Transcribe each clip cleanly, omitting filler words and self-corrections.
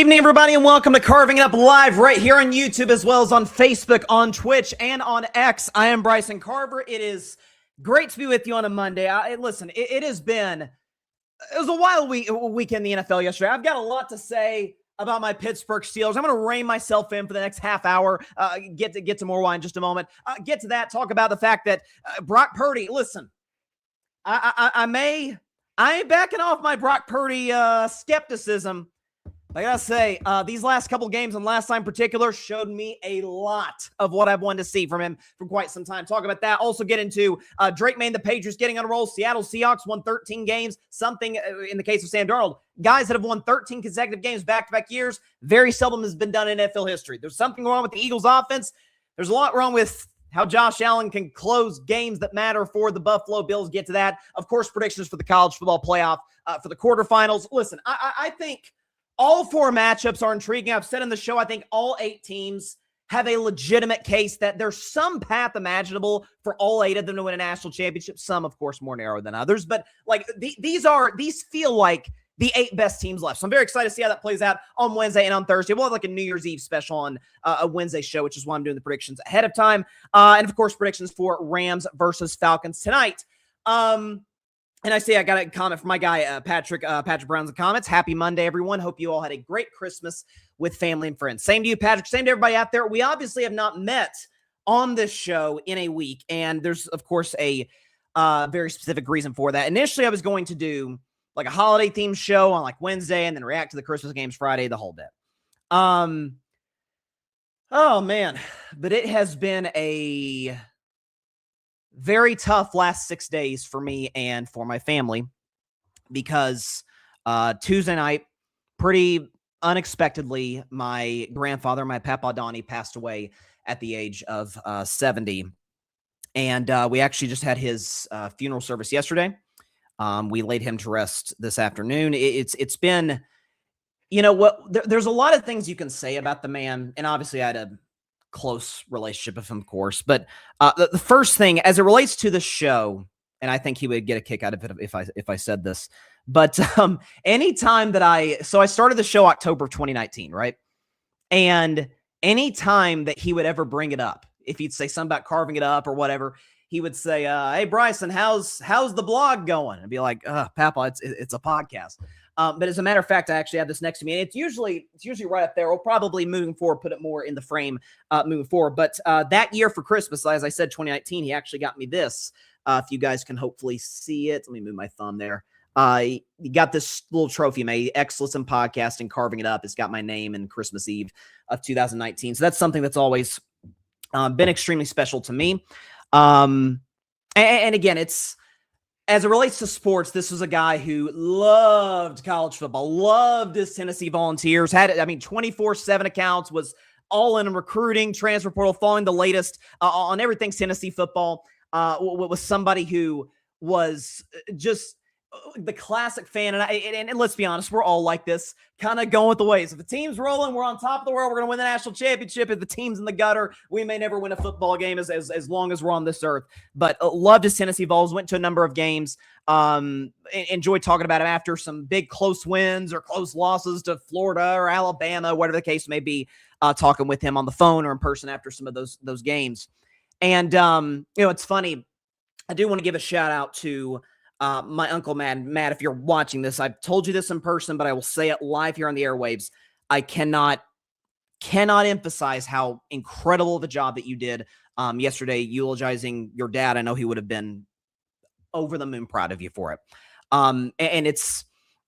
evening, everybody, and welcome to Carving It Up Live right here on YouTube, as well as on Facebook, on Twitch, and on X. I am Bryson Carver. It is great to be with you on a Monday. Listen, it was a wild week in the NFL yesterday. I've got a lot to say about my Pittsburgh Steelers. I'm going to rein myself in for the next half hour. Get to more wine in just a moment. Get to that. Talk about the fact that Brock Purdy. Listen, I ain't backing off my Brock Purdy skepticism. I gotta say, these last couple games and last time in particular showed me a lot of what I've wanted to see from him for quite some time. Talk about that. Also get into Drake May and the Patriots getting on a roll. Seattle Seahawks won 13 games. Something in the case of Sam Darnold. Guys that have won 13 consecutive games back-to-back years, very seldom has been done in NFL history. There's something wrong with the Eagles offense. There's a lot wrong with how Josh Allen can close games that matter for the Buffalo Bills. Get to that. Of course, predictions for the college football playoff for the quarterfinals. Listen, I think all four matchups are intriguing. I've said in the show, I think all 8 teams have a legitimate case that there's some path imaginable for all 8 of them to win a national championship. Some, of course, more narrow than others. But like these feel like the 8 best teams left. So I'm very excited to see how that plays out on Wednesday and on Thursday. We'll have like a New Year's Eve special on a Wednesday show, which is why I'm doing the predictions ahead of time. And of course, predictions for Rams versus Falcons tonight. And I see I got a comment from my guy, Patrick Brown's in the comments. Happy Monday, everyone. Hope you all had a great Christmas with family and friends. Same to you, Patrick. Same to everybody out there. We obviously have not met on this show in a week, and there's, of course, a very specific reason for that. Initially, I was going to do like a holiday-themed show on like Wednesday and then react to the Christmas games Friday, the whole bit. Oh, man. But it has been a very tough last 6 days for me and for my family because Tuesday night, pretty unexpectedly, my grandfather, my Papaw Donnie, passed away at the age of 70. And we actually just had his funeral service yesterday. We laid him to rest this afternoon. It's been, you know what, there's a lot of things you can say about the man. And obviously I had a close relationship with him, of course. But the first thing, as it relates to the show, and I think he would get a kick out of it if I said this, but anytime that I started the show October of 2019, right? And anytime that he would ever bring it up, if he'd say something about carving it up or whatever, he would say, hey, Bryson, how's the blog going? And be like, Papa, it's a podcast. But as a matter of fact, I actually have this next to me, and it's usually right up there. We'll probably moving forward put it more in the frame moving forward. But that year for Christmas, as I said, 2019, he actually got me this. If you guys can hopefully see it, let me move my thumb there. He got this little trophy made, Excellence in Podcasting, carving it up. It's got my name and Christmas Eve of 2019. So that's something that's always been extremely special to me. And again, it's, as it relates to sports, this was a guy who loved college football, loved his Tennessee Volunteers, had, 24/7 accounts, was all in recruiting, transfer portal, following the latest on everything Tennessee football, was somebody who was just the classic fan. And let's be honest, we're all like this, kind of going with the waves. If the team's rolling, we're on top of the world. We're going to win the national championship. If the team's in the gutter, we may never win a football game as long as we're on this earth. But loved his Tennessee Vols, went to a number of games. Enjoyed talking about him after some big close wins or close losses to Florida or Alabama, whatever the case may be, talking with him on the phone or in person after some of those games. And, it's funny. I do want to give a shout out to my uncle, Matt, if you're watching this. I've told you this in person, but I will say it live here on the airwaves. I cannot emphasize how incredible of a job that you did yesterday eulogizing your dad. I know he would have been over the moon proud of you for it. And it's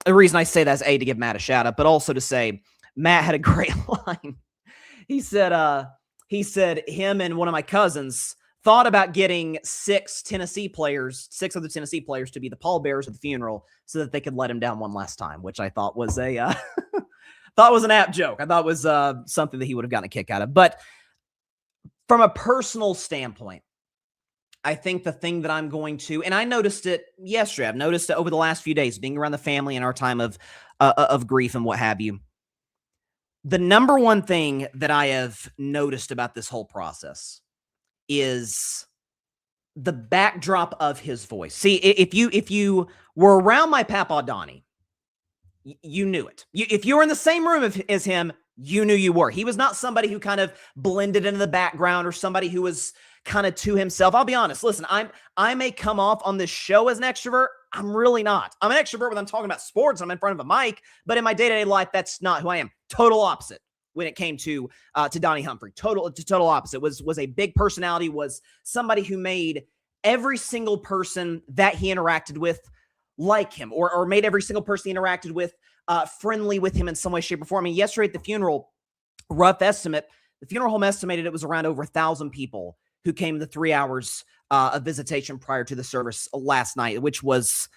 the reason I say that is A, to give Matt a shout out, but also to say Matt had a great line. He said him and one of my cousins thought about getting 6 other Tennessee players to be the pallbearers at the funeral so that they could let him down one last time, which I thought was an apt joke. I thought was something that he would have gotten a kick out of. But from a personal standpoint, I think the thing that I'm going to, and I noticed it yesterday, I've noticed it over the last few days, being around the family in our time of grief and what have you. The number one thing that I have noticed about this whole process is the backdrop of his voice. See, if you were around my Papaw Donnie, You knew it. If you were in the same room as him, you knew you were. He was not somebody who kind of blended into the background or somebody who was kind of to himself. I'll be honest. Listen, I may come off on this show as an extrovert. I'm really not. I'm an extrovert when I'm talking about sports. I'm in front of a mic, but in my day-to-day life, that's not who I am. Total opposite when it came to Donnie Humphrey. Total opposite. Was a big personality, was somebody who made every single person that he interacted with like him, or made every single person he interacted with friendly with him in some way, shape, or form. I mean, yesterday at the funeral, rough estimate, the funeral home estimated it was around over 1,000 people who came the 3 hours of visitation prior to the service last night, which was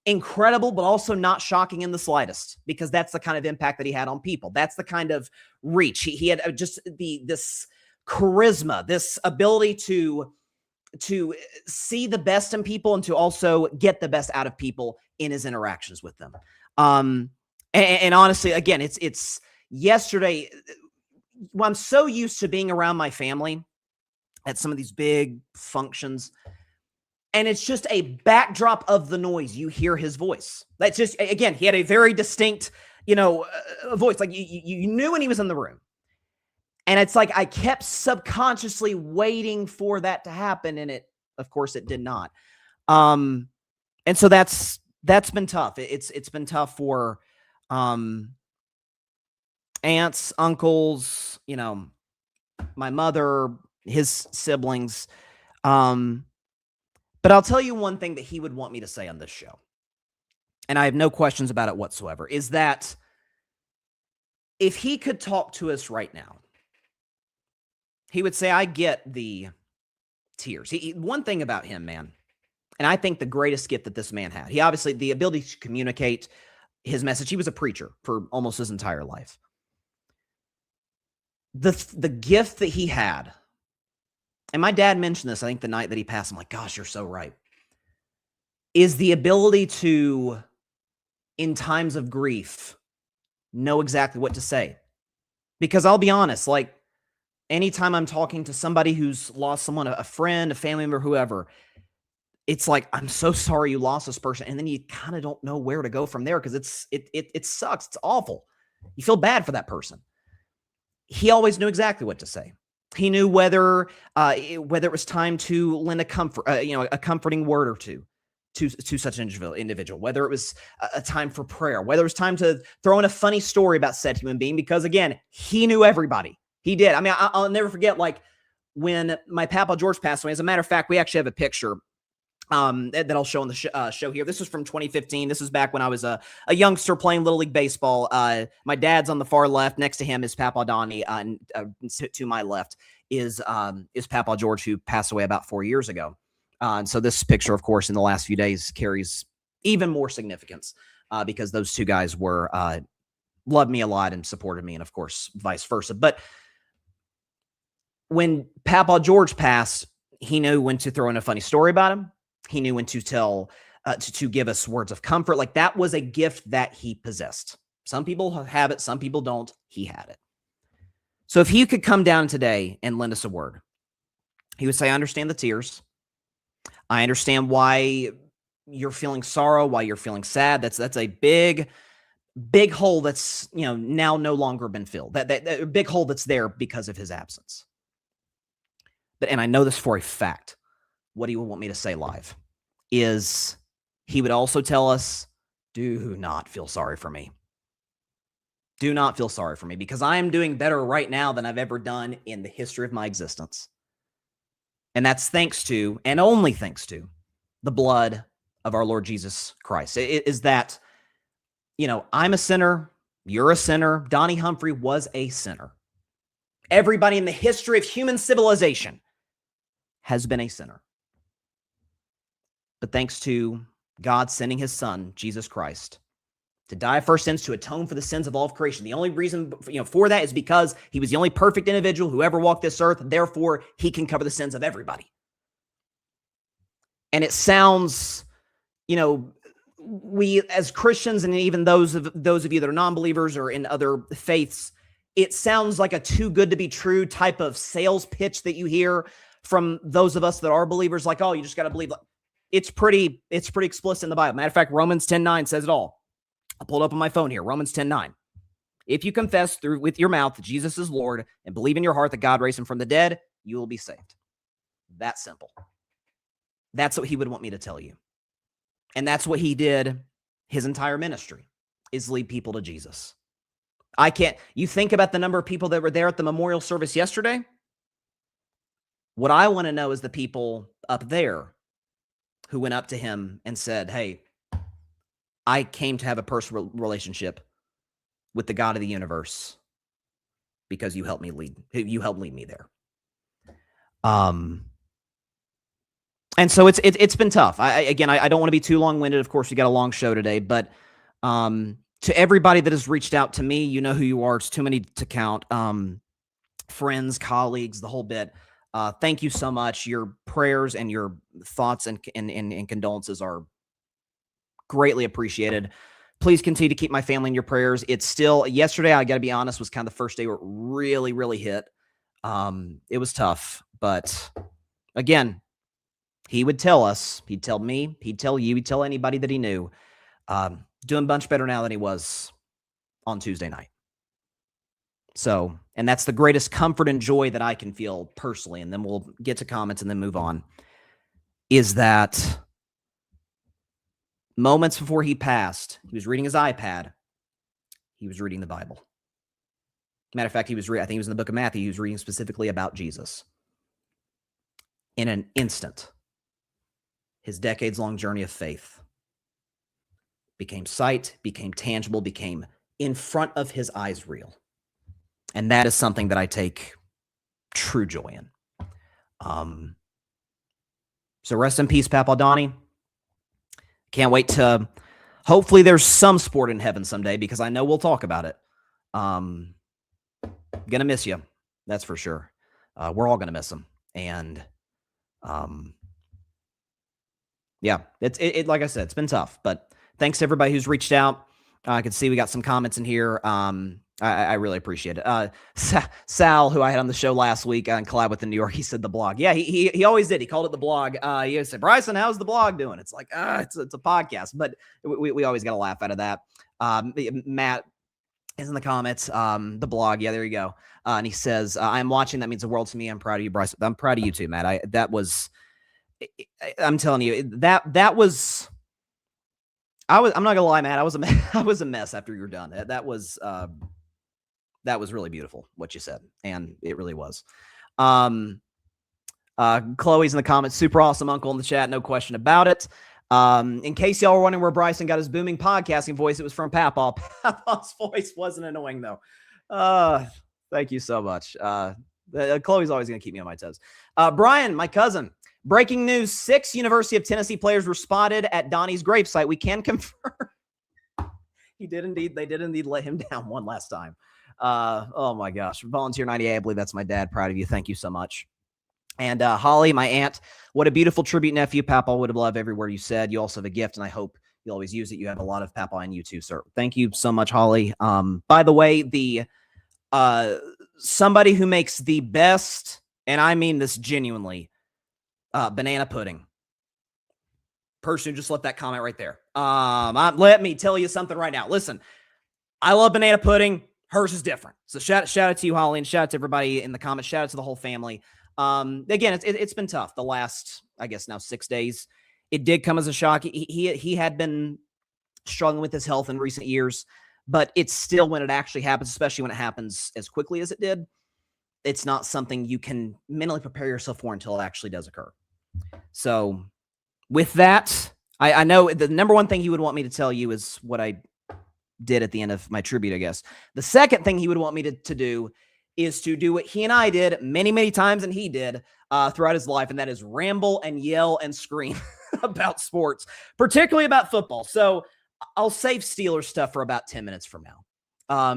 incredible, but also not shocking in the slightest, because that's the kind of impact that he had on people. That's the kind of reach. He had just this charisma, this ability to see the best in people and to also get the best out of people in his interactions with them. And honestly, again, it's yesterday. I'm so used to being around my family at some of these big functions, and it's just a backdrop of the noise. You hear his voice. That's just, again, he had a very distinct, voice. Like you knew when he was in the room. And it's like I kept subconsciously waiting for that to happen, and of course, it did not. And so that's been tough. It's been tough for aunts, uncles, my mother, his siblings. But I'll tell you one thing that he would want me to say on this show, and I have no questions about it whatsoever, is that if he could talk to us right now, he would say, I get the tears. One thing about him, man, and I think the greatest gift that this man had, he obviously, the ability to communicate his message. He was a preacher for almost his entire life. The gift that he had, and my dad mentioned this, I think the night that he passed, I'm like, gosh, you're so right, is the ability to, in times of grief, know exactly what to say. Because I'll be honest, like, anytime I'm talking to somebody who's lost someone, a friend, a family member, whoever, it's like, I'm so sorry you lost this person. And then you kind of don't know where to go from there, because it sucks. It's awful. You feel bad for that person. He always knew exactly what to say. He knew whether it was time to lend a comforting word or two to such an individual, whether it was a time for prayer, whether it was time to throw in a funny story about said human being, because again, he knew everybody. He did. I mean, I'll never forget, like, when my Papaw George passed away. As a matter of fact, we actually have a picture that I'll show on the show here. This was from 2015. This was back when I was a youngster playing Little League Baseball. My dad's on the far left. Next to him is Papaw Donnie. And to my left is Papaw George, who passed away about 4 years ago. And so this picture, of course, in the last few days carries even more significance because those two guys were loved me a lot and supported me, and of course, vice versa. But when Papaw George passed, he knew when to throw in a funny story about him. He knew when to tell, to give us words of comfort. Like, that was a gift that he possessed. Some people have it, some people don't. He had it. So if he could come down today and lend us a word, he would say, I understand the tears. I understand why you're feeling sorrow, why you're feeling sad. That's a big hole that's, now no longer been filled. That big hole that's there because of his absence. And I know this for a fact, what he would want me to say live is he would also tell us, do not feel sorry for me. Do not feel sorry for me, because I am doing better right now than I've ever done in the history of my existence. And that's thanks to, and only thanks to, the blood of our Lord Jesus Christ. It is that, I'm a sinner, you're a sinner, Donnie Humphrey was a sinner. Everybody in the history of human civilization has been a sinner. But thanks to God sending his son, Jesus Christ, to die for our sins, to atone for the sins of all of creation. The only reason, for that is because he was the only perfect individual who ever walked this earth. Therefore, he can cover the sins of everybody. And it sounds, we as Christians, and even those of you that are non-believers or in other faiths, it sounds like a too good to be true type of sales pitch that you hear from those of us that are believers. Like, oh, you just got to believe. It's pretty explicit in the Bible. Matter of fact, Romans 10:9 says it all. I pulled up on my phone here, Romans 10:9. If you confess with your mouth that Jesus is Lord and believe in your heart that God raised him from the dead, you will be saved. That simple. That's what he would want me to tell you. And that's what he did his entire ministry, is lead people to Jesus. You think about the number of people that were there at the memorial service yesterday? What I want to know is the people up there who went up to him and said, hey, I came to have a personal relationship with the God of the universe because you helped lead me there. And so it's been tough. I don't want to be too long-winded. Of course, we got a long show today, but to everybody that has reached out to me, you know who you are. It's too many to count. Friends, colleagues, the whole bit. Thank you so much. Your prayers and your thoughts and condolences are greatly appreciated. Please continue to keep my family in your prayers. It's still, yesterday, I got to be honest, was kind of the first day where it really, really hit. It was tough, but again, he would tell us, he'd tell me, he'd tell you, he'd tell anybody that he knew, doing much better now than he was on Tuesday night. So, and that's the greatest comfort and joy that I can feel personally, and then we'll get to comments and then move on, is that moments before he passed, he was reading his iPad. He was reading the Bible. Matter of fact, I think he was in the book of Matthew. He was reading specifically about Jesus. In an instant, his decades-long journey of faith became sight, became tangible, became in front of his eyes real. And that is something that I take true joy in. So rest in peace, Papaw Donnie. Can't wait to, hopefully there's some sport in heaven someday, because I know we'll talk about it. Gonna miss you. That's for sure. We're all gonna miss him. And yeah, it like I said, it's been tough, but thanks to everybody who's reached out. I can see we got some comments in here. I really appreciate it. Sal, who I had on the show last week on Collab with the New York, he said the blog. Yeah, he always did. He called it the blog. He said, Bryson, how's the blog doing? It's like, it's a podcast, but we always got a laugh out of that. Matt is in the comments, the blog. Yeah, there you go. And he says, I'm watching. That means the world to me. I'm proud of you, Bryce. I'm proud of you too, Matt. I'm telling you, I'm not gonna lie, Matt. I was a mess after you were done. That was really beautiful what you said, and it really was. Chloe's in the comments. Super awesome uncle in the chat, no question about it. In case y'all were wondering where Bryson got his booming podcasting voice, it was from Papaw. Papaw's voice wasn't annoying though. Thank you so much. Chloe's always gonna keep me on my toes. Brian, my cousin. Breaking news, 6 University of Tennessee players were spotted at Donnie's gravesite. We can confirm. They did indeed let him down one last time. Oh my gosh. Volunteer 98, I believe that's my dad. Proud of you. Thank you so much. And Holly, my aunt, what a beautiful tribute nephew. Papaw would have loved every word you said. You also have a gift, and I hope you always use it. You have a lot of Papaw in you too, sir. Thank you so much, Holly. By the way, somebody who makes the best, and I mean this genuinely, banana pudding. Person who just left that comment right there. Let me tell you something right now. Listen, I love banana pudding. Hers is different. So shout out to you, Holly, and shout out to everybody in the comments. Shout out to the whole family. Again, it's been tough the last, I guess now 6 days. It did come as a shock. He had been struggling with his health in recent years, but it's still, when it actually happens, especially when it happens as quickly as it did, it's not something you can mentally prepare yourself for until it actually does occur. So with that, I know the number one thing he would want me to tell you is what I did at the end of my tribute, I guess. The second thing he would want me to do is to do what he and I did many, many times, and he did throughout his life, and that is ramble and yell and scream about sports, particularly about football. So I'll save Steelers stuff for about 10 minutes from now,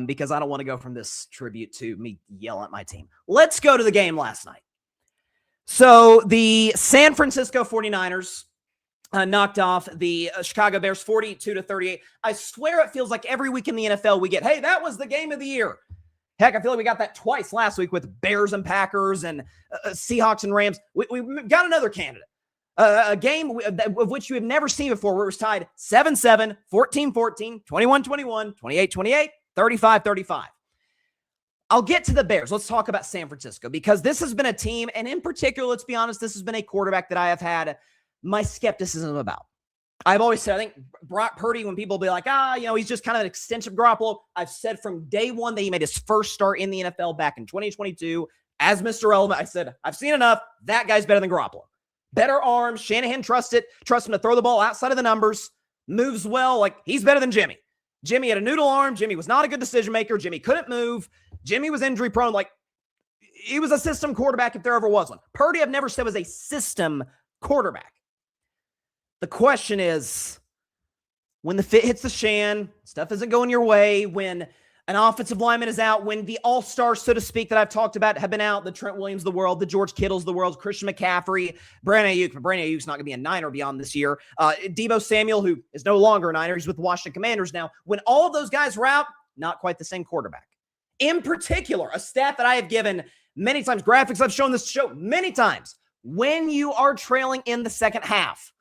because I don't want to go from this tribute to me yell at my team. Let's go to the game last night. So the San Francisco 49ers knocked off the Chicago Bears 42-38. I swear it feels like every week in the NFL we get, hey, that was the game of the year. Heck, I feel like we got that twice last week with Bears and Packers and Seahawks and Rams. We got another candidate. A game of which you have never seen before, where it was tied 7-7, 14-14, 21-21, 28-28, 35-35. I'll get to the Bears. Let's talk about San Francisco, because this has been a team, and in particular, let's be honest, this has been a quarterback that I have had my skepticism about. I've always said, I think Brock Purdy, when people be like, he's just kind of an extension of Garoppolo, I've said from day one that he made his first start in the NFL back in 2022 as Mr. Relevant. I said, I've seen enough. That guy's better than Garoppolo. Better arms. Shanahan trusts him to throw the ball outside of the numbers. Moves well. Like, he's better than Jimmy. Jimmy had a noodle arm. Jimmy was not a good decision maker. Jimmy couldn't move. Jimmy was injury prone. Like, he was a system quarterback if there ever was one. Purdy, I've never said was a system quarterback. The question is, when the fit hits the shan, stuff isn't going your way, when an offensive lineman is out, when the all-stars, so to speak, that I've talked about have been out, the Trent Williams of the world, the George Kittles of the world, Christian McCaffrey, Brandon Ayuk, but Brandon Ayuk's not going to be a Niner beyond this year. Deebo Samuel, who is no longer a Niner, he's with the Washington Commanders now. When all of those guys were out, not quite the same quarterback. In particular, a stat that I have given many times, graphics I've shown this show many times, when you are trailing in the second half,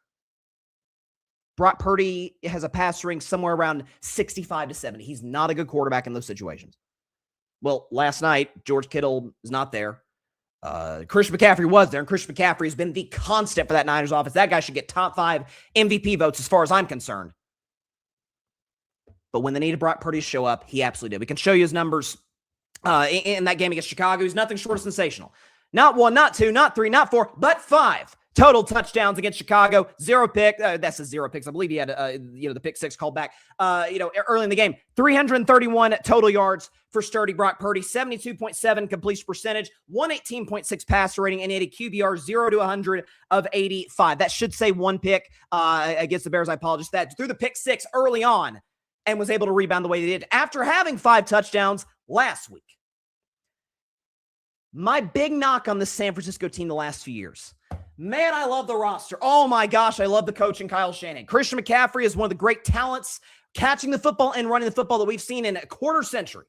Brock Purdy has a passer rating somewhere around 65-70. He's not a good quarterback in those situations. Well, last night, George Kittle is not there. Christian McCaffrey was there, and Christian McCaffrey has been the constant for that Niners offense. That guy should get top 5 MVP votes as far as I'm concerned. But when they needed Brock Purdy to show up, he absolutely did. We can show you his numbers in that game against Chicago. He's nothing short of sensational. Not 1, not 2, not 3, not 4, but 5. Total touchdowns against Chicago, 0 pick. That's a 0 picks. I believe he had, the pick 6 called back, early in the game. 331 total yards for sturdy Brock Purdy, 72.7 completion percentage, 118.6 passer rating, and he had a QBR 0 to 100 of 85. That should say 1 pick against the Bears. I apologize. That threw the pick 6 early on and was able to rebound the way they did after having 5 touchdowns last week. My big knock on the San Francisco team the last few years. Man, I love the roster. Oh my gosh, I love the coach and Kyle Shanahan. Christian McCaffrey is one of the great talents catching the football and running the football that we've seen in a quarter century.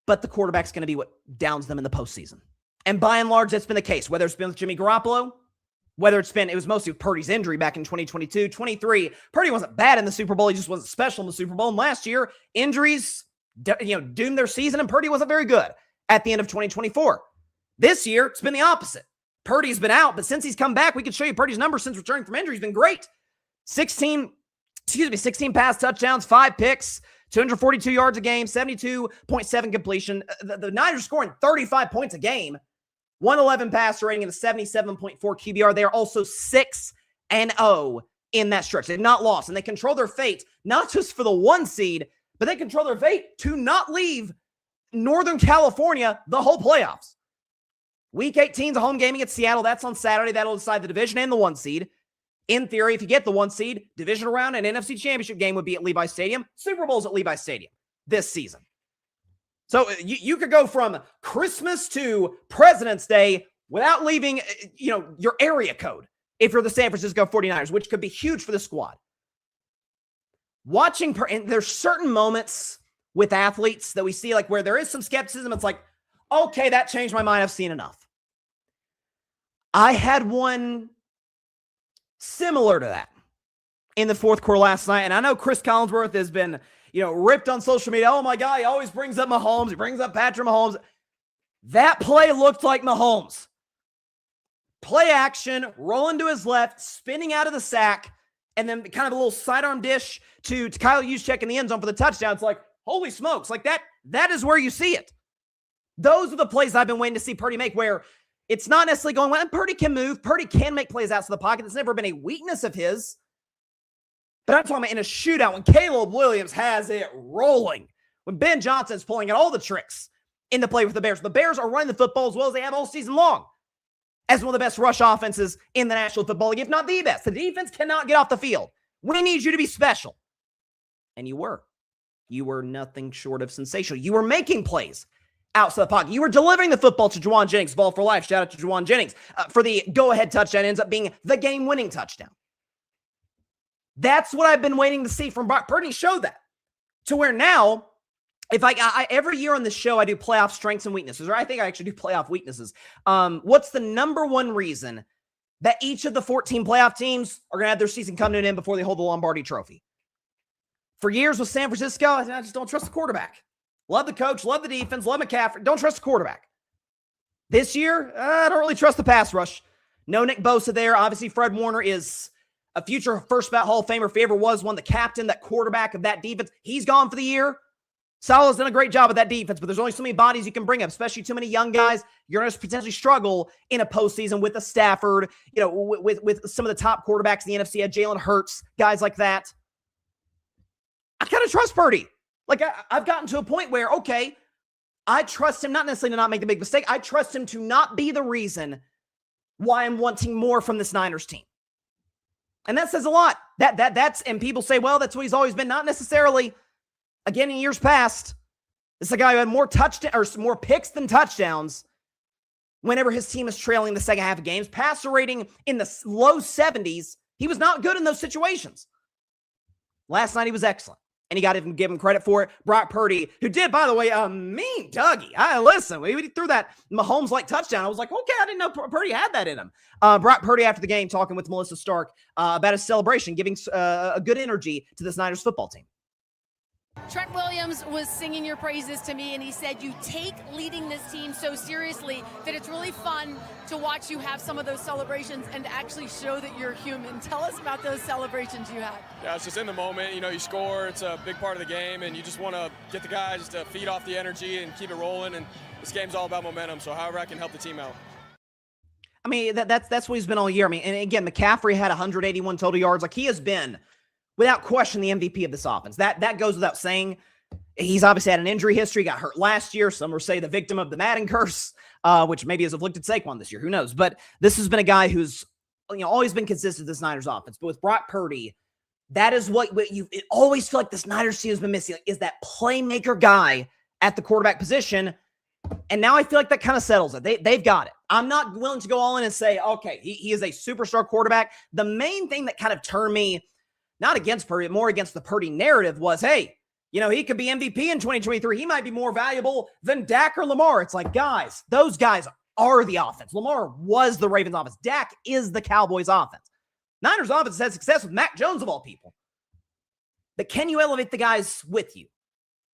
But the quarterback's going to be what downs them in the postseason. And by and large, that's been the case. Whether it's been with Jimmy Garoppolo, it was mostly with Purdy's injury back in 2022, 23. Purdy wasn't bad in the Super Bowl. He just wasn't special in the Super Bowl. And last year, injuries, doomed their season, and Purdy wasn't very good at the end of 2024. This year, it's been the opposite. Purdy's been out, but since he's come back, we can show you Purdy's numbers since returning from injury. He's been great. 16 pass touchdowns, 5 picks, 242 yards a game, 72.7 completion. The Niners scoring 35 points a game, 111 passer rating, and a 77.4 QBR. They are also 6-0 in that stretch. They've not lost, and they control their fate, not just for the 1 seed, but they control their fate to not leave Northern California the whole playoffs. Week 18 is a home game against Seattle. That's on Saturday. That'll decide the division and the 1 seed. In theory, if you get the 1 seed, divisional round and NFC Championship game would be at Levi's Stadium. Super Bowl's at Levi's Stadium this season. So you could go from Christmas to President's Day without leaving, your area code if you're the San Francisco 49ers, which could be huge for the squad. And there's certain moments with athletes that we see, like, where there is some skepticism. It's like, okay, that changed my mind. I've seen enough. I had one similar to that in the fourth quarter last night. And I know Chris Collinsworth has been, ripped on social media. Oh my God, he always brings up Mahomes. He brings up Patrick Mahomes. That play looked like Mahomes. Play action, rolling to his left, spinning out of the sack, and then kind of a little sidearm dish to Kyle Juszczyk in the end zone for the touchdown. It's like, holy smokes, like that is where you see it. Those are the plays I've been waiting to see Purdy make, where it's not necessarily going, well, Purdy can move. Purdy can make plays outside the pocket. It's never been a weakness of his. But I'm talking about in a shootout when Caleb Williams has it rolling, when Ben Johnson's pulling out all the tricks in the play with the Bears. The Bears are running the football as well as they have all season long as one of the best rush offenses in the National Football League, if not the best. The defense cannot get off the field. We need you to be special. And you were. You were nothing short of sensational. You were making plays outside the pocket. You were delivering the football to Juwan Jennings, ball for life. Shout out to Juwan Jennings for the go-ahead touchdown. Ends up being the game-winning touchdown. That's what I've been waiting to see from Brock Purdy. Show that. To where now, if I every year on this show, I do playoff strengths and weaknesses, or I think I actually do playoff weaknesses. What's the number one reason that each of the 14 playoff teams are going to have their season come to an end before they hold the Lombardi Trophy. For years with San Francisco, I just don't trust the quarterback. Love the coach, love the defense, love McCaffrey. Don't trust the quarterback. This year, I don't really trust the pass rush. No Nick Bosa there. Obviously, Fred Warner is a future first ballot Hall of Famer if he ever was one. The captain, that quarterback of that defense. He's gone for the year. Salah's done a great job with that defense, but there's only so many bodies you can bring up, especially too many young guys. You're going to potentially struggle in a postseason with a Stafford, with some of the top quarterbacks in the NFC, Jalen Hurts, guys like that. I kind of trust Purdy. Like, I've gotten to a point where, okay, I trust him not necessarily to not make the big mistake. I trust him to not be the reason why I'm wanting more from this Niners team. And that says a lot. That's and people say, well, that's what he's always been. Not necessarily. Again, in years past, this is a guy who had more more picks than touchdowns whenever his team is trailing the second half of games. Passer rating in the low 70s. He was not good in those situations. Last night, he was excellent. And you got to give him credit for it. Brock Purdy, who did, by the way, mean Dougie. Listen, when he threw that Mahomes-like touchdown, I was like, okay, I didn't know Purdy had that in him. Brock Purdy, after the game, talking with Melissa Stark about his celebration, giving a good energy to this Niners football team. Trent Williams was singing your praises to me, and he said you take leading this team so seriously that it's really fun to watch you have some of those celebrations and to actually show that you're human. Tell us about those celebrations you had. Yeah, it's just in the moment. You score. It's a big part of the game, and you just want to get the guys to feed off the energy and keep it rolling. And this game's all about momentum, so however I can help the team out. I mean, that's what he's been all year. I mean, and again, McCaffrey had 181 total yards. Like, he has been, without question, the MVP of this offense. That goes without saying. He's obviously had an injury history, got hurt last year. Some will say the victim of the Madden curse, which maybe has afflicted Saquon this year. Who knows? But this has been a guy who's always been consistent with this Niners offense. But with Brock Purdy, that is what you always feel like this Niners team has been missing, is that playmaker guy at the quarterback position. And now I feel like that kind of settles it. They've got it. I'm not willing to go all in and say, okay, he is a superstar quarterback. The main thing that kind of turned me, not against Purdy, but more against the Purdy narrative was, hey, he could be MVP in 2023. He might be more valuable than Dak or Lamar. It's like, guys, those guys are the offense. Lamar was the Ravens offense. Dak is the Cowboys offense. Niners offense has had success with Mac Jones of all people. But can you elevate the guys with you?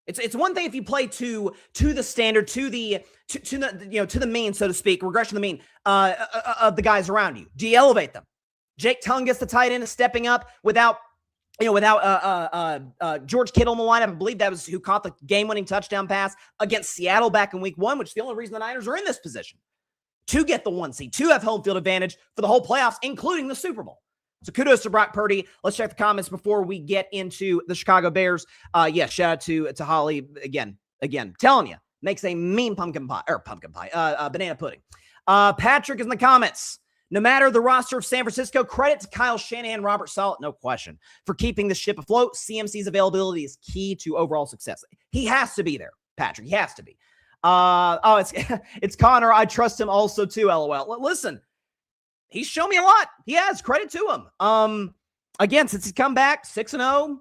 It's one thing if you play to the standard, to the mean, so to speak, regression to the mean of the guys around you. Do you elevate them? Jake Tungus, the tight end, is stepping up without George Kittle in the lineup. I believe that was who caught the game-winning touchdown pass against Seattle back in week 1, which is the only reason the Niners are in this position, to get the 1 seed, to have home field advantage for the whole playoffs, including the Super Bowl. So kudos to Brock Purdy. Let's check the comments before we get into the Chicago Bears. Shout out to Holly again, telling you, makes a mean banana pudding. Patrick is in the comments. No matter the roster of San Francisco, credit to Kyle Shanahan, Robert Saleh, no question, for keeping the ship afloat. CMC's availability is key to overall success. He has to be there, Patrick. He has to be. It's Connor. I trust him also too, LOL. Listen, he's shown me a lot. He has. Credit to him. Again, since he's come back 6-0,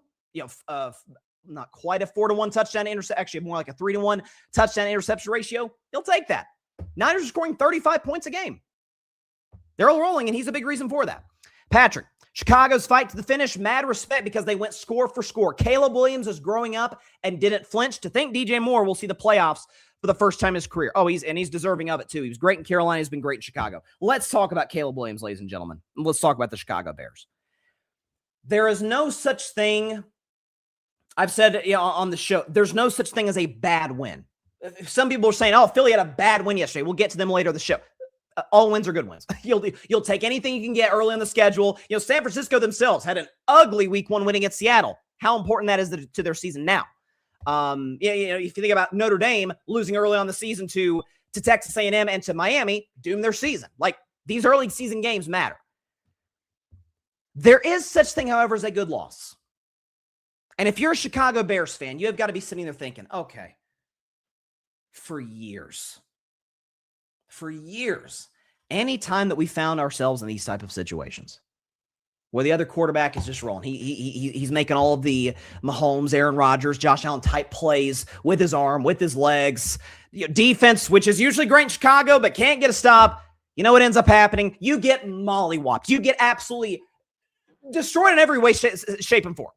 not quite a 4-to-1 touchdown interception, actually more like a 3-to-1 touchdown interception ratio. He'll take that. Niners are scoring 35 points a game. They're all rolling, and he's a big reason for that. Patrick, Chicago's fight to the finish, mad respect because they went score for score. Caleb Williams is growing up and didn't flinch. To think DJ Moore will see the playoffs for the first time in his career. He's deserving of it too. He was great in Carolina. He's been great in Chicago. Let's talk about Caleb Williams, ladies and gentlemen. Let's talk about the Chicago Bears. There is no such thing. I've said on the show, there's no such thing as a bad win. Some people are saying, Philly had a bad win yesterday. We'll get to them later in the show. All wins are good wins. You'll take anything you can get early in the schedule. San Francisco themselves had an ugly week 1 win against Seattle. How important that is to their season now. If you think about Notre Dame losing early on the season to Texas A&M and to Miami, doom their season. Like, these early season games matter. There is such thing, however, as a good loss. And if you're a Chicago Bears fan, you have got to be sitting there thinking, okay, for years, any time that we found ourselves in these type of situations where the other quarterback is just rolling, he's making all of the Mahomes, Aaron Rodgers, Josh Allen type plays with his arm, with his legs, defense, which is usually great in Chicago, but can't get a stop. You know what ends up happening? You get mollywopped. You get absolutely destroyed in every way, shape, and form.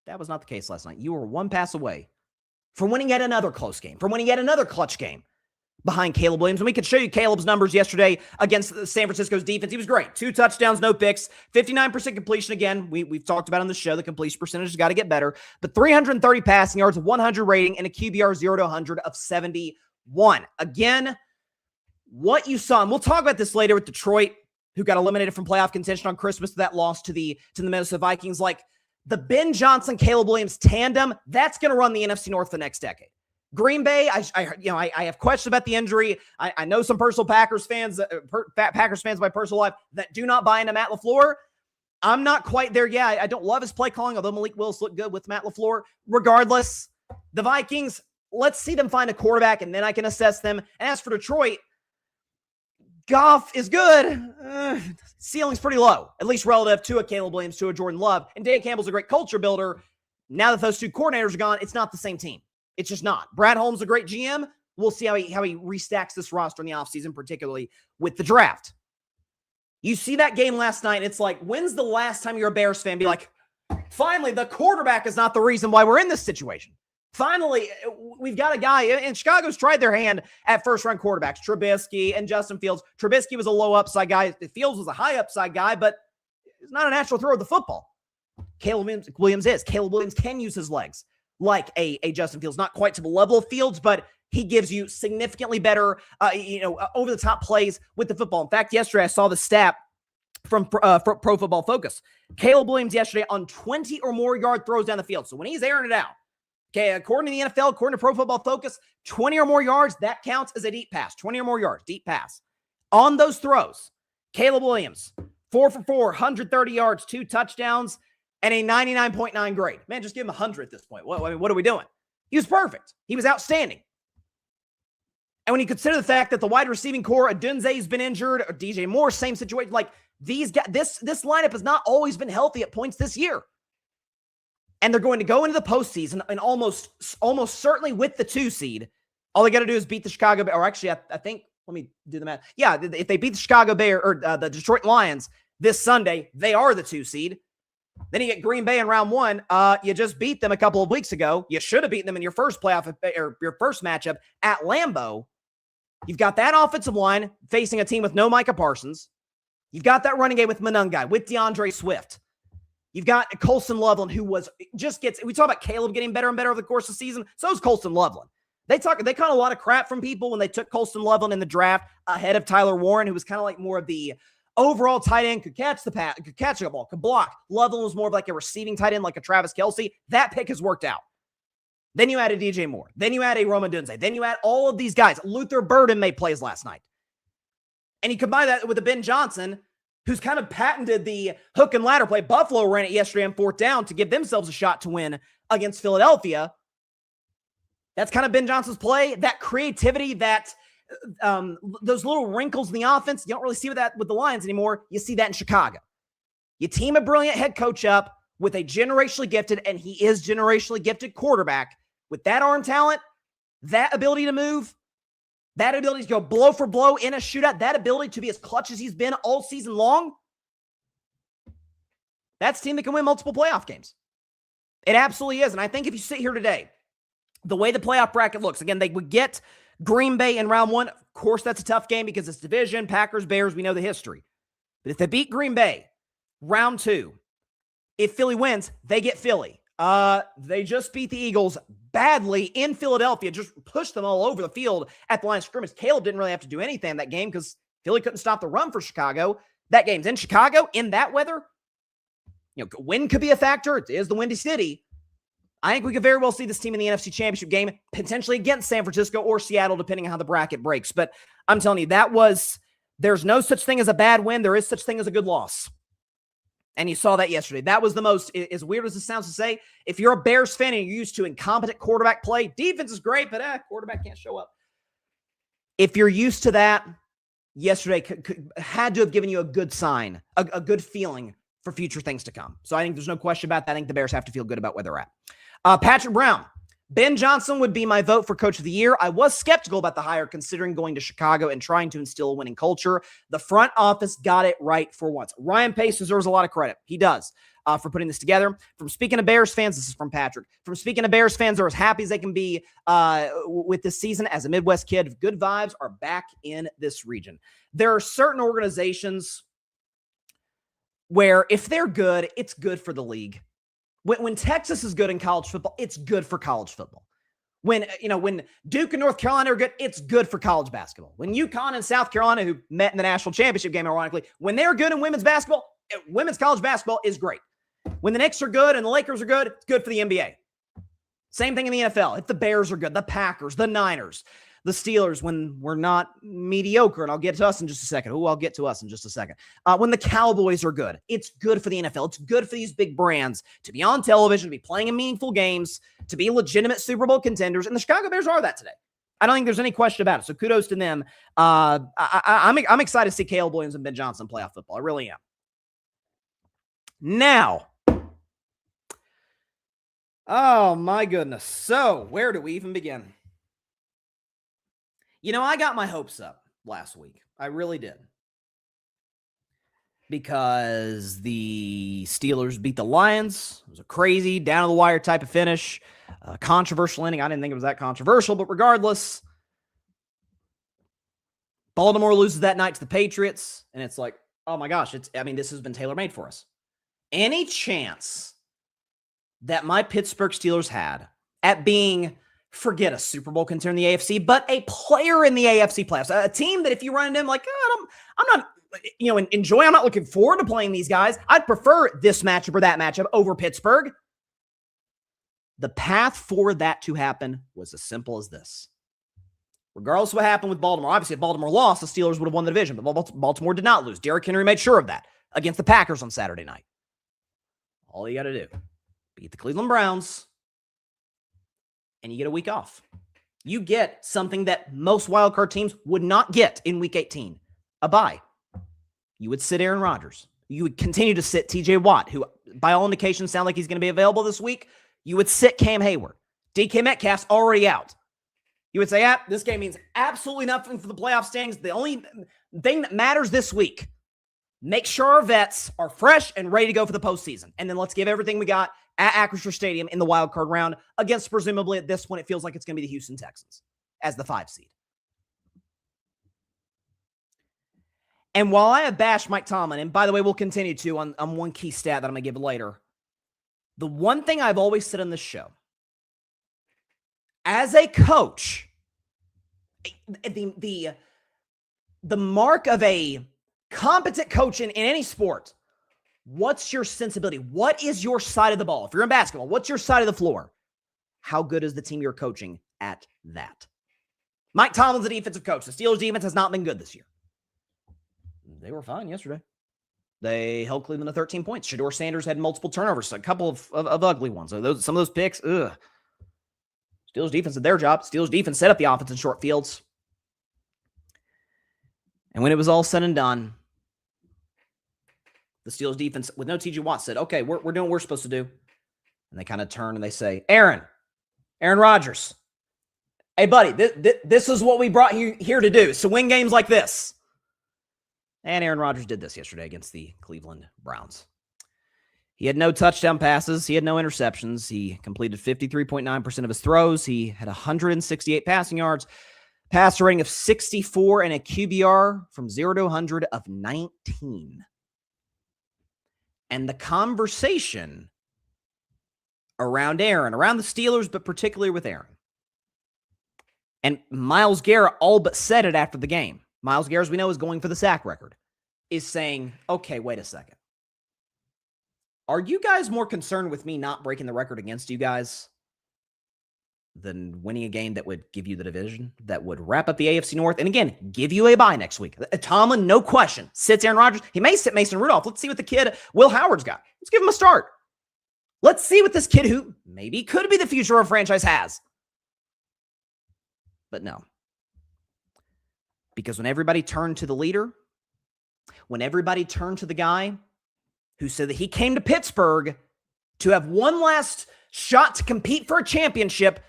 That was not the case last night. You were one pass away from winning yet another close game, from winning yet another clutch game behind Caleb Williams. And we could show you Caleb's numbers yesterday against San Francisco's defense. He was great. 2 touchdowns, no picks, 59% completion. Again, we've talked about on the show, the completion percentage has got to get better. But 330 passing yards, 100 rating, and a QBR 0 to 100 of 71. Again, what you saw, and we'll talk about this later with Detroit, who got eliminated from playoff contention on Christmas to that loss to the Minnesota Vikings. Like the Ben Johnson, Caleb Williams tandem, that's going to run the NFC North for the next decade. Green Bay, I have questions about the injury. I know some personal Packers fans, Packers fans in my personal life, that do not buy into Matt LaFleur. I'm not quite there yet. I don't love his play calling, although Malik Willis looked good with Matt LaFleur. Regardless, the Vikings, let's see them find a quarterback, and then I can assess them. And as for Detroit, Goff is good. Ceiling's pretty low, at least relative to a Caleb Williams, to a Jordan Love. And Dan Campbell's a great culture builder. Now that those two coordinators are gone, it's not the same team. It's just not. Brad Holmes, a great GM. We'll see how he restacks this roster in the offseason, particularly with the draft. You see that game last night, and it's like, when's the last time you're a Bears fan be like, finally, the quarterback is not the reason why we're in this situation. Finally, we've got a guy, and Chicago's tried their hand at first-round quarterbacks, Trubisky and Justin Fields. Trubisky was a low upside guy. Fields was a high upside guy, but he's not a natural thrower of the football. Caleb Williams is. Caleb Williams can use his legs like a Justin Fields, not quite to the level of Fields, but he gives you significantly better, over-the-top plays with the football. In fact, yesterday I saw the stat from Pro Football Focus. Caleb Williams yesterday on 20 or more yard throws down the field. So when he's airing it out, okay, according to the NFL, according to Pro Football Focus, 20 or more yards, that counts as a deep pass. 20 or more yards, deep pass. On those throws, Caleb Williams, 4 for 4, 130 yards, 2 touchdowns, and a 99.9 grade. Man, just give him 100 at this point. What are we doing? He was perfect. He was outstanding. And when you consider the fact that the wide receiving core, Adunze's been injured, or DJ Moore, same situation. Like these guys, this lineup has not always been healthy at points this year. And they're going to go into the postseason and almost certainly with the 2 seed. All they got to do is beat the Chicago Bears. Or actually, I think, let me do the math. Yeah, if they beat the Chicago Bears or the Detroit Lions this Sunday, they are the 2 seed. Then you get Green Bay in round 1. You just beat them a couple of weeks ago. You should have beaten them in your first playoff or your first matchup at Lambeau. You've got that offensive line facing a team with no Micah Parsons. You've got that running game with Monungai, with DeAndre Swift. You've got Colston Loveland, who we talk about Caleb getting better and better over the course of the season. So is Colston Loveland. They caught a lot of crap from people when they took Colston Loveland in the draft ahead of Tyler Warren, who was kind of like more of the overall tight end, could catch the pass, could catch the ball, could block. Loveland was more of like a receiving tight end, like a Travis Kelce. That pick has worked out. Then you add a DJ Moore. Then you add a Rome Odunze. Then you add all of these guys. Luther Burden made plays last night. And you combine that with a Ben Johnson, who's kind of patented the hook and ladder play. Buffalo ran it yesterday on 4th down to give themselves a shot to win against Philadelphia. That's kind of Ben Johnson's play. That creativity, that those little wrinkles in the offense, you don't really see that with the Lions anymore. You see that in Chicago. You team a brilliant head coach up with a generationally gifted, and he is generationally gifted quarterback, with that arm talent, that ability to move, that ability to go blow for blow in a shootout, that ability to be as clutch as he's been all season long. That's a team that can win multiple playoff games. It absolutely is. And I think if you sit here today, the way the playoff bracket looks, again, they would get Green Bay in round 1. Of course, that's a tough game because it's division, Packers, Bears, we know the history. But if they beat Green Bay, round 2, if Philly wins, they get Philly. They just beat the Eagles badly in Philadelphia, just pushed them all over the field at the line of scrimmage. Caleb didn't really have to do anything in that game because Philly couldn't stop the run for Chicago. That game's in Chicago, in that weather. Wind could be a factor. It is the Windy City. I think we could very well see this team in the NFC Championship game, potentially against San Francisco or Seattle, depending on how the bracket breaks. But I'm telling you, there's no such thing as a bad win. There is such thing as a good loss. And you saw that yesterday. That was the most, as weird as it sounds to say, if you're a Bears fan and you're used to incompetent quarterback play, defense is great, but quarterback can't show up. If you're used to that, yesterday had to have given you a good sign, a good feeling for future things to come. So I think there's no question about that. I think the Bears have to feel good about where they're at. Patrick Brown, Ben Johnson would be my vote for Coach of the Year. I was skeptical about the hire considering going to Chicago and trying to instill a winning culture. The front office got it right for once. Ryan Pace deserves a lot of credit. He does. For putting this together. From speaking to Bears fans, this is from Patrick. From speaking to Bears fans, they're as happy as they can be with this season. As a Midwest kid, good vibes are back in this region. There are certain organizations where if they're good, it's good for the league. When Texas is good in college football, it's good for college football. When Duke and North Carolina are good, it's good for college basketball. When UConn and South Carolina, who met in the national championship game, ironically, when they're good in women's basketball, women's college basketball is great. When the Knicks are good and the Lakers are good, it's good for the NBA. Same thing in the NFL. If the Bears are good, the Packers, the Niners, the Steelers, when we're not mediocre, and I'll get to us in just a second. I'll get to us in just a second. When the Cowboys are good, it's good for the NFL. It's good for these big brands to be on television, to be playing in meaningful games, to be legitimate Super Bowl contenders, and the Chicago Bears are that today. I don't think there's any question about it. So kudos to them. I'm excited to see Caleb Williams and Ben Johnson play off football. I really am. Now, oh my goodness. So where do we even begin? I got my hopes up last week. I really did. Because the Steelers beat the Lions. It was a crazy, down-to-the-wire type of finish. Controversial ending. I didn't think it was that controversial, but regardless, Baltimore loses that night to the Patriots, and it's like, oh my gosh, this has been tailor-made for us. Any chance that my Pittsburgh Steelers had at being, forget a Super Bowl contender in the AFC, but a player in the AFC playoffs, a team that if you run into them, like, I'm not enjoy. I'm not looking forward to playing these guys. I'd prefer this matchup or that matchup over Pittsburgh. The path for that to happen was as simple as this. Regardless of what happened with Baltimore, obviously if Baltimore lost, the Steelers would have won the division, but Baltimore did not lose. Derrick Henry made sure of that against the Packers on Saturday night. All you got to do, beat the Cleveland Browns, and you get a week off. You get something that most wildcard teams would not get in Week 18, a bye. You would sit Aaron Rodgers. You would continue to sit TJ Watt, who by all indications sound like he's going to be available this week. You would sit Cam Hayward. DK Metcalf's already out. You would say, this game means absolutely nothing for the playoff standings. The only thing that matters this week, make sure our vets are fresh and ready to go for the postseason. And then let's give everything we got at Acrisure Stadium in the wild card round against, presumably at this point, it feels like it's going to be the Houston Texans as the 5 seed. And while I have bashed Mike Tomlin, and by the way, we'll continue to on one key stat that I'm going to give later, the one thing I've always said on this show, as a coach, the mark of a competent coach in any sport, what's your sensibility? What is your side of the ball? If you're in basketball, what's your side of the floor? How good is the team you're coaching at that? Mike Tomlin's a defensive coach. The Steelers' defense has not been good this year. They were fine yesterday. They held Cleveland to 13 points. Shedeur Sanders had multiple turnovers, a couple of ugly ones. Some of those picks, Steelers defense did their job. Steelers defense set up the offense in short fields. And when it was all said and done, the Steelers defense, with no TJ Watt, said, okay, we're doing what we're supposed to do. And they kind of turn and they say, Aaron Rodgers, hey, buddy, this is what we brought you here to do, so win games like this. And Aaron Rodgers did this yesterday against the Cleveland Browns. He had no touchdown passes. He had no interceptions. He completed 53.9% of his throws. He had 168 passing yards, passer rating of 64, and a QBR from 0 to 100 of 19. And the conversation around Aaron, around the Steelers, but particularly with Aaron. And Myles Garrett all but said it after the game. Myles Garrett, as we know, is going for the sack record, is saying, okay, wait a second. Are you guys more concerned with me not breaking the record against you guys than winning a game that would give you the division, that would wrap up the AFC North, and again, give you a bye next week? Tomlin, no question, sits Aaron Rodgers. He may sit Mason Rudolph. Let's see what the kid Will Howard's got. Let's give him a start. Let's see what this kid, who maybe could be the future of a franchise, has. But no. Because when everybody turned to the leader, when everybody turned to the guy who said that he came to Pittsburgh to have one last shot to compete for a championship,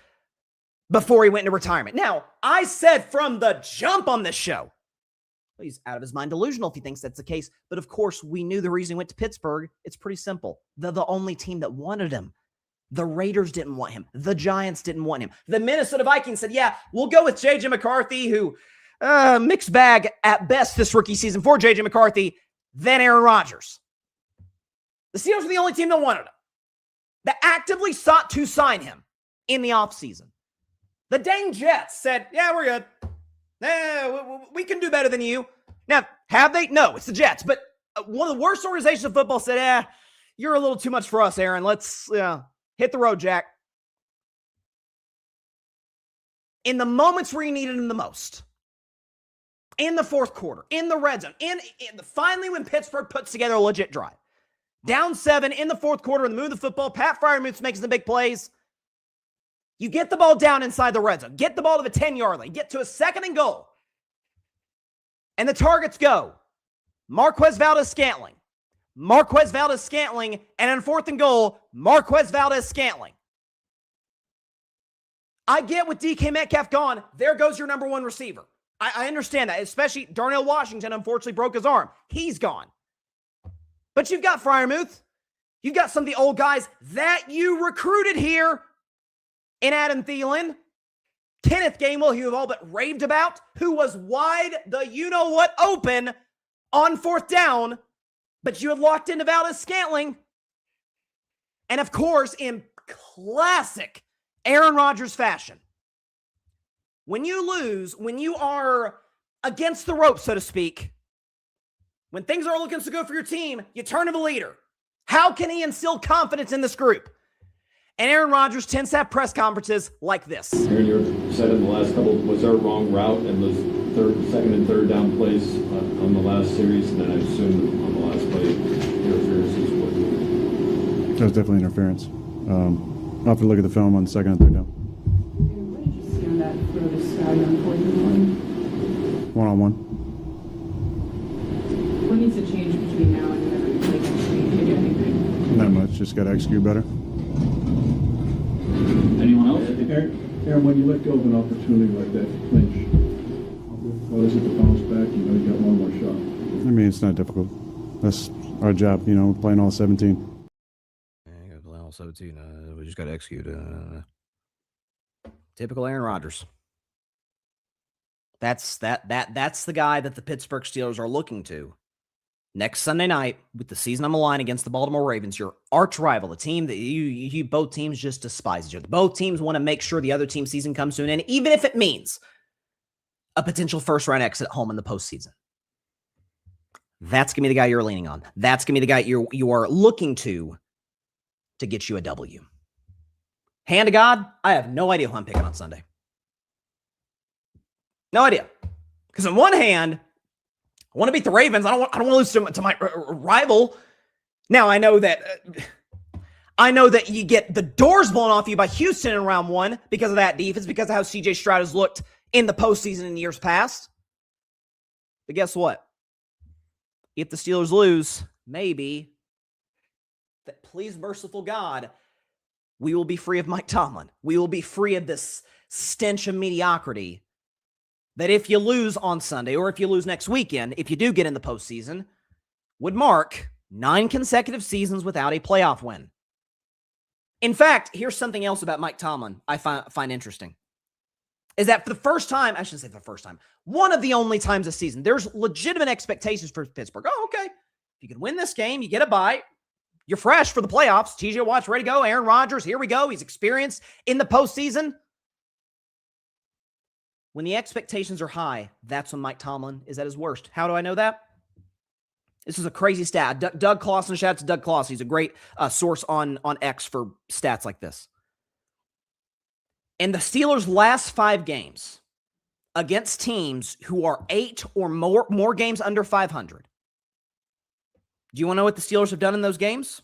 before he went into retirement. Now, I said from the jump on this show, well, he's out of his mind delusional if he thinks that's the case. But of course, we knew the reason he went to Pittsburgh. It's pretty simple. They're the only team that wanted him. The Raiders didn't want him. The Giants didn't want him. The Minnesota Vikings said, yeah, we'll go with J.J. McCarthy, who mixed bag at best this rookie season for J.J. McCarthy, then Aaron Rodgers. The Steelers were the only team that wanted him, that actively sought to sign him in the offseason. The dang Jets said, yeah, we're good. We can do better than you. Now, have they? No, it's the Jets. But one of the worst organizations of football said, you're a little too much for us, Aaron. Let's hit the road, Jack. In the moments where you needed him the most, in the fourth quarter, in the red zone, finally when Pittsburgh puts together a legit drive, down 7 in the fourth quarter, in the moon of the football, Pat Freiermuth makes the big plays. You get the ball down inside the red zone. Get the ball to the 10-yard line. Get to a 2nd and goal. And the targets go Marquez Valdes-Scantling. Marquez Valdes-Scantling. And on 4th and goal, Marquez Valdes-Scantling. I get with DK Metcalf gone, there goes your number 1 receiver. I understand that, especially Darnell Washington unfortunately broke his arm. He's gone. But you've got Freiermuth. You've got some of the old guys that you recruited here in Adam Thielen, Kenneth Gainwell, who you've all but raved about, who was wide the you-know-what open on 4th down, but you had locked into Valdes-Scantling. And of course, in classic Aaron Rodgers fashion, when you lose, when you are against the rope, so to speak, when things are looking so good for your team, you turn to the leader. How can he instill confidence in this group? And Aaron Rodgers tends to have press conferences like this. Aaron, you said in the last couple, was there a wrong route in those 2nd and 3rd down plays on the last series? And then I assume on the last play, interference is what? That was definitely interference. I'll have to look at the film on 2nd and 3rd down. What did you see on that throw to Scotty on 4th and 1? One-on-one. What needs to change between now and whenever you play next week? Maybe anything? Not much. Just got to execute better. Anyone else? Aaron, when you let go of an opportunity like that to clinch, what is it to bounce back? You know, you got one more shot. I mean, it's not difficult. That's our job, playing all 17. Yeah, you got to play all 17. We just got to execute. Typical Aaron Rodgers. That's the guy that the Pittsburgh Steelers are looking to next Sunday night with the season on the line against the Baltimore Ravens, your arch rival, a team that you both teams just despise each other. Both teams want to make sure the other team's season comes to an end, even if it means a potential first-round exit at home in the postseason. That's going to be the guy you're leaning on. That's going to be the guy you are looking to get you a W. Hand to God, I have no idea who I'm picking on Sunday. No idea. Because on one hand, I want to beat the Ravens. I don't want to lose to my rival. Now, I know that you get the doors blown off you by Houston in round 1 because of that defense, because of how C.J. Stroud has looked in the postseason in years past. But guess what? If the Steelers lose, maybe, that please merciful God, we will be free of Mike Tomlin. We will be free of this stench of mediocrity that if you lose on Sunday or if you lose next weekend, if you do get in the postseason, would mark 9 consecutive seasons without a playoff win. In fact, here's something else about Mike Tomlin I find interesting. Is that for the first time, I shouldn't say for the first time, one of the only times this season, there's legitimate expectations for Pittsburgh. Oh, okay. If you can win this game, you get a bye. You're fresh for the playoffs. TJ Watt's ready to go. Aaron Rodgers, here we go. He's experienced in the postseason. When the expectations are high, that's when Mike Tomlin is at his worst. How do I know that? This is a crazy stat. Doug Clawson, shout out to Doug Clawson. He's a great source on X for stats like this. In the Steelers' last 5 games against teams who are 8 or more games under 500, do you want to know what the Steelers have done in those games?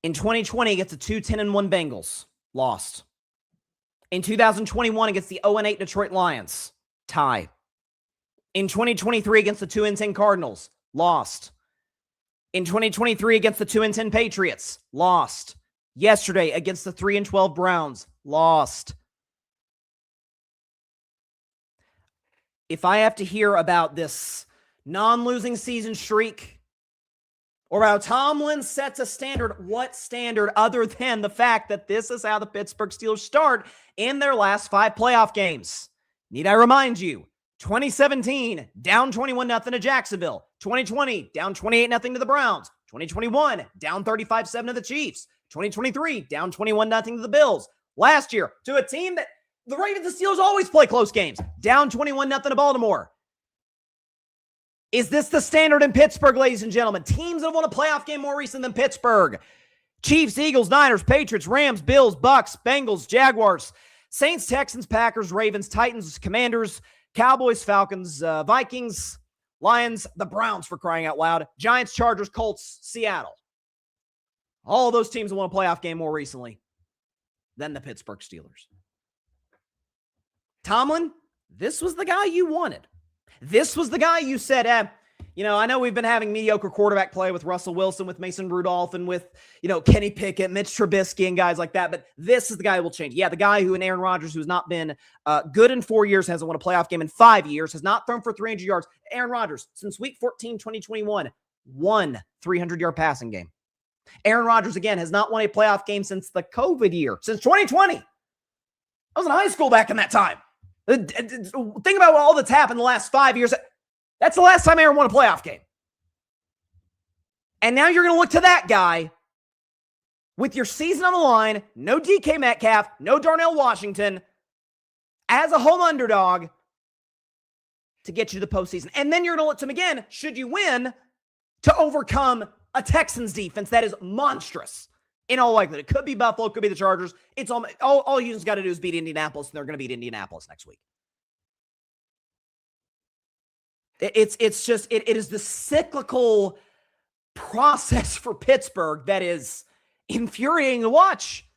In 2020, against the 2-10-1 Bengals, lost. In 2021, against the 0-8 Detroit Lions, tie. In 2023, against the 2-10 Cardinals, lost. In 2023, against the 2-10 Patriots, lost. Yesterday against the 3-12 Browns, lost. If I have to hear about this non-losing season streak or how Tomlin sets a standard, what standard other than the fact that this is how the Pittsburgh Steelers start in their last 5 playoff games? Need I remind you, 2017, down 21-0 to Jacksonville. 2020, down 28-0 to the Browns. 2021, down 35-7 to the Chiefs. 2023, down 21-0 to the Bills. Last year, to a team that the Ravens and Steelers always play close games, down 21-0 to Baltimore. Is this the standard in Pittsburgh, ladies and gentlemen? Teams that have won a playoff game more recent than Pittsburgh. Chiefs, Eagles, Niners, Patriots, Rams, Bills, Bucks, Bengals, Jaguars, Saints, Texans, Packers, Ravens, Titans, Commanders, Cowboys, Falcons, Vikings, Lions, the Browns for crying out loud, Giants, Chargers, Colts, Seattle. All those teams have won a playoff game more recently than the Pittsburgh Steelers. Tomlin, this was the guy you wanted. This was the guy you said, I know we've been having mediocre quarterback play with Russell Wilson, with Mason Rudolph, and with, Kenny Pickett, Mitch Trubisky, and guys like that. But this is the guy who will change. Yeah, the guy who, in Aaron Rodgers, who's not been good in 4 years, hasn't won a playoff game in 5 years, has not thrown for 300 yards. Aaron Rodgers, since week 14, 2021, won 300-yard passing game. Aaron Rodgers, again, has not won a playoff game since the COVID year, since 2020. I was in high school back in that time. Think about all that's happened in the last 5 years. That's the last time Aaron won a playoff game. And now you're going to look to that guy with your season on the line, no DK Metcalf, no Darnell Washington, as a home underdog to get you to the postseason. And then you're going to look to him again, should you win, to overcome a Texans defense that is monstrous. In all likelihood, it could be Buffalo, it could be the Chargers. It's all Houston's got to do is beat Indianapolis, and they're going to beat Indianapolis next week. It is the cyclical process for Pittsburgh that is infuriating to watch.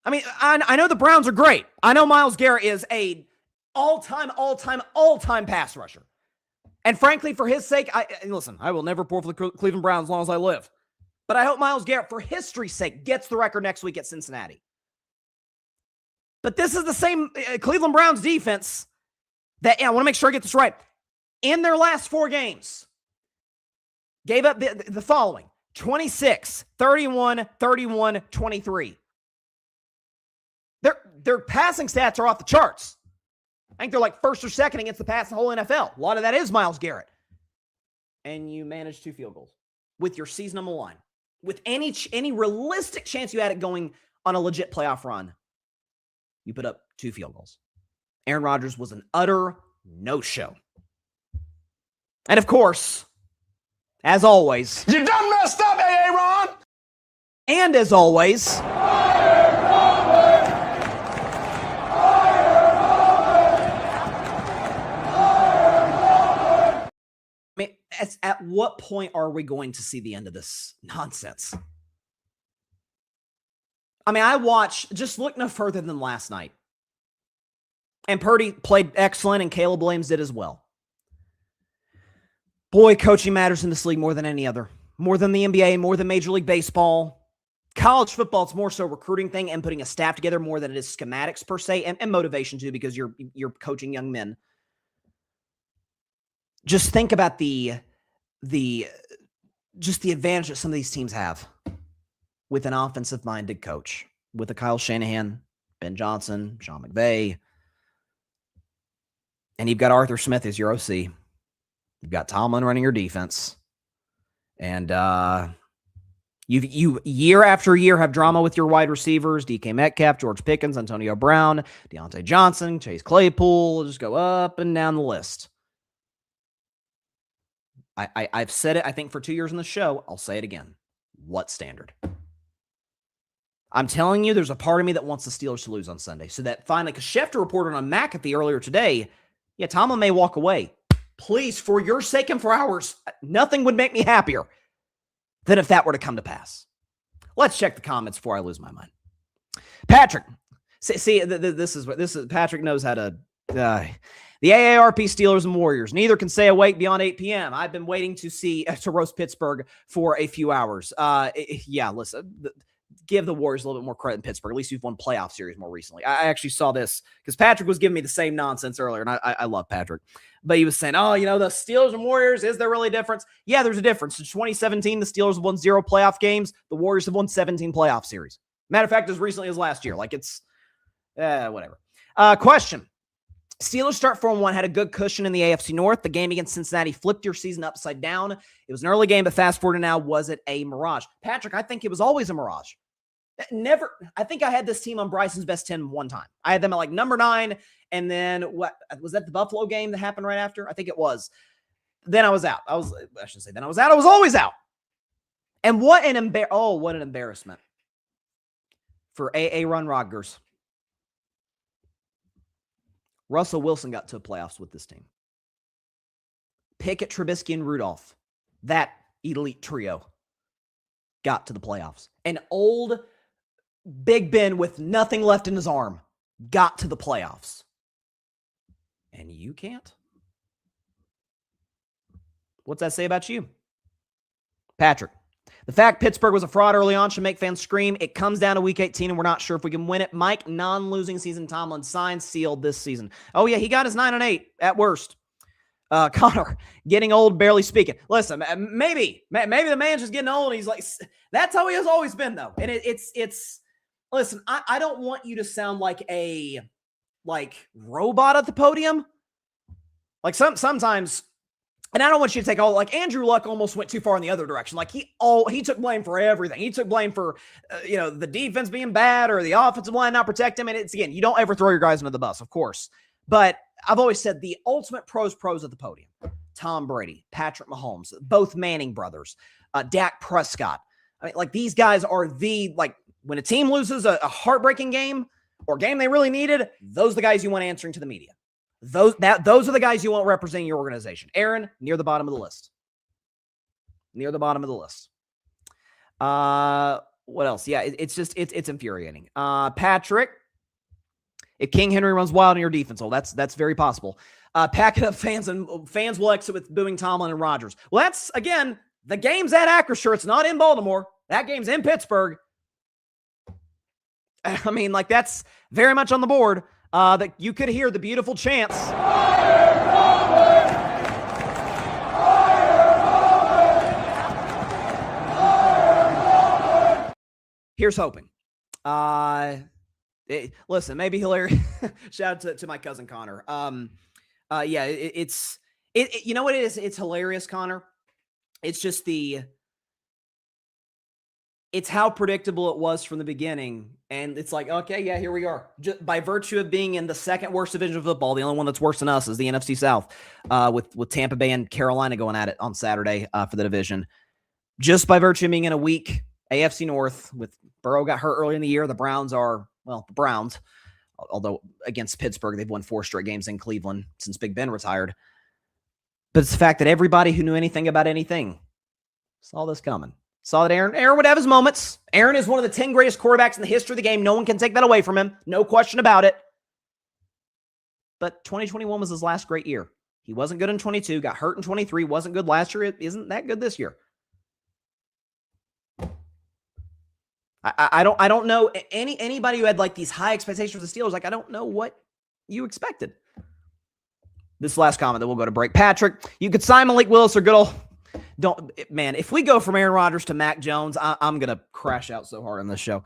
I mean, I know the Browns are great. I know Myles Garrett is a all-time pass rusher. And frankly, for his sake, I will never pour for the Cleveland Browns as long as I live. But I hope Myles Garrett, for history's sake, gets the record next week at Cincinnati. But this is the same Cleveland Browns defense that, I want to make sure I get this right. In their last 4 games, gave up the following: 26, 31, 31, 23. Their passing stats are off the charts. I think they're like first or second against the pass in the whole NFL. A lot of that is Myles Garrett. And you managed 2 field goals with your season on the line. With any realistic chance you had it going on a legit playoff run, you put up 2 field goals. Aaron Rodgers was an utter no-show. And of course, as always, you done messed up, Aaron! And as always, at what point are we going to see the end of this nonsense? I mean, just look no further than last night. And Purdy played excellent, and Caleb Williams did as well. Boy, coaching matters in this league more than any other. More than the NBA, more than Major League Baseball. College football, it's more so a recruiting thing and putting a staff together more than it is schematics per se, and motivation too, because you're coaching young men. Just think about the advantage that some of these teams have with an offensive-minded coach, with a Kyle Shanahan, Ben Johnson, Sean McVay, and you've got Arthur Smith as your OC. You've got Tomlin running your defense, and you year after year have drama with your wide receivers: DK Metcalf, George Pickens, Antonio Brown, Deontay Johnson, Chase Claypool. Just go up and down the list. I've said it, I think, for 2 years on the show. I'll say it again. What standard? I'm telling you, there's a part of me that wants the Steelers to lose on Sunday. So that finally, because Schefter reported on McAfee earlier today, yeah, Tomlin may walk away. Please, for your sake and for ours, nothing would make me happier than if that were to come to pass. Let's check the comments before I lose my mind. Patrick, see, this is Patrick knows how to. The AARP Steelers and Warriors. Neither can stay awake beyond 8 p.m. I've been waiting to roast Pittsburgh for a few hours. Listen, give the Warriors a little bit more credit than Pittsburgh. At least you've won playoff series more recently. I actually saw this because Patrick was giving me the same nonsense earlier, and I love Patrick. But he was saying, oh, the Steelers and Warriors, is there really a difference? Yeah, there's a difference. In 2017, the Steelers have won 0 playoff games. The Warriors have won 17 playoff series. Matter of fact, as recently as last year. Like, it's whatever. Question. Steelers start 4-1, had a good cushion in the AFC North. The game against Cincinnati flipped your season upside down. It was an early game, but fast forward to now, was it a mirage? Patrick, I think it was always a mirage. Never. I think I had this team on Bryson's best 10 one time. I had them at like number 9, and then what was that? The Buffalo game that happened right after? I think it was. Then I was out. I shouldn't say then I was out. I was always out. And what an embarrassment for Aaron Rodgers. Russell Wilson got to the playoffs with this team. Pickett, Trubisky, and Rudolph, that elite trio, got to the playoffs. An old Big Ben with nothing left in his arm got to the playoffs. And you can't? What's that say about you? Patrick. The fact Pittsburgh was a fraud early on should make fans scream. It comes down to week 18, and we're not sure if we can win it. Mike, non-losing season. Tomlin signed, sealed this season. Oh, yeah, he got his 9-8 at worst. Connor, getting old, barely speaking. Listen, maybe the man's just getting old. And he's like, that's how he has always been, though. And it's listen, I don't want you to sound like a robot at the podium. Like sometimes. And I don't want you to take all, like Andrew Luck almost went too far in the other direction. Like he took blame for everything. He took blame for, the defense being bad or the offensive line not protect him. And it's, again, you don't ever throw your guys under the bus, of course. But I've always said the ultimate pros at the podium. Tom Brady, Patrick Mahomes, both Manning brothers, Dak Prescott. I mean, like these guys are when a team loses a heartbreaking game or game they really needed, those are the guys you want answering to the media. Those are the guys you want representing your organization. Aaron, near the bottom of the list. What else? Yeah, it's infuriating. Patrick, if King Henry runs wild in your defense, that's very possible. Pack it up, fans, and fans will exit with booing Tomlin and Rodgers. Well, that's, again, the game's at Acrisure. It's not in Baltimore. That game's in Pittsburgh. I mean, that's very much on the board. That you could hear the beautiful chants. Here's hoping. Listen, maybe hilarious. Shout out to my cousin Connor. It's you know what it is? It's hilarious, Connor. It's just it's how predictable it was from the beginning. And it's like, okay, yeah, here we are. Just by virtue of being in the second worst division of football, the only one that's worse than us is the NFC South, with Tampa Bay and Carolina going at it on Saturday for the division. Just by virtue of being in a weak AFC North, with Burrow got hurt early in the year, the Browns, although against Pittsburgh, they've won 4 straight games in Cleveland since Big Ben retired. But it's the fact that everybody who knew anything about anything saw this coming. Saw that Aaron would have his moments. Aaron is one of the 10 greatest quarterbacks in the history of the game. No one can take that away from him. No question about it. But 2021 was his last great year. He wasn't good in 22, got hurt in 23, wasn't good last year. It isn't that good this year. I don't know anybody who had these high expectations for the Steelers. I don't know what you expected. This last comment, then we'll go to break. Patrick, you could sign Malik Willis or good old... if we go from Aaron Rodgers to Mac Jones, I'm going to crash out so hard on this show.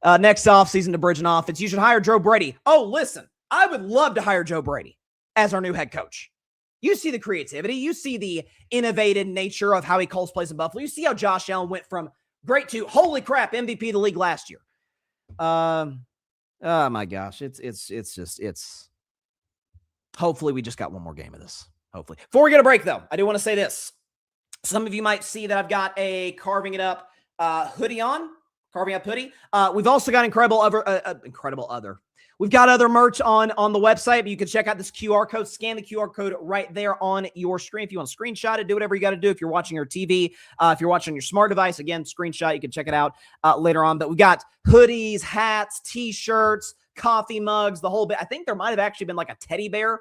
Next offseason to bridge an offense, you should hire Joe Brady. Oh, listen, I would love to hire Joe Brady as our new head coach. You see the creativity. You see the innovative nature of how he calls plays in Buffalo. You see how Josh Allen went from great to, holy crap, MVP of the league last year. Oh, my gosh. It's hopefully we just got one more game of this. Hopefully. Before we get a break, though, I do want to say this. Some of you might see that I've got a Carving It Up hoodie on. Carving Up hoodie. We've also got incredible other. We've got other merch on the website, but you can check out this QR code. Scan the QR code right there on your screen. If you want to screenshot it, do whatever you got to do. If you're watching your TV, if you're watching your smart device, again, screenshot. You can check it out later on. But we got hoodies, hats, T-shirts, coffee mugs, the whole bit. I think there might have actually been a teddy bear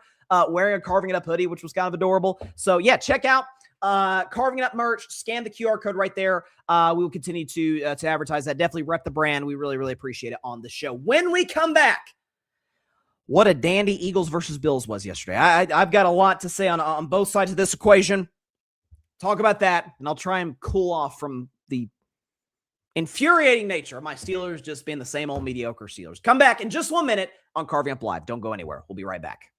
wearing a Carving It Up hoodie, which was kind of adorable. So yeah, check out Carving It Up merch. Scan the QR code right there. We will continue to advertise that. Definitely rep the brand. We really, really appreciate it on the show. When we come back, what a dandy Eagles versus Bills was yesterday. I've got a lot to say on both sides of this equation. Talk about that, and I'll try and cool off from the infuriating nature of my Steelers just being the same old mediocre Steelers. Come back in just 1 minute on Carving Up Live. Don't go anywhere. We'll be right back.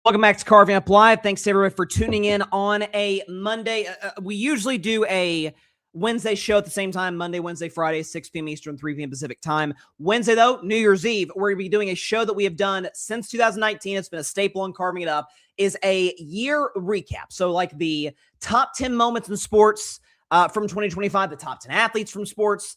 Welcome back to Carving Up Live. Thanks to everybody for tuning in on a Monday. We usually do a Wednesday show at the same time, Monday, Wednesday, Friday, 6 p.m. Eastern, 3 p.m. Pacific time. Wednesday, though, New Year's Eve, we're going to be doing a show that we have done since 2019. It's been a staple on Carving It Up, is a year recap. So like the top 10 moments in sports from 2025, the top 10 athletes from sports.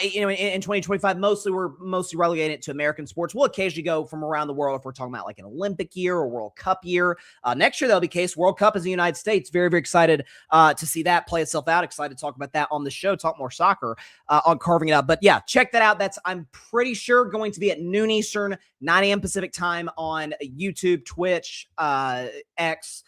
In 2025, we're mostly relegating it to American sports. We'll occasionally go from around the world if we're talking about like an Olympic year or World Cup year. Next year, that'll be the case. World Cup is in the United States. Very, very excited to see that play itself out. Excited to talk about that on the show, talk more soccer on Carving It Up. But yeah, check that out. That's, I'm pretty sure, going to be at noon Eastern, 9 a.m. Pacific time on YouTube, Twitch, X,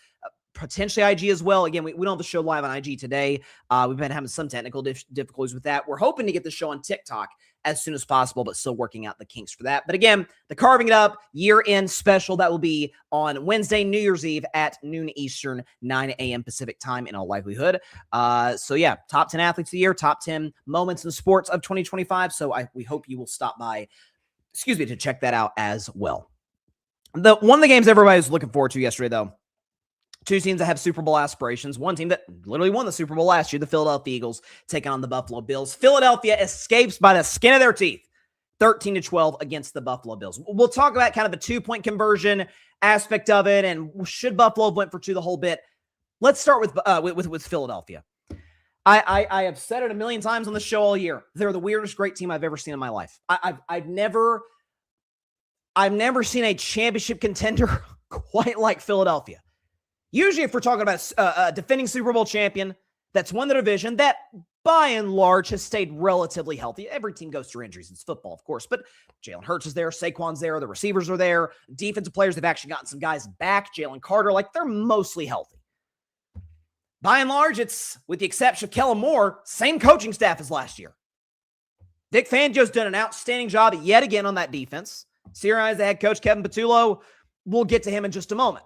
potentially IG as well. Again, we don't have the show live on IG today. We've been having some technical difficulties with that. We're hoping to get the show on TikTok as soon as possible, but still working out the kinks for that. But again, the Carving It Up year-end special, that will be on Wednesday, New Year's Eve at noon Eastern, 9 a.m. Pacific time in all likelihood. So yeah, top 10 athletes of the year, top 10 moments in sports of 2025. So we hope you will stop by, to check that out as well. One of the games everybody was looking forward to yesterday, though, two teams that have Super Bowl aspirations. One team that literally won the Super Bowl last year, the Philadelphia Eagles, taking on the Buffalo Bills. Philadelphia escapes by the skin of their teeth, 13-12 against the Buffalo Bills. We'll talk about kind of the two-point conversion aspect of it, and should Buffalo have went for two the whole bit. Let's start with Philadelphia. I have said it a million times on the show all year. They're the weirdest great team I've ever seen in my life. I've never seen a championship contender quite like Philadelphia. Usually, if we're talking about a defending Super Bowl champion that's won the division, that by and large has stayed relatively healthy. Every team goes through injuries. It's football, of course, but Jalen Hurts is there, Saquon's there, the receivers are there, defensive players, they've actually gotten some guys back, Jalen Carter, like they're mostly healthy. By and large, it's, with the exception of Kellen Moore, same coaching staff as last year. Vic Fangio's done an outstanding job yet again on that defense. Sirianni's the head coach, Kevin Patullo. We'll get to him in just a moment.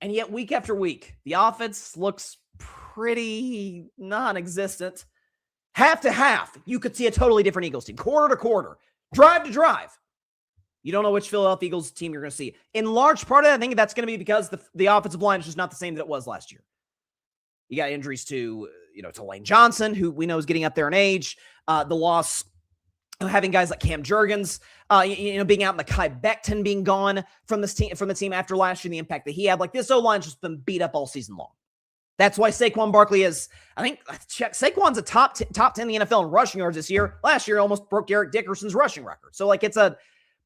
And yet, week after week, the offense looks pretty non-existent. Half to half, you could see a totally different Eagles team. Quarter to quarter, drive to drive. You don't know which Philadelphia Eagles team you're going to see. In large part of that, I think that's going to be because the offensive line is just not the same that it was last year. You got injuries to Lane Johnson, who we know is getting up there in age. The loss of having guys like Cam Jurgens, being out, Mekhi Becton being gone from the team after last year, the impact that he had. Like, this O-line's just been beat up all season long. That's why Saquon Barkley is, Saquon's a top 10 in the NFL in rushing yards this year. Last year, almost broke Derek Dickerson's rushing record. So,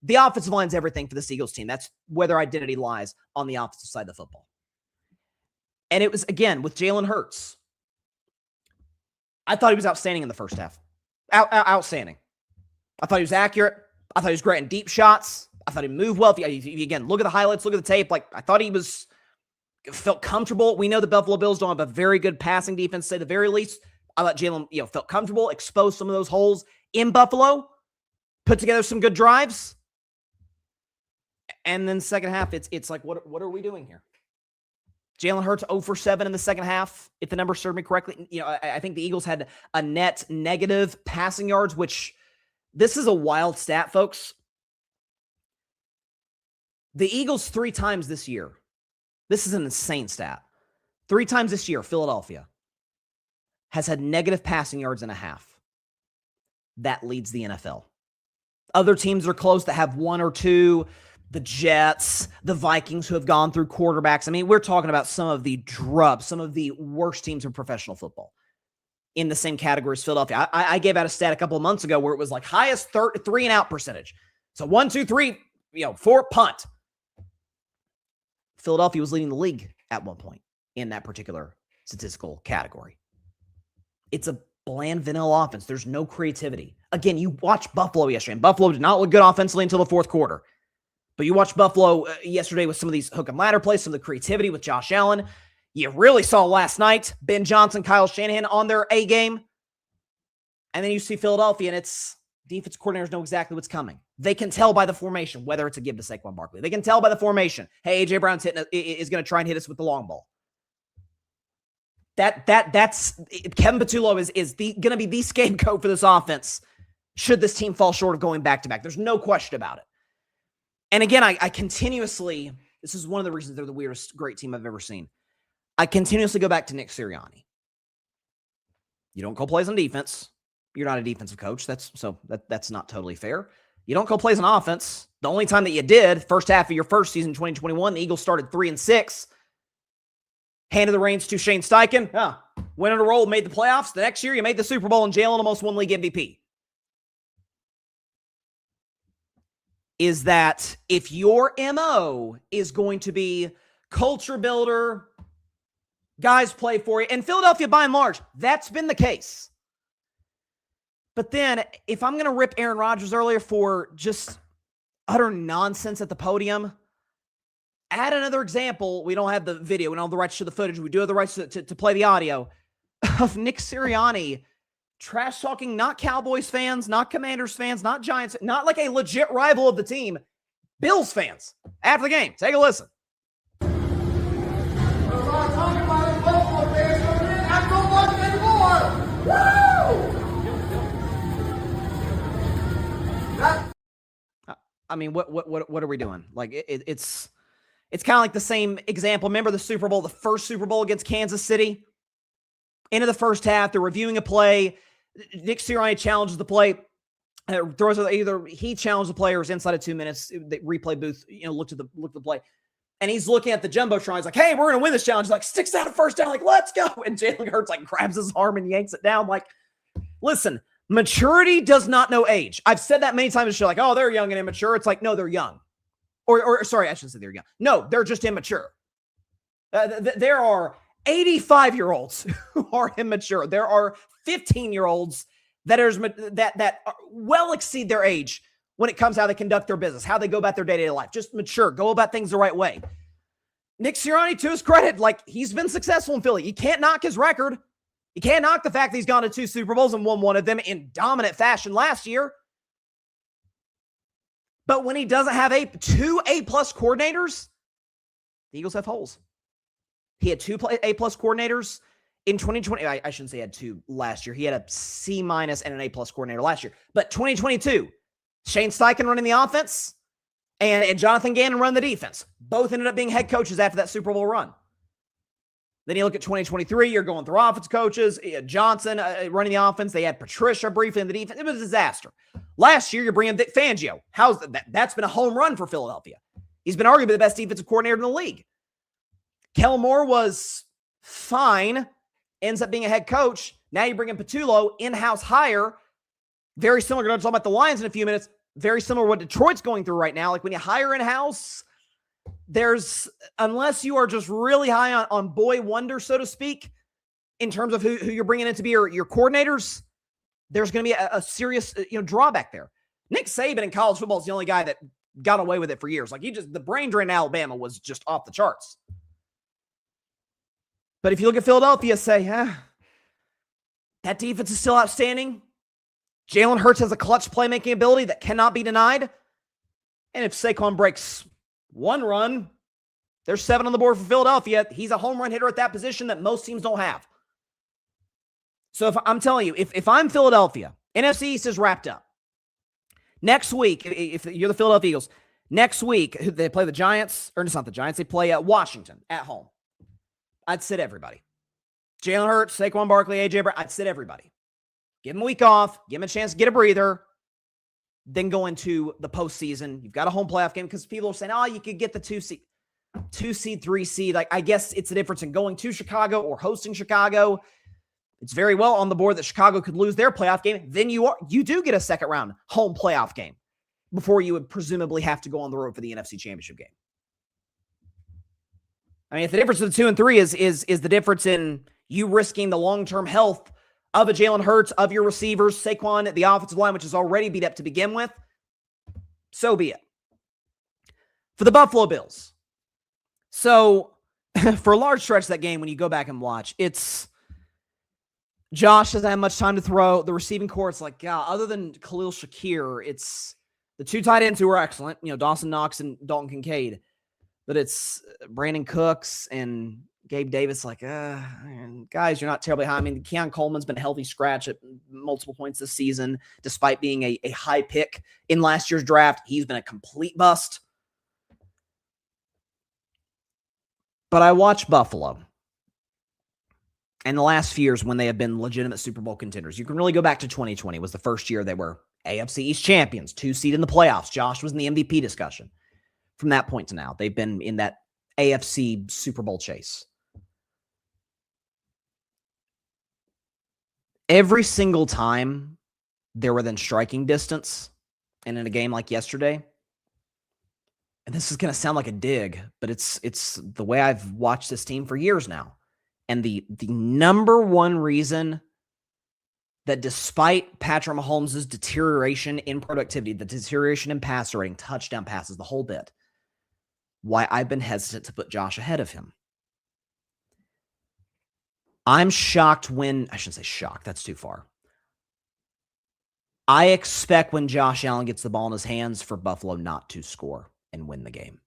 the offensive line's everything for this Eagles team. That's where their identity lies on the offensive side of the football. And it was, again, with Jalen Hurts. I thought he was outstanding in the first half. Outstanding. I thought he was accurate. I thought he was great in deep shots. I thought he moved well. If you again, look at the highlights, look at the tape. I thought he felt comfortable. We know the Buffalo Bills don't have a very good passing defense, to say the very least. I thought Jalen, felt comfortable, exposed some of those holes in Buffalo, put together some good drives. And then second half, it's like, what are we doing here? Jalen Hurts 0 for 7 in the second half, if the numbers serve me correctly. I think the Eagles had a net negative passing yards, which this is a wild stat, folks. The Eagles 3 times this year. This is an insane stat. 3 times this year, Philadelphia has had negative passing yards and a half. That leads the NFL. Other teams are close that have 1 or 2. The Jets, the Vikings who have gone through quarterbacks. I mean, we're talking about some of the drubs, some of the worst teams in professional football in the same category as Philadelphia. I gave out a stat a couple of months ago where it was like highest 3 and out percentage. So 1, 2, 3, 4 punt. Philadelphia was leading the league at one point in that particular statistical category. It's a bland vanilla offense. There's no creativity. Again, you watched Buffalo yesterday, and Buffalo did not look good offensively until the fourth quarter. But you watched Buffalo yesterday with some of these hook and ladder plays, some of the creativity with Josh Allen. You really saw last night Ben Johnson, Kyle Shanahan on their A game. And then you see Philadelphia, and it's defense coordinators know exactly what's coming. They can tell by the formation, whether it's a give to Saquon Barkley. They can tell by the formation. Hey, A.J. Brown's is going to try and hit us with the long ball. That's Kevin Patullo is going to be the scapegoat for this offense should this team fall short of going back-to-back. There's no question about it. And again, I continuously, this is one of the reasons they're the weirdest great team I've ever seen. I continuously go back to Nick Sirianni. You don't call plays on defense. You're not a defensive coach. That's not totally fair. You don't call plays on offense. The only time that you did, first half of your first season, 2021, the Eagles started 3-6. Handed the reins to Shane Steichen. Went on a roll, made the playoffs. The next year, you made the Super Bowl, and Jalen almost won league MVP. Is that if your MO is going to be culture builder, guys play for you, and Philadelphia by and large, that's been the case. But then if I'm going to rip Aaron Rodgers earlier for just utter nonsense at the podium, add another example. We don't have the video. We don't have the rights to the footage. We do have the rights to play the audio of Nick Sirianni trash talking not Cowboys fans, not Commanders fans, not Giants, not like a legit rival of the team, Bills fans after the game. Take a listen. I mean, what are we doing? Like it's kind of like the same example. Remember the Super Bowl, the first Super Bowl against Kansas City? Into the first half, they're reviewing a play. Nick Sirianni challenges the play. Throws either he challenged the player or was inside of 2 minutes. The replay booth, looked at the play. And he's looking at the Jumbotron. He's like, hey, we're going to win this challenge. He's like, sticks out a first down. Like, let's go. And Jalen Hurts grabs his arm and yanks it down. Like, listen, maturity does not know age. I've said that many times. It's like, oh, they're young and immature. It's like, no, they're young. Or sorry, I shouldn't say they're young. No, they're just immature. There are 85-year-olds who are immature. There are 15-year-olds that well exceed their age when it comes to how they conduct their business, how they go about their day-to-day life. Just mature. Go about things the right way. Nick Sirianni, to his credit, he's been successful in Philly. You can't knock his record. You can't knock the fact that he's gone to 2 Super Bowls and won one of them in dominant fashion last year. But when he doesn't have 2 A-plus coordinators, the Eagles have holes. He had 2 A-plus coordinators in 2020. I shouldn't say he had 2 last year. He had a C- and an A-plus coordinator last year. But 2022, Shane Steichen running the offense and Jonathan Gannon running the defense. Both ended up being head coaches after that Super Bowl run. Then you look at 2023, you're going through offense coaches. Johnson running the offense. They had Patricia briefly in the defense. It was a disaster. Last year, you're bringing Vic Fangio. How's that? That's been a home run for Philadelphia. He's been arguably the best defensive coordinator in the league. Kellen Moore was fine, ends up being a head coach. Now you bring in Patullo, in-house hire. Very similar. We're going to talk about the Lions in a few minutes. Very similar to what Detroit's going through right now. Like when you hire in-house, unless you are just really high on boy wonder, so to speak, in terms of who you're bringing in to be your coordinators, there's going to be a serious drawback there. Nick Saban in college football is the only guy that got away with it for years. The brain drain in Alabama was just off the charts. But if you look at Philadelphia, say, that defense is still outstanding. Jalen Hurts has a clutch playmaking ability that cannot be denied. And if Saquon breaks 1 run. There's 7 on the board for Philadelphia. He's a home run hitter at that position that most teams don't have. So I'm telling you, if I'm Philadelphia, NFC East is wrapped up. Next week, if you're the Philadelphia Eagles, next week, they play the Giants, or it's not the Giants, they play at Washington at home. I'd sit everybody. Jalen Hurts, Saquon Barkley, A.J. Brown, I'd sit everybody. Give them a week off, give them a chance to get a breather, then go into the postseason. You've got a home playoff game because people are saying, oh, you could get the 2 seed, 3 seed. Like, I guess it's the difference in going to Chicago or hosting Chicago. It's very well on the board that Chicago could lose their playoff game. Then you do get a second round home playoff game before you would presumably have to go on the road for the NFC Championship game. I mean, if the difference of the 2 and 3 is the difference in you risking the long-term health of a Jalen Hurts, of your receivers, Saquon, the offensive line, which is already beat up to begin with, so be it. For the Buffalo Bills. So, for a large stretch of that game, when you go back and watch, it's Josh doesn't have much time to throw. The receiving core, it's like, God, other than Khalil Shakir, it's the 2 tight ends who are excellent, Dawson Knox and Dalton Kincaid. But it's Brandon Cooks and Gabe Davis, like, guys, you're not terribly high. I mean, Keon Coleman's been a healthy scratch at multiple points this season, despite being a high pick in last year's draft. He's been a complete bust. But I watch Buffalo. And the last few years when they have been legitimate Super Bowl contenders, you can really go back to 2020 was the first year they were AFC East champions, 2 seed in the playoffs. Josh was in the MVP discussion. From that point to now, they've been in that AFC Super Bowl chase. Every single time they're within striking distance, and in a game like yesterday, and this is going to sound like a dig, but it's the way I've watched this team for years now. And the number one reason that despite Patrick Mahomes' deterioration in productivity, the deterioration in passer rating, touchdown passes, the whole bit, why I've been hesitant to put Josh ahead of him. I'm shocked when, I shouldn't say shocked, that's too far. I expect when Josh Allen gets the ball in his hands for Buffalo not to score and win the game.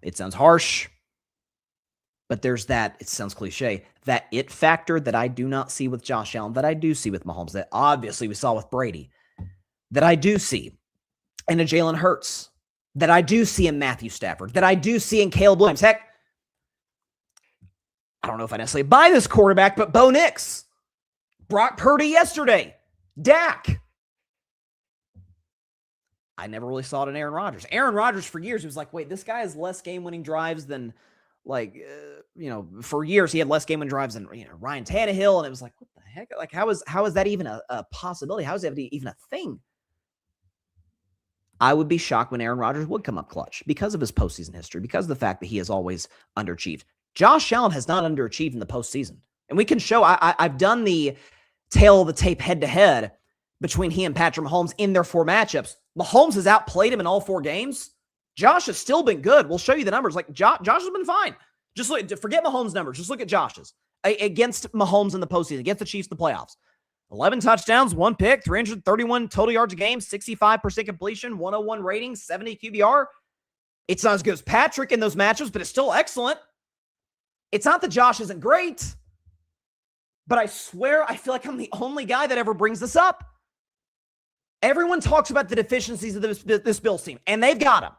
It sounds harsh. But there's that, it sounds cliche, that it factor that I do not see with Josh Allen, that I do see with Mahomes, that obviously we saw with Brady, that I do see in a Jalen Hurts, that I do see in Matthew Stafford, that I do see in Caleb Williams. Heck, I don't know if I necessarily buy this quarterback, but Bo Nix, Brock Purdy yesterday, Dak. I never really saw it in Aaron Rodgers. Aaron Rodgers for years, he was like, wait, this guy has less game-winning drives than for years he had less game-winning drives than Ryan Tannehill, and it was like, what the heck? Like, how is that even a possibility? How is that even a thing? I would be shocked when Aaron Rodgers would come up clutch because of his postseason history, because of the fact that he has always underachieved. Josh Allen has not underachieved in the postseason, and we can show. I've done the tail of the tape head-to-head between he and Patrick Mahomes in their 4 matchups. Mahomes has outplayed him in all 4 games. Josh has still been good. We'll show you the numbers. Like, Josh has been fine. Just look, forget Mahomes' numbers. Just look at Josh's. Against Mahomes in the postseason, against the Chiefs in the playoffs. 11 touchdowns, 1 pick, 331 total yards a game, 65% completion, 101 rating, 70 QBR. It's not as good as Patrick in those matchups, but it's still excellent. It's not that Josh isn't great, but I swear I feel like I'm the only guy that ever brings this up. Everyone talks about the deficiencies of this Bills team, and they've got them.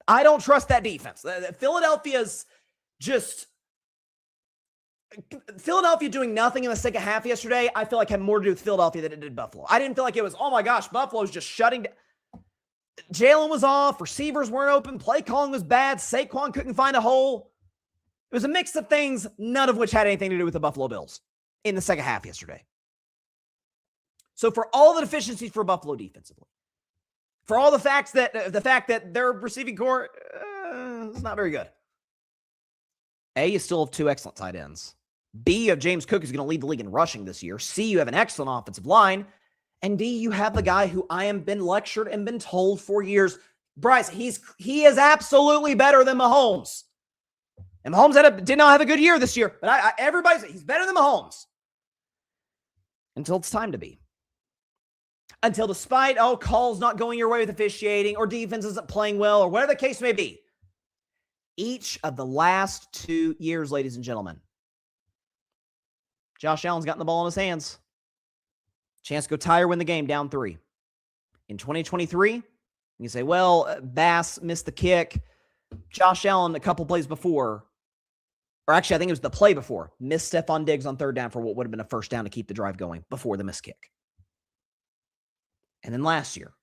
I don't trust that defense. Philadelphia doing nothing in the second half yesterday, I feel like had more to do with Philadelphia than it did Buffalo. I didn't feel like it was, oh my gosh, Buffalo's just shutting down. Jalen was off. Receivers weren't open. Play calling was bad. Saquon couldn't find a hole. It was a mix of things, none of which had anything to do with the Buffalo Bills in the second half yesterday. So for all the deficiencies for Buffalo defensively, for all the fact that their receiving core is not very good. A, you still have 2 excellent tight ends. B, you have James Cook, who's going to lead the league in rushing this year. C, you have an excellent offensive line. And D, you have the guy who I am been lectured and been told for years, Bryce, he is absolutely better than Mahomes. And Mahomes did not have a good year this year, but everybody's he's better than Mahomes. Until it's time to be. until despite, calls not going your way with officiating or defense isn't playing well or whatever the case may be, each of the last 2 years, ladies and gentlemen, Josh Allen's gotten the ball in his hands. Chance to go tie or win the game down 3. In 2023, you say, well, Bass missed the kick. Josh Allen, a couple plays before, or actually I think it was the play before, missed Stephon Diggs on 3rd down for what would have been a first down to keep the drive going before the missed kick. And then last year,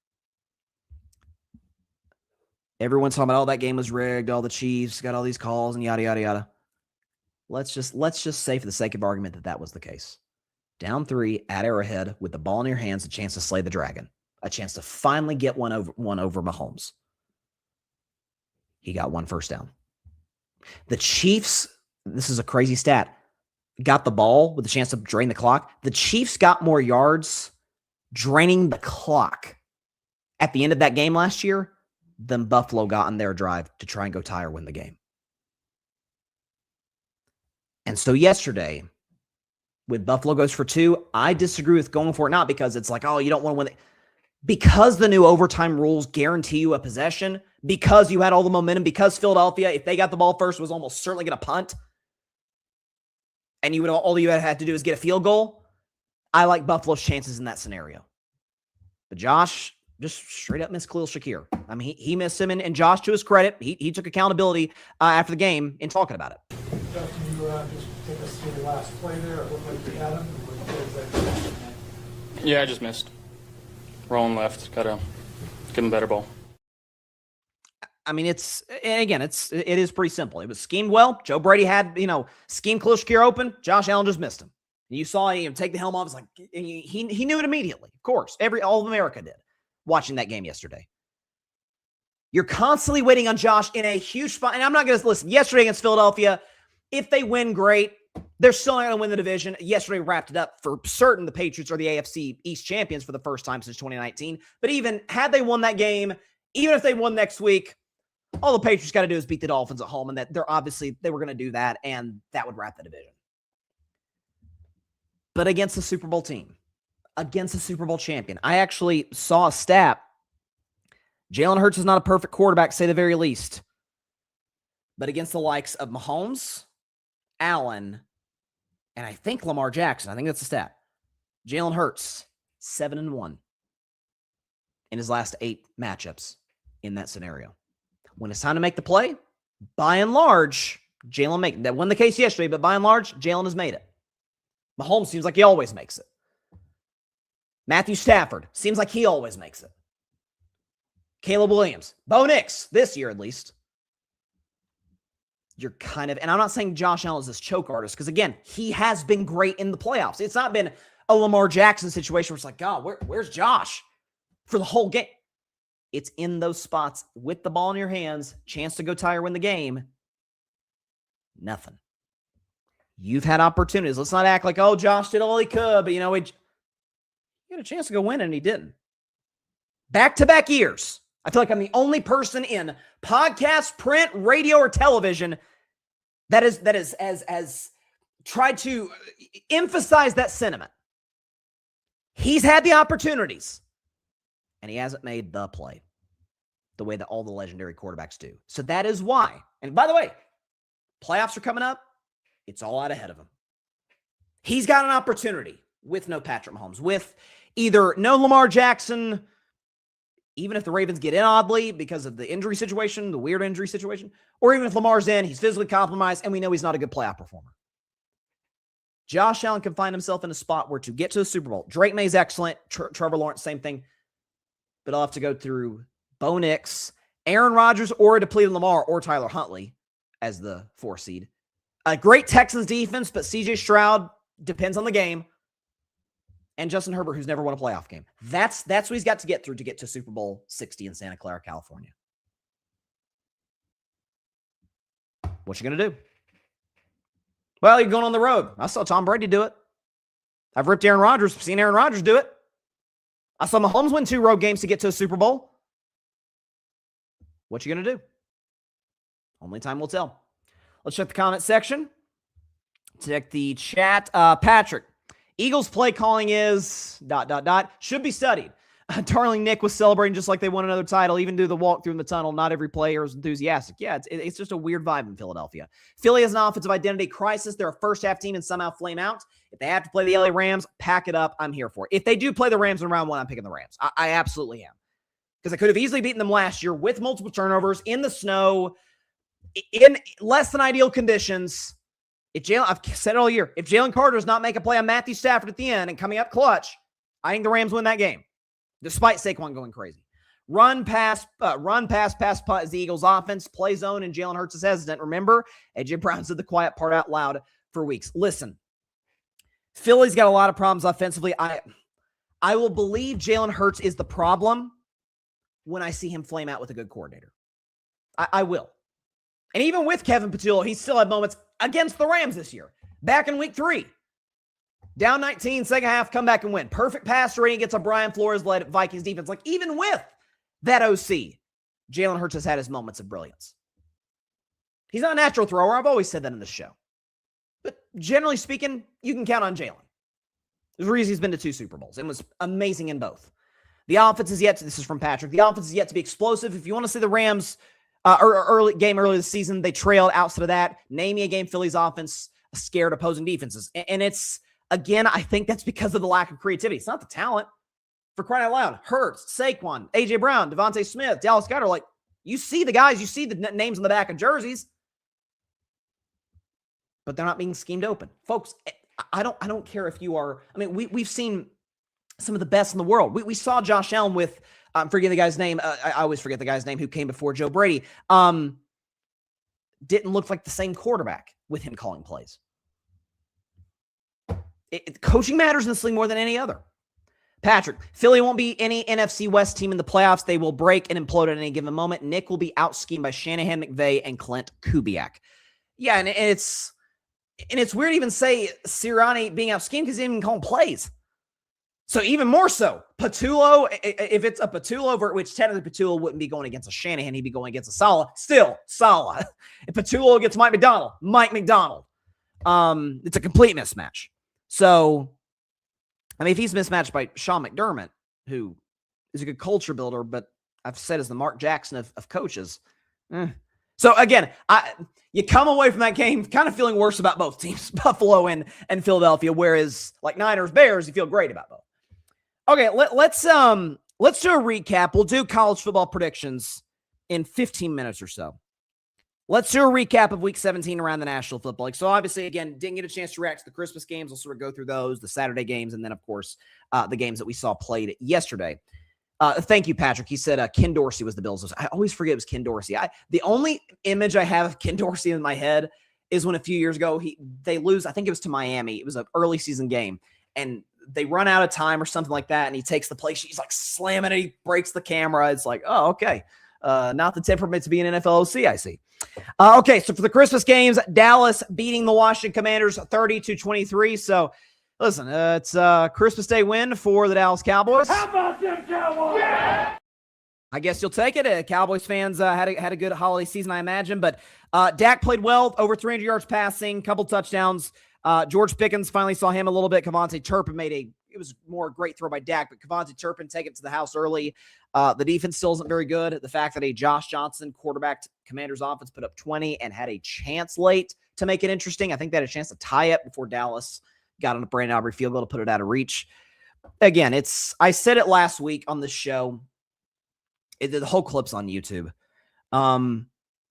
everyone's talking about, that game was rigged, all the Chiefs got all these calls and yada, yada, yada. Let's just say for the sake of argument that was the case. Down 3 at Arrowhead with the ball in your hands, a chance to slay the dragon, a chance to finally get one over Mahomes. He got 1 first down. The Chiefs, this is a crazy stat, got the ball with a chance to drain the clock. The Chiefs got more yards draining the clock at the end of that game last year than Buffalo got on their drive to try and go tie or win the game. And so yesterday, when Buffalo goes for 2, I disagree with going for it, not because it's like, you don't want to win it. Because the new overtime rules guarantee you a possession, because you had all the momentum, because Philadelphia, if they got the ball first, was almost certainly going to punt, and all you had to do is get a field goal, I like Buffalo's chances in that scenario. But Josh just straight up missed Khalil Shakir. I mean, he missed him, and Josh, to his credit, he took accountability after the game in talking about it. Jeff, can you just take us through the last play there? It looked like you had him. Yeah, I just missed. Rolling left. Got to give him a better ball. I mean, it is pretty simple. It was schemed well. Joe Brady had, schemed Khalil Shakir open. Josh Allen just missed him. And you saw him take the helm off. It's like, he knew it immediately. Of course. All of America did watching that game yesterday. You're constantly waiting on Josh in a huge spot. And I'm not going to listen. Yesterday against Philadelphia, if they win, great. They're still not going to win the division. Yesterday wrapped it up for certain. The Patriots are the AFC East champions for the first time since 2019. But even had they won that game, even if they won next week, all the Patriots got to do is beat the Dolphins at home. And that they were going to do that. And that would wrap the division. But against the Super Bowl team, against the Super Bowl champion, I actually saw a stat. Jalen Hurts is not a perfect quarterback, to say the very least. But against the likes of Mahomes, Allen, and I think Lamar Jackson, I think that's the stat. Jalen Hurts, 7-1 in his last 8 matchups in that scenario. When it's time to make the play, by and large, Jalen made it. That wasn't the case yesterday, but by and large, Jalen has made it. Mahomes seems like he always makes it. Matthew Stafford seems like he always makes it. Caleb Williams, Bo Nix, this year at least. You're kind of, and I'm not saying Josh Allen is this choke artist, because again, he has been great in the playoffs. It's not been a Lamar Jackson situation where it's like, God, where's Josh for the whole game? It's in those spots with the ball in your hands, chance to go tie or win the game. Nothing. You've had opportunities. Let's not act like, Josh did all he could, but he had a chance to go win and he didn't. Back-to-back years. I feel like I'm the only person in podcast, print, radio, or television that has tried to emphasize that sentiment. He's had the opportunities, and he hasn't made the play the way that all the legendary quarterbacks do. So that is why. And by the way, playoffs are coming up. It's all out ahead of him. He's got an opportunity with no Patrick Mahomes, with either no Lamar Jackson, even if the Ravens get in oddly because of the injury situation, the weird injury situation, or even if Lamar's in, he's physically compromised, and we know he's not a good playoff performer. Josh Allen can find himself in a spot where to get to the Super Bowl. Drake May's excellent. Trevor Lawrence, same thing. But I'll have to go through Bo Nix, Aaron Rodgers, or a depleted Lamar, or Tyler Huntley as the 4 seed. A great Texans defense, but CJ Stroud depends on the game. And Justin Herbert, who's never won a playoff game. That's what he's got to get through to get to Super Bowl 60 in Santa Clara, California. What you going to do? Well, you're going on the road. I saw Tom Brady do it. I've ripped Aaron Rodgers, seen Aaron Rodgers do it. I saw Mahomes win 2 road games to get to a Super Bowl. What you going to do? Only time will tell. Let's check the comment section. Check the chat. Patrick, Eagles play calling is ... should be studied. Darling Nick was celebrating just like they won another title, even do the walk through in the tunnel. Not every player is enthusiastic. Yeah, it's just a weird vibe in Philadelphia. Philly has an offensive identity crisis. They're a first-half team and somehow flame out. If they have to play the LA Rams, pack it up. I'm here for it. If they do play the Rams in round 1, I'm picking the Rams. I absolutely am. Because I could have easily beaten them last year with multiple turnovers, in the snow, in less than ideal conditions. I've said it all year, if Jalen Carter does not make a play on Matthew Stafford at the end and coming up clutch, I think the Rams win that game. Despite Saquon going crazy. Run, pass, punt is the Eagles' offense. Play zone, and Jalen Hurts is hesitant. Remember, A.J. Brown said the quiet part out loud for weeks. Listen, Philly's got a lot of problems offensively. I will believe Jalen Hurts is the problem when I see him flame out with a good coordinator. I will. And even with Kevin Patullo, he still had moments against the Rams this year. Back in week 3. Down 19, second half, come back and win. Perfect pass rating against a Brian Flores-led Vikings defense. Like, even with that OC, Jalen Hurts has had his moments of brilliance. He's not a natural thrower. I've always said that in this show. But generally speaking, you can count on Jalen. There's a reason he's been to 2 Super Bowls and was amazing in both. The offense is yet to, this is from Patrick, the offense is yet to be explosive. If you want to see the Rams early this season, they trailed. Outside of that, name me a game Philly's offense scared opposing defenses. And it's, again, I think that's because of the lack of creativity. It's not the talent. For crying out loud, Hurts, Saquon, A.J. Brown, Devontae Smith, Dallas Goedert, like, you see the guys, you see the names on the back of jerseys, but they're not being schemed open. Folks, I don't care if you are, I mean, we've seen some of the best in the world. We saw Josh Allen with, I'm forgetting the guy's name. I always forget the guy's name who came before Joe Brady. Didn't look like the same quarterback with him calling plays. Coaching matters in this league more than any other. Patrick, Philly won't be any NFC West team in the playoffs. They will break and implode at any given moment. Nick will be out-schemed by Shanahan, McVay, and Clint Kubiak. Yeah, and it's weird to even say Sirianni being out-schemed because he didn't even call plays. So even more so, Patullo, if it's a Patullo, which technically Patullo wouldn't be going against a Shanahan, he'd be going against a Saleh. Still, Saleh. If Patullo gets Mike McDonald. It's a complete mismatch. So, I mean, if he's mismatched by Sean McDermott, who is a good culture builder, but I've said is the Mark Jackson of coaches. So, again, you come away from that game kind of feeling worse about both teams, Buffalo and Philadelphia, whereas like Niners, Bears, you feel great about both. Okay, let's do a recap. We'll do college football predictions in 15 minutes or so. Let's do a recap of Week 17 around the National Football League. So obviously, again, didn't get a chance to react to the Christmas games. We'll sort of go through those, the Saturday games, and then, of course, the games that we saw played yesterday. Thank you, Patrick. He said Ken Dorsey was the Bills. I always forget it was Ken Dorsey. The only image I have of Ken Dorsey in my head is when a few years ago they lose. I think it was to Miami. It was an early season game, and they run out of time or something like that, and he takes the play sheet. He's like slamming it. He breaks the camera. It's like, oh, okay. Not the temperament to be an NFL OC, I see. Okay, so for the Christmas games, Dallas beating the Washington Commanders 30-23. So, listen, it's a Christmas Day win for the Dallas Cowboys. How about them Cowboys? Yeah! I guess you'll take it. Cowboys fans had a good holiday season, I imagine. But Dak played well, over 300 yards passing, couple touchdowns. George Pickens finally saw him a little bit. Kevontae Turpin it was more a great throw by Dak, but Kevontae Turpin take it to the house early. The defense still isn't very good. The fact that a Josh Johnson quarterbacked Commanders offense put up 20 and had a chance late to make it interesting. I think they had a chance to tie it before Dallas got on a Brandon Aubrey field goal to put it out of reach. Again, I said it last week on the show. The whole clip's on YouTube.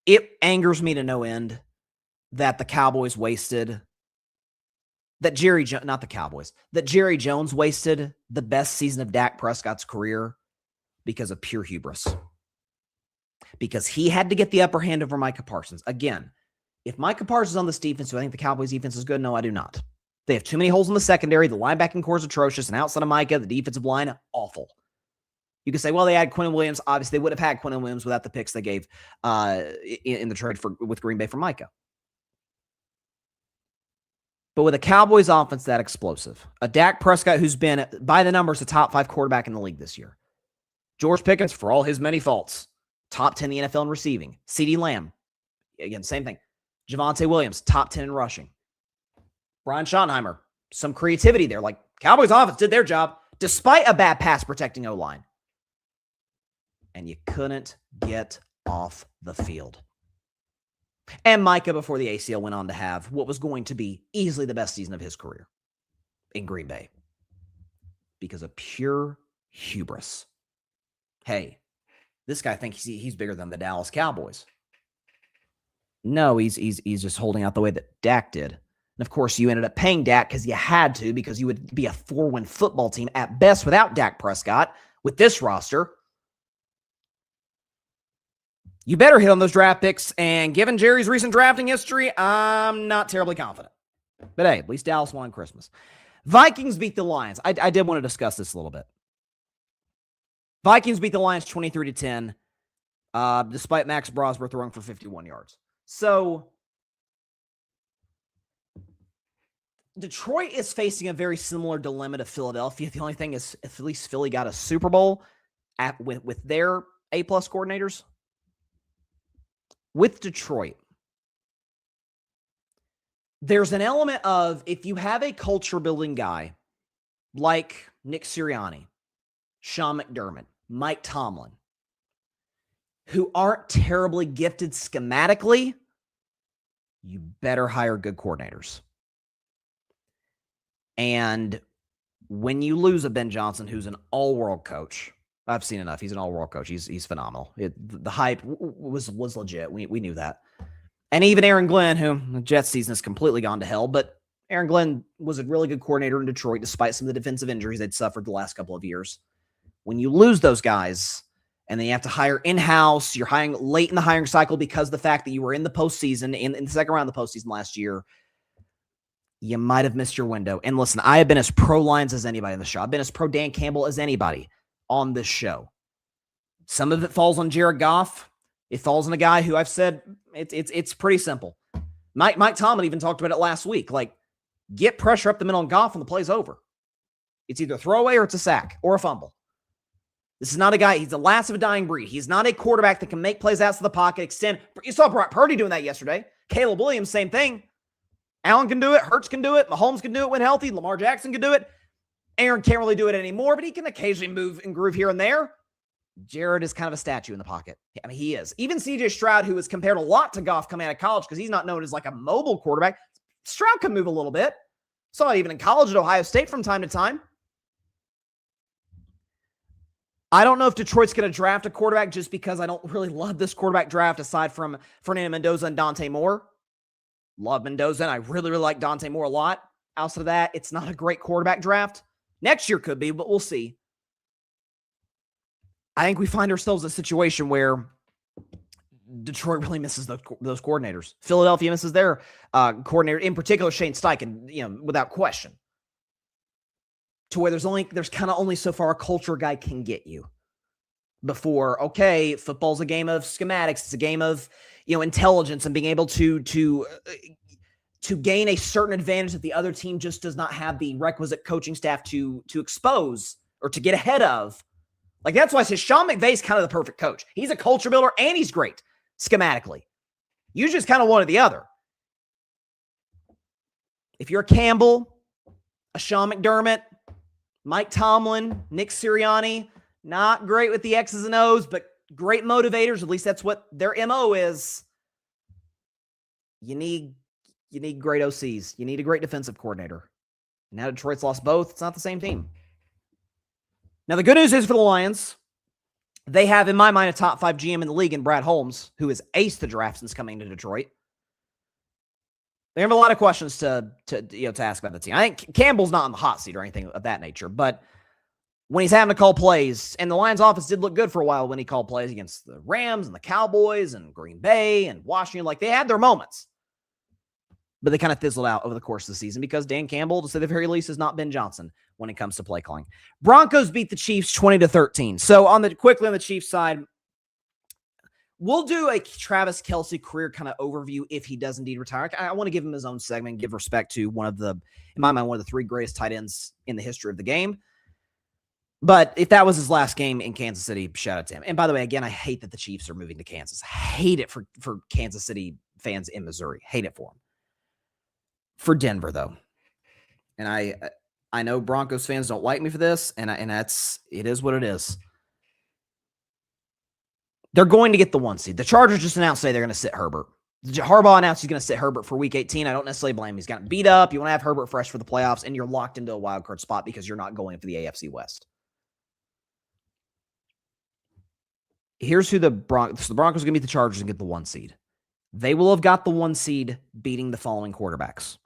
It angers me to no end that the Cowboys wasted that Jerry Jones wasted the best season of Dak Prescott's career because of pure hubris. Because he had to get the upper hand over Micah Parsons. Again, if Micah Parsons is on this defense, do I think the Cowboys defense is good? No, I do not. They have too many holes in the secondary. The linebacking core is atrocious. And outside of Micah, the defensive line, awful. You could say, well, they had Quinn Williams. Obviously, they would have had Quinn Williams without the picks they gave in the trade with Green Bay for Micah. But with a Cowboys offense that explosive, a Dak Prescott who's been, by the numbers, a top 5 quarterback in the league this year. George Pickens, for all his many faults, top 10 in the NFL in receiving. CeeDee Lamb, again, same thing. Javonte Williams, top 10 in rushing. Brian Schottenheimer, some creativity there. Like, Cowboys offense did their job despite a bad pass protecting O-line. and you couldn't get off the field. And Micah, before the ACL, went on to have what was going to be easily the best season of his career in Green Bay because of pure hubris. Hey, this guy thinks he's bigger than the Dallas Cowboys. No, he's just holding out the way that Dak did. And of course, you ended up paying Dak because you had to, because you would be a 4-win football team at best without Dak Prescott with this roster. You better hit on those draft picks, and given Jerry's recent drafting history, I'm not terribly confident. But hey, at least Dallas won on Christmas. Vikings beat the Lions. I did want to discuss this a little bit. Vikings beat the Lions 23-10, despite Max Brosber throwing for 51 yards. So, Detroit is facing a very similar dilemma to Philadelphia. The only thing is, at least Philly got a Super Bowl with their A-plus coordinators. With Detroit, there's an element of, if you have a culture-building guy like Nick Sirianni, Sean McDermott, Mike Tomlin, who aren't terribly gifted schematically, you better hire good coordinators. And when you lose a Ben Johnson, who's an all-world coach, I've seen enough. He's an all-world coach. He's phenomenal. The hype was legit. We knew that. And even Aaron Glenn, who the Jets season has completely gone to hell, but Aaron Glenn was a really good coordinator in Detroit despite some of the defensive injuries they'd suffered the last couple of years. When you lose those guys and then you have to hire in-house, you're hiring late in the hiring cycle because of the fact that you were in the postseason, in the second round of the postseason last year, you might have missed your window. And listen, I have been as pro-Lions as anybody in the show. I've been as pro Dan Campbell as anybody on this show. Some of it falls on Jared Goff. It falls on a guy who I've said it's pretty simple. Mike Tomlin even talked about it last week. Like, get pressure up the middle on Goff when the play's over. It's either throwaway or it's a sack or a fumble. This is not a guy, he's the last of a dying breed. He's not a quarterback that can make plays out of the pocket, extend. You saw Brock Purdy doing that yesterday. Caleb Williams, same thing. Allen can do it. Hurts can do it. Mahomes can do it when healthy. Lamar Jackson can do it. Aaron can't really do it anymore, but he can occasionally move and groove here and there. Jared is kind of a statue in the pocket. I mean, he is. Even C.J. Stroud, who is compared a lot to Goff coming out of college because he's not known as like a mobile quarterback, Stroud can move a little bit. Saw it even in college at Ohio State from time to time. I don't know if Detroit's going to draft a quarterback just because I don't really love this quarterback draft aside from Fernando Mendoza and Dante Moore. Love Mendoza, and I really, really like Dante Moore a lot. Outside of that, it's not a great quarterback draft. Next year could be, but we'll see. I think we find ourselves in a situation where Detroit really misses those coordinators. Philadelphia misses their coordinator, in particular Shane Steichen, without question. To where there's kind of only so far a culture guy can get you before, okay, football's a game of schematics. It's a game of, intelligence and being able to gain a certain advantage that the other team just does not have the requisite coaching staff to expose or to get ahead of. Like, that's why I say Sean McVay's kind of the perfect coach. He's a culture builder and he's great schematically. You just kind of one or the other. If you're a Campbell, a Sean McDermott, Mike Tomlin, Nick Sirianni, not great with the X's and O's, but great motivators. At least that's what their MO is. You need great OCs. You need a great defensive coordinator. Now Detroit's lost both. It's not the same team. Now, the good news is for the Lions, they have, in my mind, a top 5 GM in the league in Brad Holmes, who has aced the draft since coming to Detroit. They have a lot of questions to ask about the team. I think Campbell's not on the hot seat or anything of that nature, but when he's having to call plays, and the Lions offense did look good for a while when he called plays against the Rams and the Cowboys and Green Bay and Washington, like, they had their moments. But they kind of fizzled out over the course of the season because Dan Campbell, to say the very least, has not Ben Johnson when it comes to play calling. Broncos beat the Chiefs 20-13. So quickly on the Chiefs side, we'll do a Travis Kelce career kind of overview if he does indeed retire. I want to give him his own segment and give respect to in my mind, one of the 3 greatest tight ends in the history of the game. But if that was his last game in Kansas City, shout out to him. And by the way, again, I hate that the Chiefs are moving to Kansas. I hate it for Kansas City fans in Missouri. Hate it for them. For Denver, though, and I know Broncos fans don't like me for this, and it is what it is. They're going to get the 1 seed. The Chargers just announced today they're going to sit Herbert. Harbaugh announced he's going to sit Herbert for Week 18. I don't necessarily blame him. He's gotten beat up. You want to have Herbert fresh for the playoffs, and you're locked into a wild card spot because you're not going for the AFC West. Here's who the Broncos. So the Broncos are going to beat the Chargers and get the 1 seed. They will have got the 1 seed beating the following quarterbacks: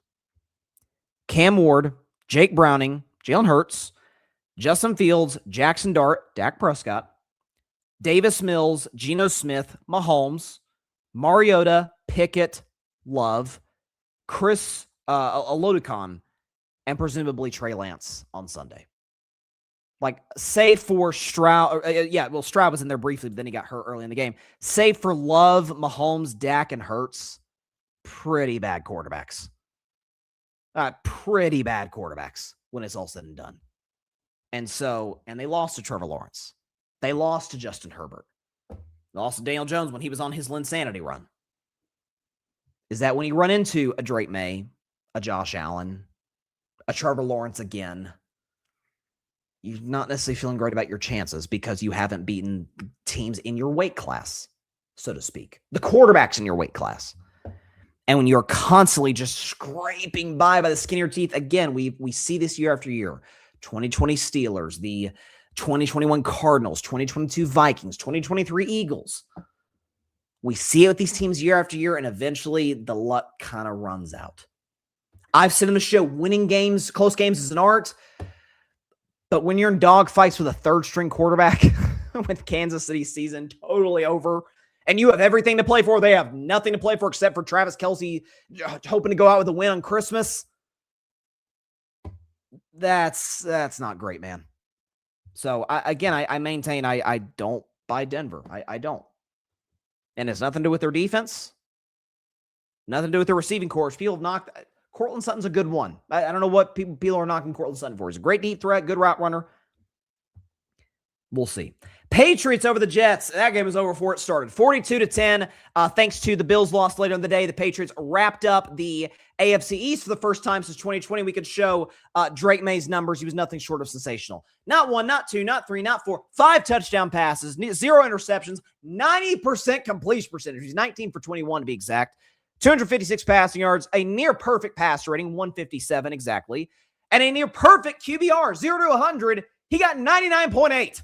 Cam Ward, Jake Browning, Jalen Hurts, Justin Fields, Jackson Dart, Dak Prescott, Davis Mills, Geno Smith, Mahomes, Mariota, Pickett, Love, Chris Olodukon, and presumably Trey Lance on Sunday. Like, save for Stroud. Stroud was in there briefly, but then he got hurt early in the game. Save for Love, Mahomes, Dak, and Hurts. Pretty bad quarterbacks. Pretty bad quarterbacks when it's all said and done. And they lost to Trevor Lawrence. They lost to Justin Herbert. They lost to Daniel Jones when he was on his Linsanity run. Is that when you run into a Drake May, a Josh Allen, a Trevor Lawrence again, you're not necessarily feeling great about your chances because you haven't beaten teams in your weight class, so to speak. The quarterbacks in your weight class. And when you're constantly just scraping by the skin of your teeth, again, we see this year after year. 2020 Steelers, the 2021 Cardinals, 2022 Vikings, 2023 Eagles. We see it with these teams year after year, and eventually the luck kind of runs out. I've said in the show, winning games, close games is an art, but when you're in dogfights with a third-string quarterback with Kansas City season totally over, and you have everything to play for, they have nothing to play for except for Travis Kelce hoping to go out with a win on Christmas. That's not great, man. So, I maintain I don't buy Denver. I don't. And it's nothing to do with their defense. Nothing to do with their receiving corps. People have knocked. Cortland Sutton's a good one. I don't know what people are knocking Cortland Sutton for. He's a great deep threat, good route runner. We'll see. Patriots over the Jets. That game was over before it started. 42-10. Thanks to the Bills' loss later in the day, the Patriots wrapped up the AFC East for the first time since 2020. We could show Drake May's numbers. He was nothing short of sensational. Not 1, not 2, not 3, not 4. 5 touchdown passes, 0 interceptions, 90% completion percentage. He's 19 for 21 to be exact. 256 passing yards, a near perfect passer rating, 157 exactly, and a near perfect QBR, 0 to 100. He got 99.8,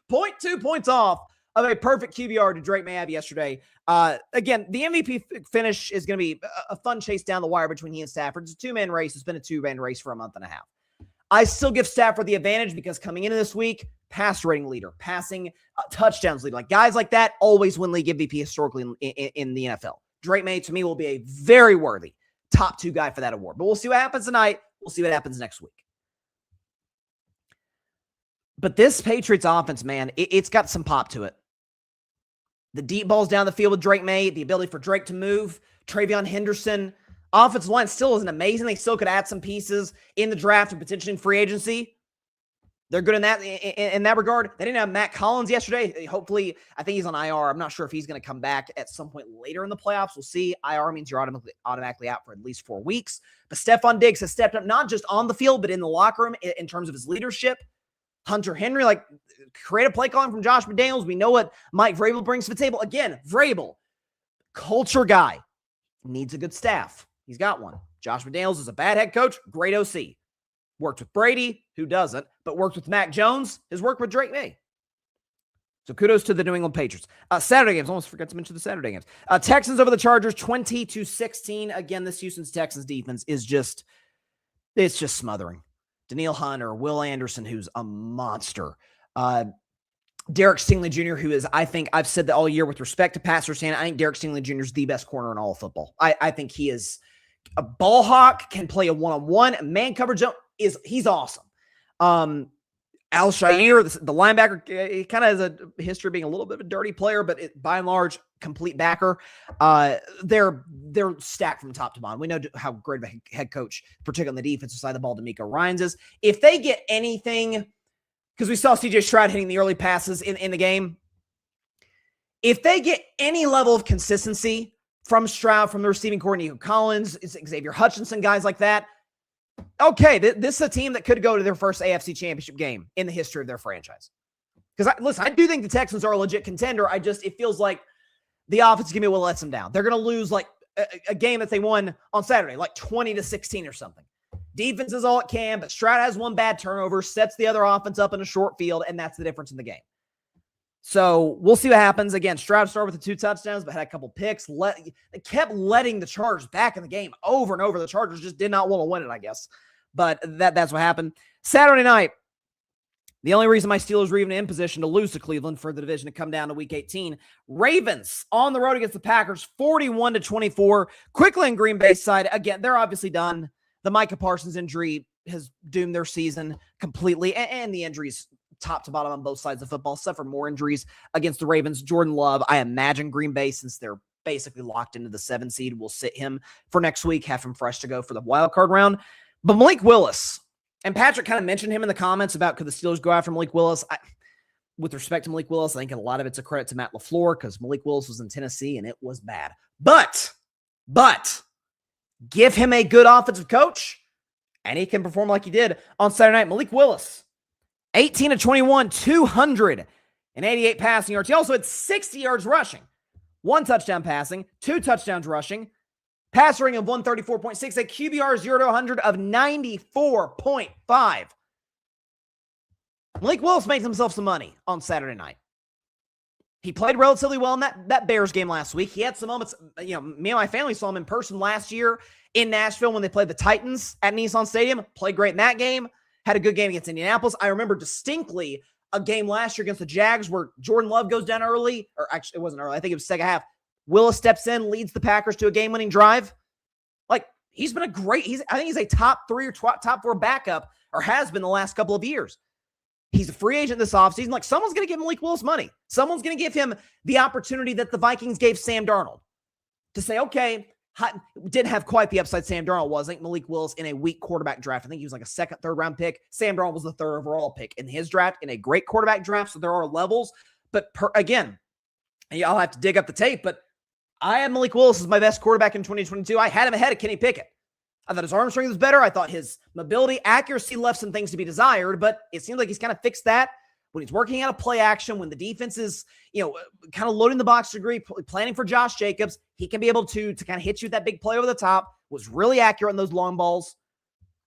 0.2 points off of a perfect QBR to Drake May have yesterday. Again, the MVP finish is going to be a fun chase down the wire between he and Stafford. It's a two-man race. It's been a two-man race for a month and a half. I still give Stafford the advantage because coming into this week, pass rating leader, passing touchdowns leader. Like guys like that always win league MVP historically in the NFL. Drake May, to me, will be a very worthy top 2 guy for that award. But we'll see what happens tonight. We'll see what happens next week. But this Patriots offense, man, it's got some pop to it. The deep balls down the field with Drake May, the ability for Drake to move, Travion Henderson. Offensive line still isn't amazing. They still could add some pieces in the draft and potentially in free agency. They're good in that regard. They didn't have Matt Collins yesterday. Hopefully, I think he's on IR. I'm not sure if he's going to come back at some point later in the playoffs. We'll see. IR means you're automatically out for at least 4 weeks. But Stephon Diggs has stepped up not just on the field, but in the locker room in terms of his leadership. Hunter Henry, create a play calling from Josh McDaniels. We know what Mike Vrabel brings to the table. Again, Vrabel, culture guy, needs a good staff. He's got one. Josh McDaniels is a bad head coach, great OC. Worked with Brady, who doesn't, but worked with Mac Jones, has worked with Drake May. So kudos to the New England Patriots. Saturday games, almost forgot to mention the Saturday games. Texans over the Chargers, 20-16. Again, this Houston's Texans defense is just smothering. Danielle Hunter, Will Anderson, who's a monster. Derek Stingley Jr., who is, I think, I've said that all year with respect to Pat Surtain, I think Derek Stingley Jr. is the best corner in all of football. I think he is a ball hawk, can play a one-on-one, man coverage zone. He's awesome. Al Shire, the linebacker, he kind of has a history of being a little bit of a dirty player, but by and large, complete backer. They're stacked from top to bottom. We know how great of a head coach, particularly on the defensive side of the ball, DeMeco Ryans is. If they get anything, because we saw CJ Stroud hitting the early passes in the game, if they get any level of consistency from Stroud, from the receiving core, Nico Collins, Xavier Hutchinson, guys like that, okay, this is a team that could go to their first AFC championship game in the history of their franchise. Because, listen, I do think the Texans are a legit contender. It feels like the offense is going to be able to let them down. They're going to lose like a game that they won on Saturday, like 20-16 or something. Defense is all it can, but Stroud has one bad turnover, sets the other offense up in a short field, and that's the difference in the game. So we'll see what happens. Again, Stroud started with the 2 touchdowns, but had a couple picks. They kept letting the Chargers back in the game over and over. The Chargers just did not want to win it, I guess. But that's what happened. Saturday night, the only reason my Steelers were even in position to lose to Cleveland for the division to come down to Week 18. Ravens on the road against the Packers, 41-24. Quickly in Green Bay's side, again, they're obviously done. The Micah Parsons injury has doomed their season completely, and the injuries top to bottom on both sides of football, suffered more injuries against the Ravens. Jordan Love, I imagine Green Bay, since they're basically locked into the 7 seed, will sit him for next week, have him fresh to go for the wild card round. But Malik Willis, and Patrick kind of mentioned him in the comments about could the Steelers go after Malik Willis. With respect to Malik Willis, I think a lot of it's a credit to Matt LaFleur because Malik Willis was in Tennessee and it was bad. But give him a good offensive coach and he can perform like he did on Saturday night. Malik Willis, 18-21, 288 passing yards. He also had 60 yards rushing, 1 touchdown passing, 2 touchdowns rushing, passer rating of 134.6, a QBR 0-100 of 94.5. Malik Willis made himself some money on Saturday night. He played relatively well in that Bears game last week. He had some moments, me and my family saw him in person last year in Nashville when they played the Titans at Nissan Stadium. Played great in that game. Had a good game against Indianapolis. I remember distinctly a game last year against the Jags where Jordan Love goes down early, or actually it wasn't early. I think it was second half. Willis steps in, leads the Packers to a game-winning drive. Like, he's been I think he's a top 3 or top 4 backup, or has been the last couple of years. He's a free agent this offseason. Like, someone's going to give Malik Willis money. Someone's going to give him the opportunity that the Vikings gave Sam Darnold to say, okay, didn't have quite the upside Sam Darnold was. I think Malik Willis in a weak quarterback draft. I think he was like a 2nd, 3rd round pick. Sam Darnold was the 3rd overall pick in his draft, in a great quarterback draft. So there are levels. But again, I'll have to dig up the tape, but I had Malik Willis as my best quarterback in 2022. I had him ahead of Kenny Pickett. I thought his arm strength was better. I thought his mobility, accuracy left some things to be desired, but it seems like he's kind of fixed that when he's working out of play action, when the defense is, kind of loading the box degree, planning for Josh Jacobs. He can be able to kind of hit you with that big play over the top, was really accurate on those long balls.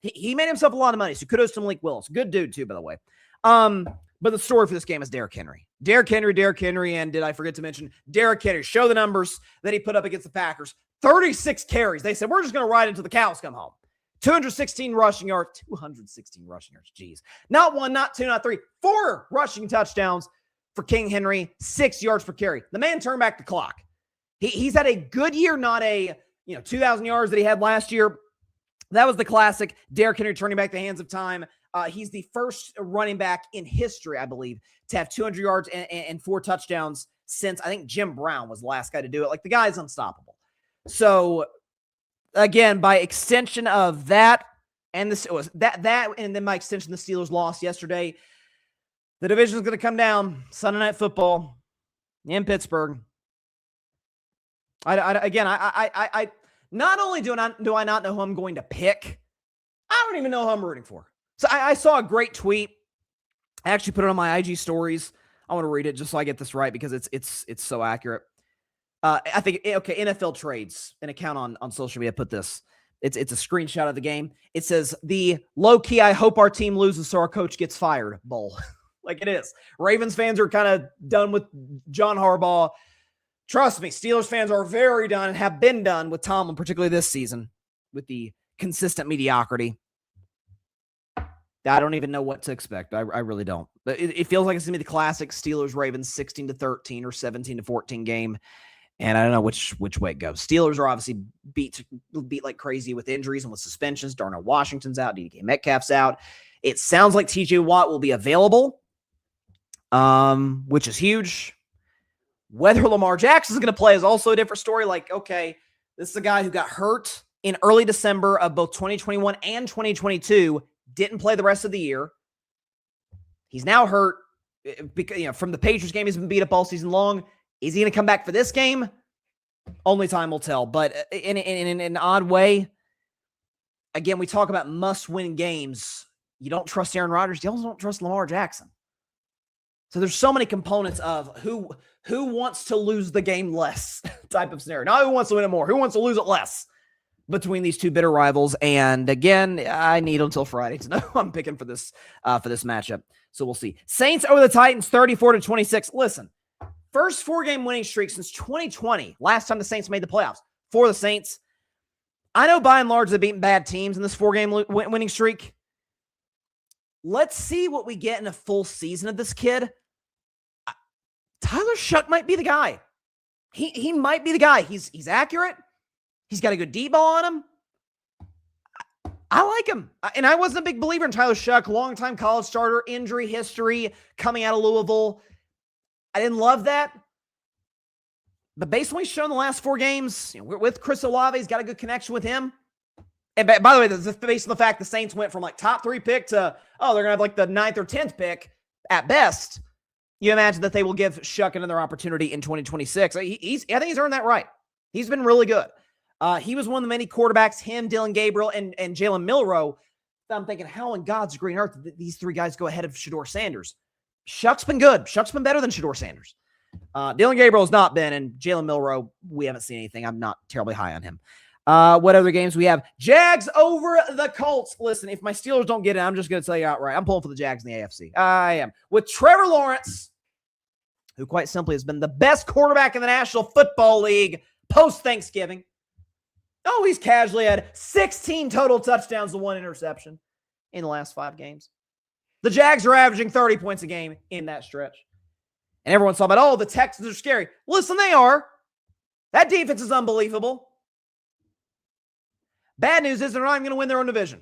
He made himself a lot of money, so kudos to Malik Willis. Good dude, too, by the way. But the story for this game is Derrick Henry. Derrick Henry, and did I forget to mention Derrick Henry? Show the numbers that he put up against the Packers. 36 carries. They said, we're just going to ride until the cows come home. 216 rushing yards. Jeez. Not 1, not 2, not 3. 4 rushing touchdowns for King Henry. 6 yards per carry. The man turned back the clock. He's had a good year, not a 2,000 yards that he had last year. That was the classic Derrick Henry turning back the hands of time. He's the first running back in history, I believe, to have 200 yards and 4 touchdowns since I think Jim Brown was the last guy to do it. Like, the guy's unstoppable. So, again, by extension of that, and this was that, and then by extension, the Steelers lost yesterday. The division is going to come down Sunday Night Football in Pittsburgh. I not only do I not know who I'm going to pick, I don't even know who I'm rooting for. So I saw a great tweet. I actually put it on my IG stories. I want to read it just so I get this right because it's so accurate. I think, NFL Trades, an account on social media, put this. It's a screenshot of the game. It says, the low-key, I hope our team loses so our coach gets fired bowl. Like it is. Ravens fans are kind of done with John Harbaugh. Trust me, Steelers fans are very done and have been done with Tomlin, particularly this season, with the consistent mediocrity. I don't even know what to expect. I really don't. But it feels like it's going to be the classic Steelers-Ravens 16-13 or 17-14 game. And I don't know which way it goes. Steelers are obviously beat like crazy with injuries and with suspensions. Darnell Washington's out. DK Metcalf's out. It sounds like TJ Watt will be available, which is huge. Whether Lamar Jackson is going to play is also a different story. Like, okay, this is a guy who got hurt in early December of both 2021 and 2022, didn't play the rest of the year. He's now hurt because, from the Patriots game, he's been beat up all season long. Is he going to come back for this game? Only time will tell. But in an odd way, again, we talk about must-win games. You don't trust Aaron Rodgers. You also don't trust Lamar Jackson. So there's so many components of who wants to lose the game less type of scenario. Not who wants to win it more, who wants to lose it less between these two bitter rivals. And again, I need until Friday to know who I'm picking for this matchup. So we'll see. Saints over the Titans, 34-26. Listen, first 4-game winning streak since 2020. Last time the Saints made the playoffs for the Saints. I know by and large they've beaten bad teams in this 4-game winning streak. Let's see what we get in a full season of this kid. Tyler Shuck might be the guy. He might be the guy. He's accurate. He's got a good deep ball on him. I like him. And I wasn't a big believer in Tyler Shuck. Longtime college starter, injury history, coming out of Louisville. I didn't love that. But based on what he's shown the last 4 games, with Chris Olave, he's got a good connection with him. And by the way, this is based on the fact the Saints went from like top 3 pick to, they're going to have like the 9th or 10th pick at best. You imagine that they will give Shuck another opportunity in 2026. I think he's earned that right. He's been really good. He was one of the many quarterbacks, him, Dylan Gabriel, and Jalen Milroe. I'm thinking, how in God's green earth did these 3 guys go ahead of Shedeur Sanders? Shuck's been good. Shuck's been better than Shedeur Sanders. Dylan Gabriel has not been, and Jalen Milroe, we haven't seen anything. I'm not terribly high on him. What other games we have? Jags over the Colts. Listen, if my Steelers don't get it, I'm just going to tell you outright. I'm pulling for the Jags in the AFC. I am. With Trevor Lawrence, who quite simply has been the best quarterback in the National Football League post-Thanksgiving. Oh, he's casually had 16 total touchdowns to 1 interception in the last 5 games. The Jags are averaging 30 points a game in that stretch. And everyone's talking about, the Texans are scary. Listen, they are. That defense is unbelievable. Bad news is they're not even going to win their own division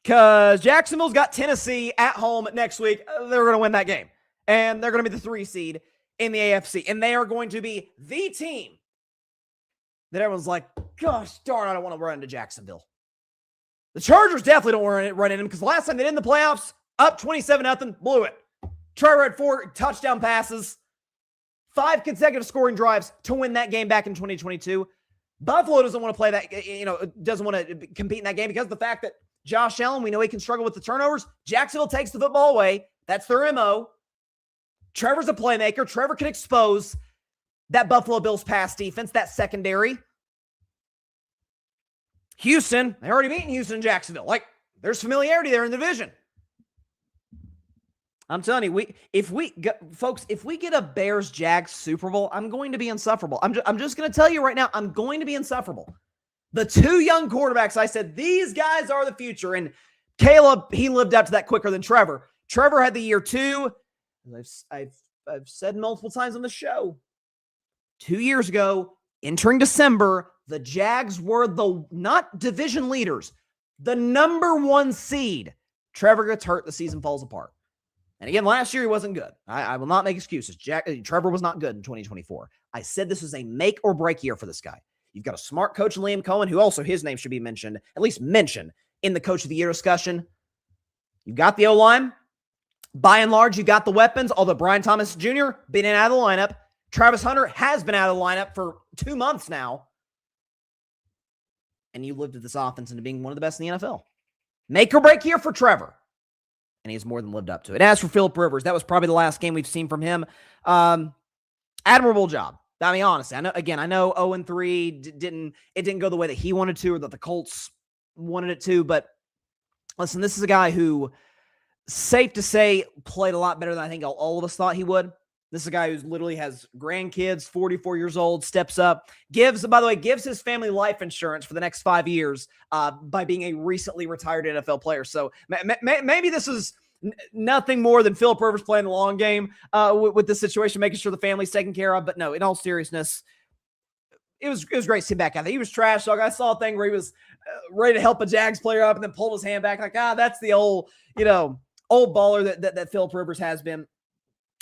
because Jacksonville's got Tennessee at home next week. They're going to win that game. And they're going to be the 3 seed in the AFC. And they are going to be the team that everyone's like, gosh darn, I don't want to run into Jacksonville. The Chargers definitely don't want to run into them because last time they did in the playoffs, up 27-0, blew it. Trevor had 4 touchdown passes, 5 consecutive scoring drives to win that game back in 2022. Buffalo doesn't want to play that, doesn't want to compete in that game because of the fact that Josh Allen, we know he can struggle with the turnovers. Jacksonville takes the football away. That's their MO. Trevor's a playmaker. Trevor can expose that Buffalo Bills pass defense, that secondary. Houston, they already beaten Houston and Jacksonville. Like, there's familiarity there in the division. I'm telling you, if we get a Bears-Jags Super Bowl, I'm going to be insufferable. I'm just going to tell you right now, I'm going to be insufferable. The 2 young quarterbacks, I said, these guys are the future. And Caleb, he lived up to that quicker than Trevor. Trevor had the year 2. I've said multiple times on the show. 2 years ago, entering December, the Jags were not division leaders, the number 1 seed. Trevor gets hurt, the season falls apart. And again, last year he wasn't good. I will not make excuses. Trevor was not good in 2024. I said this was a make or break year for this guy. You've got a smart coach, Liam Cohen, who also his name should be mentioned, at least mentioned in the coach of the year discussion. You got the O-line. By and large, you got the weapons, although Brian Thomas Jr. been in and out of the lineup. Travis Hunter has been out of the lineup for 2 months now. And you lived this offense into being one of the best in the NFL. Make or break year for Trevor. And he's more than lived up to it. As for Phillip Rivers, that was probably the last game we've seen from him. Admirable job. I mean, honestly, I know 0-3 didn't go the way that he wanted to or that the Colts wanted it to. But listen, this is a guy who, safe to say, played a lot better than I think all of us thought he would. This is a guy who literally has grandkids, 44 years old, steps up, gives his family life insurance for the next 5 years by being a recently retired NFL player. So maybe this is nothing more than Phillip Rivers playing the long game with this situation, making sure the family's taken care of. But no, in all seriousness, it was great to see him back out there. He was trash talk. I saw a thing where he was ready to help a Jags player up and then pulled his hand back like, that's the old baller that Phillip Rivers has been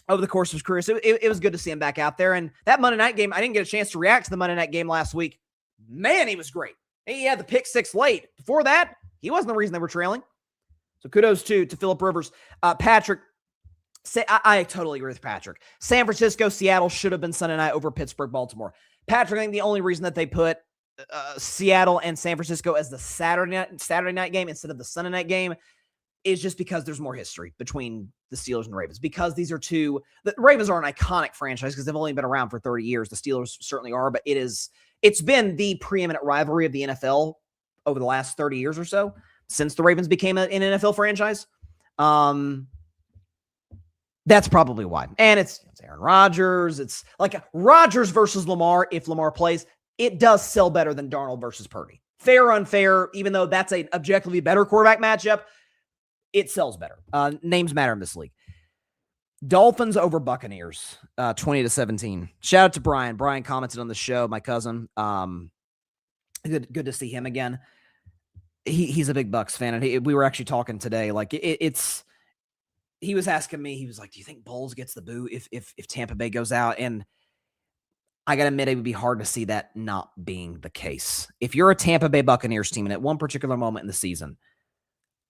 over the course of his career. So it was good to see him back out there. And that Monday night game, I didn't get a chance to react to the Monday night game last week. Man, he was great. He had the pick 6 late. Before that, he wasn't the reason they were trailing. So kudos to Phillip Rivers. Patrick, I totally agree with Patrick. San Francisco, Seattle should have been Sunday night over Pittsburgh, Baltimore. Patrick, I think the only reason that they put Seattle and San Francisco as the Saturday night game instead of the Sunday night game is just because there's more history between the Steelers and the Ravens. Because these are the Ravens are an iconic franchise because they've only been around for 30 years. The Steelers certainly are, but it's been the preeminent rivalry of the NFL over the last 30 years or so since the Ravens became an NFL franchise. That's probably why. And it's Aaron Rodgers. It's like Rodgers versus Lamar. If Lamar plays, it does sell better than Darnold versus Purdy. Fair or unfair, even though that's an objectively better quarterback matchup, it sells better. Names matter in this league. Dolphins over Buccaneers, 20-17. Shout out to Brian. Brian commented on the show, my cousin. Good to see him again. He's a big Bucs fan, and we were actually talking today. Like he was asking me, he was like, do you think Bowles gets the boot if Tampa Bay goes out? And I got to admit, it would be hard to see that not being the case. If you're a Tampa Bay Buccaneers team, and at one particular moment in the season,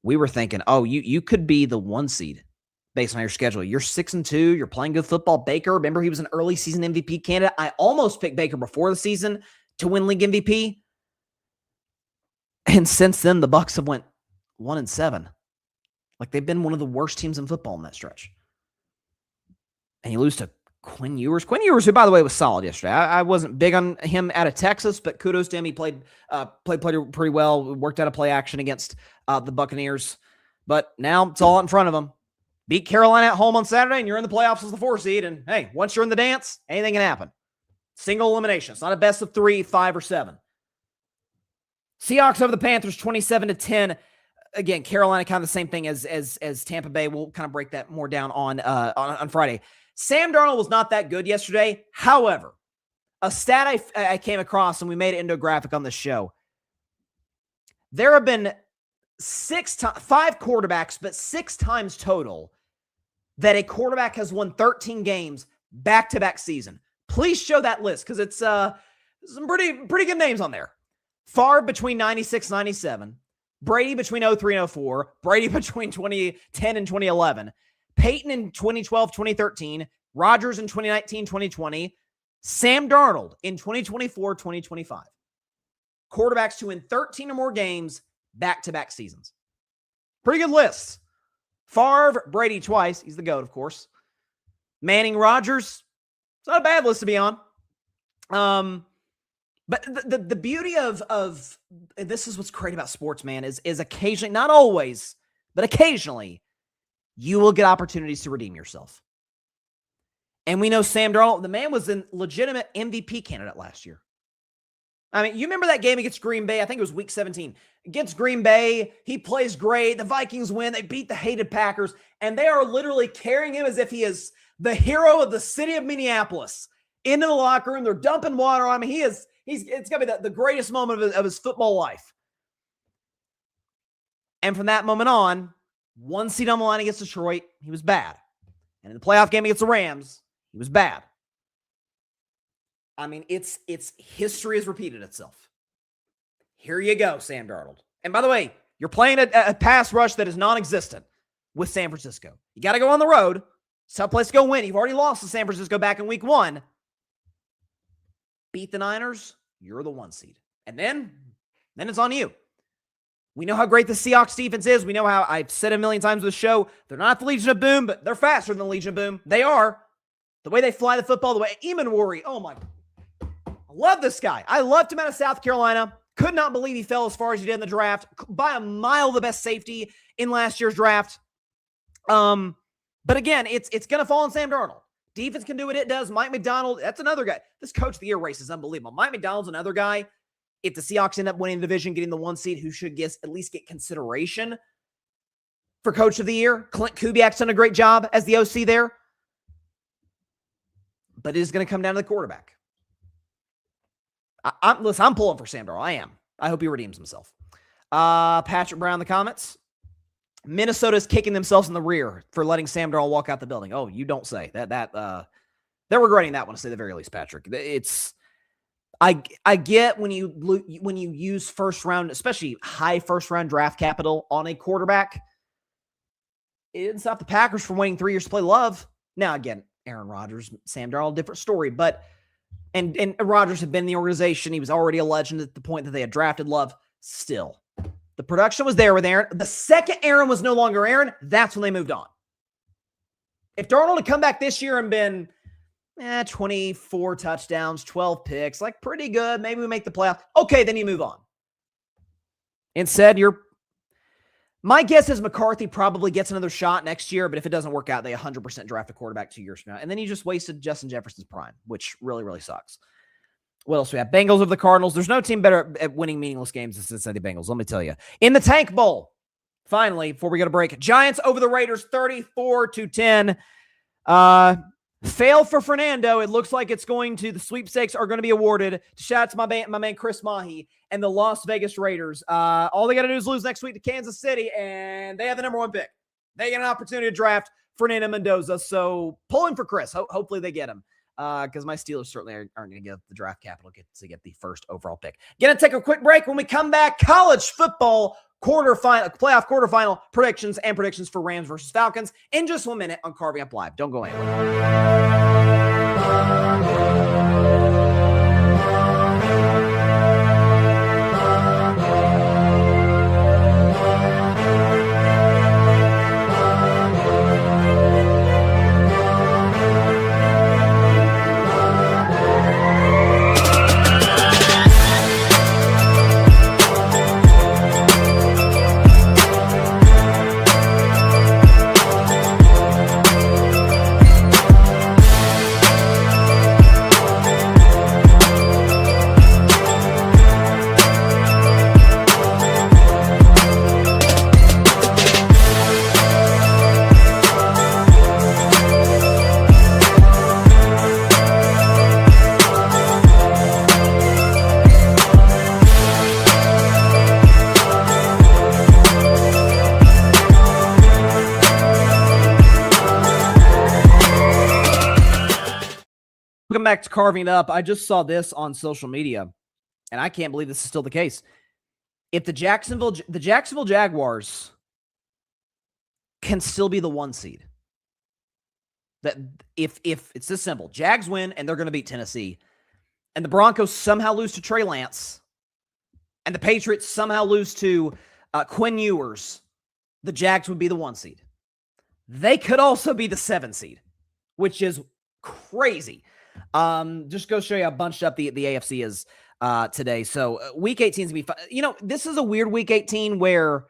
we were thinking, oh, you could be the 1 seed based on your schedule. You're 6-2. You're playing good football. Baker, remember he was an early season MVP candidate. I almost picked Baker before the season to win league MVP. And since then, the Bucs have went 1-7. Like, they've been one of the worst teams in football in that stretch. And you lose to Quinn Ewers. Quinn Ewers, who, by the way, was solid yesterday. I wasn't big on him out of Texas, but kudos to him. He played pretty well. Worked out a play action against the Buccaneers. But now it's all out in front of him. Beat Carolina at home on Saturday, and you're in the playoffs as the 4 seed. And, hey, once you're in the dance, anything can happen. Single elimination. It's not a best of 3, 5, or 7. Seahawks over the Panthers, 27-10. Again, Carolina kind of the same thing as Tampa Bay. We'll kind of break that more down on Friday. Sam Darnold was not that good yesterday. However, a stat I came across, and we made it into a graphic on the show. There have been 5 quarterbacks, but 6 times total that a quarterback has won 13 games back-to-back season. Please show that list because it's some pretty good names on there. Favre between 96-97. Brady between 03 and 04. Brady between 2010 and 2011. Peyton in 2012-2013. Rodgers in 2019-2020. Sam Darnold in 2024-2025. Quarterbacks to win 13 or more games back-to-back seasons. Pretty good lists. Favre, Brady twice. He's the GOAT, of course. Manning, Rodgers. It's not a bad list to be on. But the beauty of and this is what's great about sports, man, is occasionally, not always, but occasionally, you will get opportunities to redeem yourself. And we know Sam Darnold, the man was a legitimate MVP candidate last year. I mean, you remember that game against Green Bay? I think it was week 17. Against Green Bay, he plays great. The Vikings win. They beat the hated Packers. And they are literally carrying him as if he is the hero of the city of Minneapolis into the locker room. They're dumping water on him. It's going to be the greatest moment of his football life. And from that moment on, 1 seed on the line against Detroit, he was bad. And in the playoff game against the Rams, he was bad. I mean, it's history has repeated itself. Here you go, Sam Darnold. And by the way, you're playing a pass rush that is non-existent with San Francisco. You got to go on the road. It's a tough place to go win. You've already lost to San Francisco back in week 1. Beat the Niners, you're the 1 seed. And then it's on you. We know how great the Seahawks defense is. We know how, I've said it a million times with the show, they're not the Legion of Boom, but they're faster than the Legion of Boom. They are. The way they fly the football, the way Eamon, oh my, I love this guy. I loved him out of South Carolina. Could not believe he fell as far as he did in the draft. By a mile, the best safety in last year's draft. But again, it's going to fall on Sam Darnold. Defense can do what it does. Mike McDonald, that's another guy. This Coach of the Year race is unbelievable. Mike McDonald's another guy. If the Seahawks end up winning the division, getting the 1 seed, who should at least get consideration for Coach of the Year. Clint Kubiak's done a great job as the OC there. But it is going to come down to the quarterback. Listen, I'm pulling for Sam Darnold. I am. I hope he redeems himself. Patrick Brown in the comments. Minnesota's kicking themselves in the rear for letting Sam Darnold walk out the building. Oh, you don't say. They're regretting that one, to say the very least, Patrick. I get when you use first round, especially high first round draft capital on a quarterback. It didn't stop the Packers from waiting 3 years to play Love. Now, again, Aaron Rodgers, Sam Darnold, different story, but and Rodgers had been in the organization. He was already a legend at the point that they had drafted Love. Still, The production was there with Aaron. The second Aaron was no longer Aaron, that's when they moved on. If Darnold had come back this year and been 24 touchdowns, 12 picks, like pretty good, maybe we make the playoffs. Okay, then you move on. Instead, my guess is McCarthy probably gets another shot next year, but if it doesn't work out, they 100% draft a quarterback 2 years from now. And then you just wasted Justin Jefferson's prime, which really, really sucks. What else we have? Bengals over the Cardinals. There's no team better at winning meaningless games than Cincinnati Bengals, let me tell you. In the Tank Bowl, finally, before we go to break, Giants over the Raiders 34-10. Fail for Fernando. It looks like the sweepstakes are going to be awarded. Shout out to my man Chris Mahi and the Las Vegas Raiders. All they got to do is lose next week to Kansas City, and they have the number 1 pick. They get an opportunity to draft Fernando Mendoza, so pulling for Chris. Hopefully they get him, because my Steelers certainly aren't going to get the draft capital to get the first overall pick. Going to take a quick break. When we come back, college football playoff quarterfinal predictions for Rams versus Falcons in just 1 minute on Carving Up Live. Don't go anywhere. Welcome back to Carving It Up. I just saw this on social media, and I can't believe this is still the case. If the Jacksonville Jaguars can still be the 1 seed, that if it's this simple, Jags win and they're going to beat Tennessee, and the Broncos somehow lose to Trey Lance, and the Patriots somehow lose to Quinn Ewers, the Jags would be the 1 seed. They could also be the 7 seed, which is crazy. Just go show you how bunched up the AFC is today. So week 18 is going to be fun. This is a weird week 18 where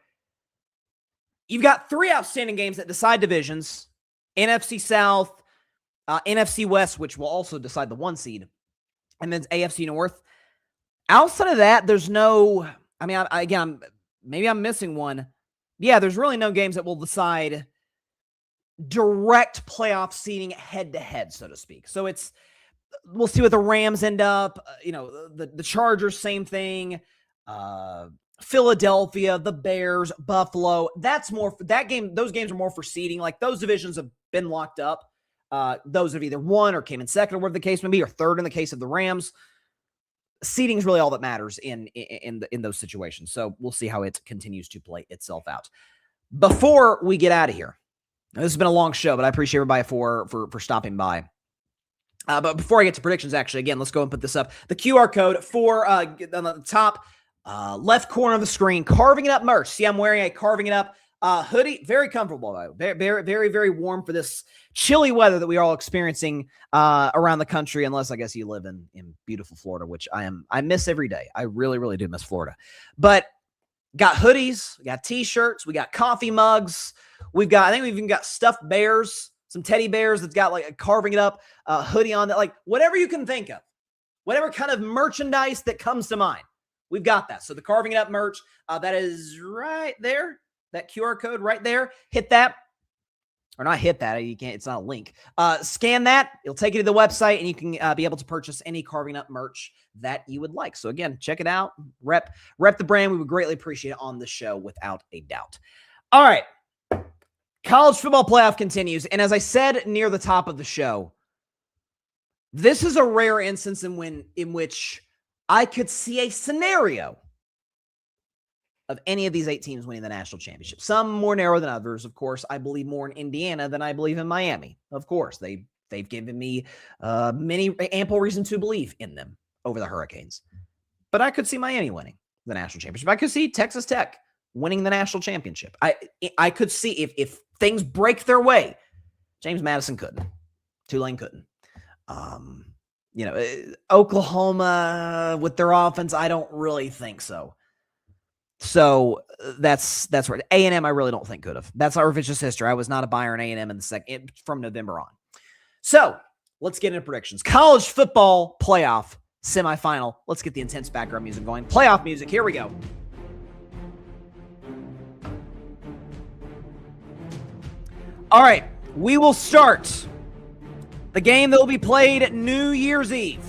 you've got 3 outstanding games that decide divisions, NFC South, NFC West, which will also decide the 1 seed, and then AFC North. Outside of that, there's no, maybe I'm missing one. Yeah, there's really no games that will decide direct playoff seeding head to head, so to speak. So we'll see what the Rams end up. The Chargers, same thing. Philadelphia, the Bears, Buffalo. That's more for that game. Those games are more for seeding. Like those divisions have been locked up. Those have either won or came in second, or whatever the case may be, or third in the case of the Rams. Seeding is really all that matters in those situations. So we'll see how it continues to play itself out. Before we get out of here, this has been a long show, but I appreciate everybody for stopping by. But before I get to predictions, actually, again, let's go and put this up. The QR code for on the top left corner of the screen, Carving It Up merch. See, I'm wearing a Carving It Up hoodie. Very comfortable, though. Very, very, very warm for this chilly weather that we are all experiencing around the country, unless I guess you live in beautiful Florida, which I miss every day. I really, really do miss Florida. But got hoodies, we got T-shirts, we got coffee mugs. I think we've even got stuffed bears, some teddy bears that's got like a Carving It Up hoodie on that, like whatever you can think of, whatever kind of merchandise that comes to mind. We've got that. So the Carving It Up merch, that is right there, that QR code right there. Hit that, or not hit that. You can't, it's not a link. Scan that. It'll take you to the website and you can be able to purchase any Carving Up merch that you would like. So again, check it out. Rep the brand. We would greatly appreciate it on the show without a doubt. All right. College football playoff continues. And as I said near the top of the show, this is a rare instance in which I could see a scenario of any of these 8 teams winning the national championship. Some more narrow than others, of course. I believe more in Indiana than I believe in Miami. Of course, they've given me ample reason to believe in them over the Hurricanes. But I could see Miami winning the national championship. I could see Texas Tech winning the national championship. I could see if things break their way, James Madison couldn't. Tulane couldn't. Oklahoma with their offense, I don't really think so. So that's right. A&M, I really don't think could have. That's our vicious history. I was not a buyer in A&M in the second from November on. So let's get into predictions. College football playoff semifinal. Let's get the intense background music going. Playoff music. Here we go. All right, we will start the game that will be played New Year's Eve